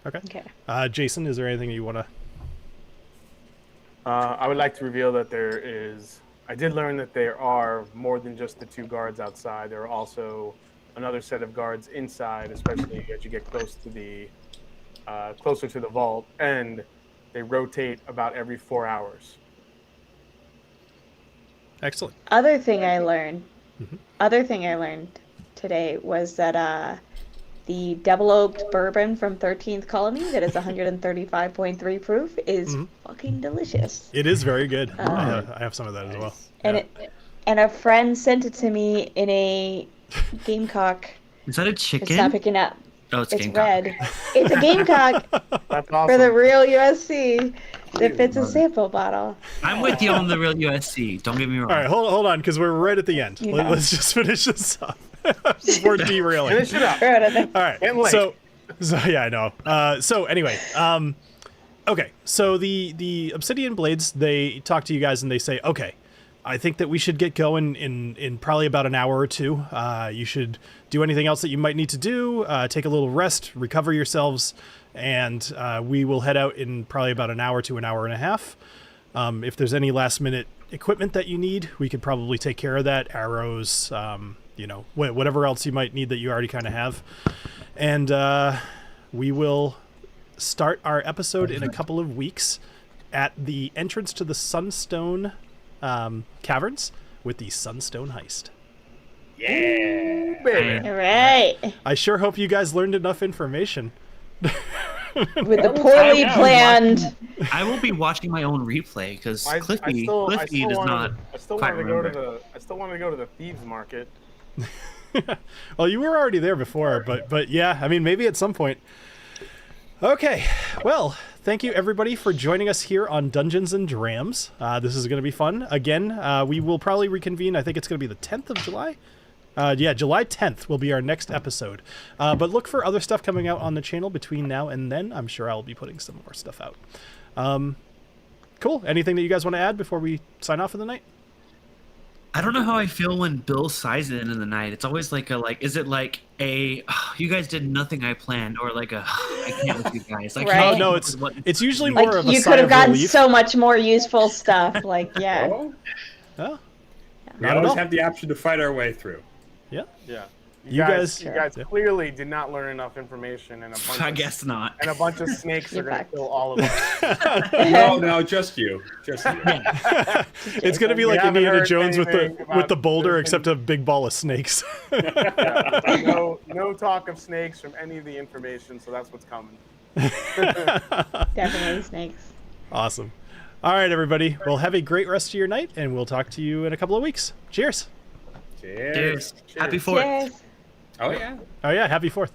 Okay. Jason, is there anything you want to... I would like to reveal that there is... I did learn that there are more than just the 2 guards outside. There are also another set of guards inside, especially as you get closer to the vault, and they rotate about every 4 hours. Excellent. Other thing I learned today was that the double oaked bourbon from 13th Colony that is 135.3 proof is fucking delicious. It is very good. I have some of that as well. And a friend sent it to me in a gamecock. is that a chicken? It's not picking up. Oh, it's It's gamecock. red. It's a gamecock That's awesome. for the real USC that fits a sample bottle. I'm with you on the real USC. Don't get me wrong. All right, hold on, because we're right at the end. You know. Let's just finish this up. We're derailing. Finish it up. All right. Getting late. So yeah, I know. So anyway, okay. So the Obsidian Blades, they talk to you guys and they say, okay, I think that we should get going in probably about an hour or 2. You should do anything else that you might need to do. Take a little rest, recover yourselves, and we will head out in probably about an hour to an hour and a half. If there's any last minute equipment that you need, we could probably take care of that. Arrows, whatever else you might need that you already kind of have. And we will start our episode in a couple of weeks at the entrance to the Sunstone Caverns with the Sunstone Heist. Yeah. All right. I sure hope you guys learned enough information. With the poorly planned. I will be watching my own replay because Cliffy does not. I still quite wanted to go to remember. I still wanted to go to the thieves market. Well, you were already there before, but yeah, I mean, maybe at some point. Okay, well, thank you everybody for joining us here on Dungeons and Drams. This is going to be fun. Again, we will probably reconvene. I think it's going to be the 10th of July. Yeah, July 10th will be our next episode. But look for other stuff coming out on the channel between now and then. I'm sure I'll be putting some more stuff out. Cool. Anything that you guys want to add before we sign off for the night? I don't know how I feel when Bill sighs at the end of the night. It's always is it like a, oh, you guys did nothing I planned, or like a, oh, I can't with you guys. Like, Right. Oh, no, it's usually more of a You sigh could have of gotten relief. so much more useful stuff. Like, yeah. Well, Oh, we not at always all. have the option to fight our way through. Yeah. Yeah. You guys clearly did not learn enough information, and I guess not. And a bunch of snakes are going to kill all of us. No, just you. Just you. It's going to be like Indiana Jones with the boulder, except a big ball of snakes. No talk of snakes from any of the information, so that's what's coming. Definitely snakes. Awesome. All right, everybody. Well, have a great rest of your night, and we'll talk to you in a couple of weeks. Cheers. Cheers. Happy 4th. Cheers. Oh, yeah. Oh, yeah. Happy 4th.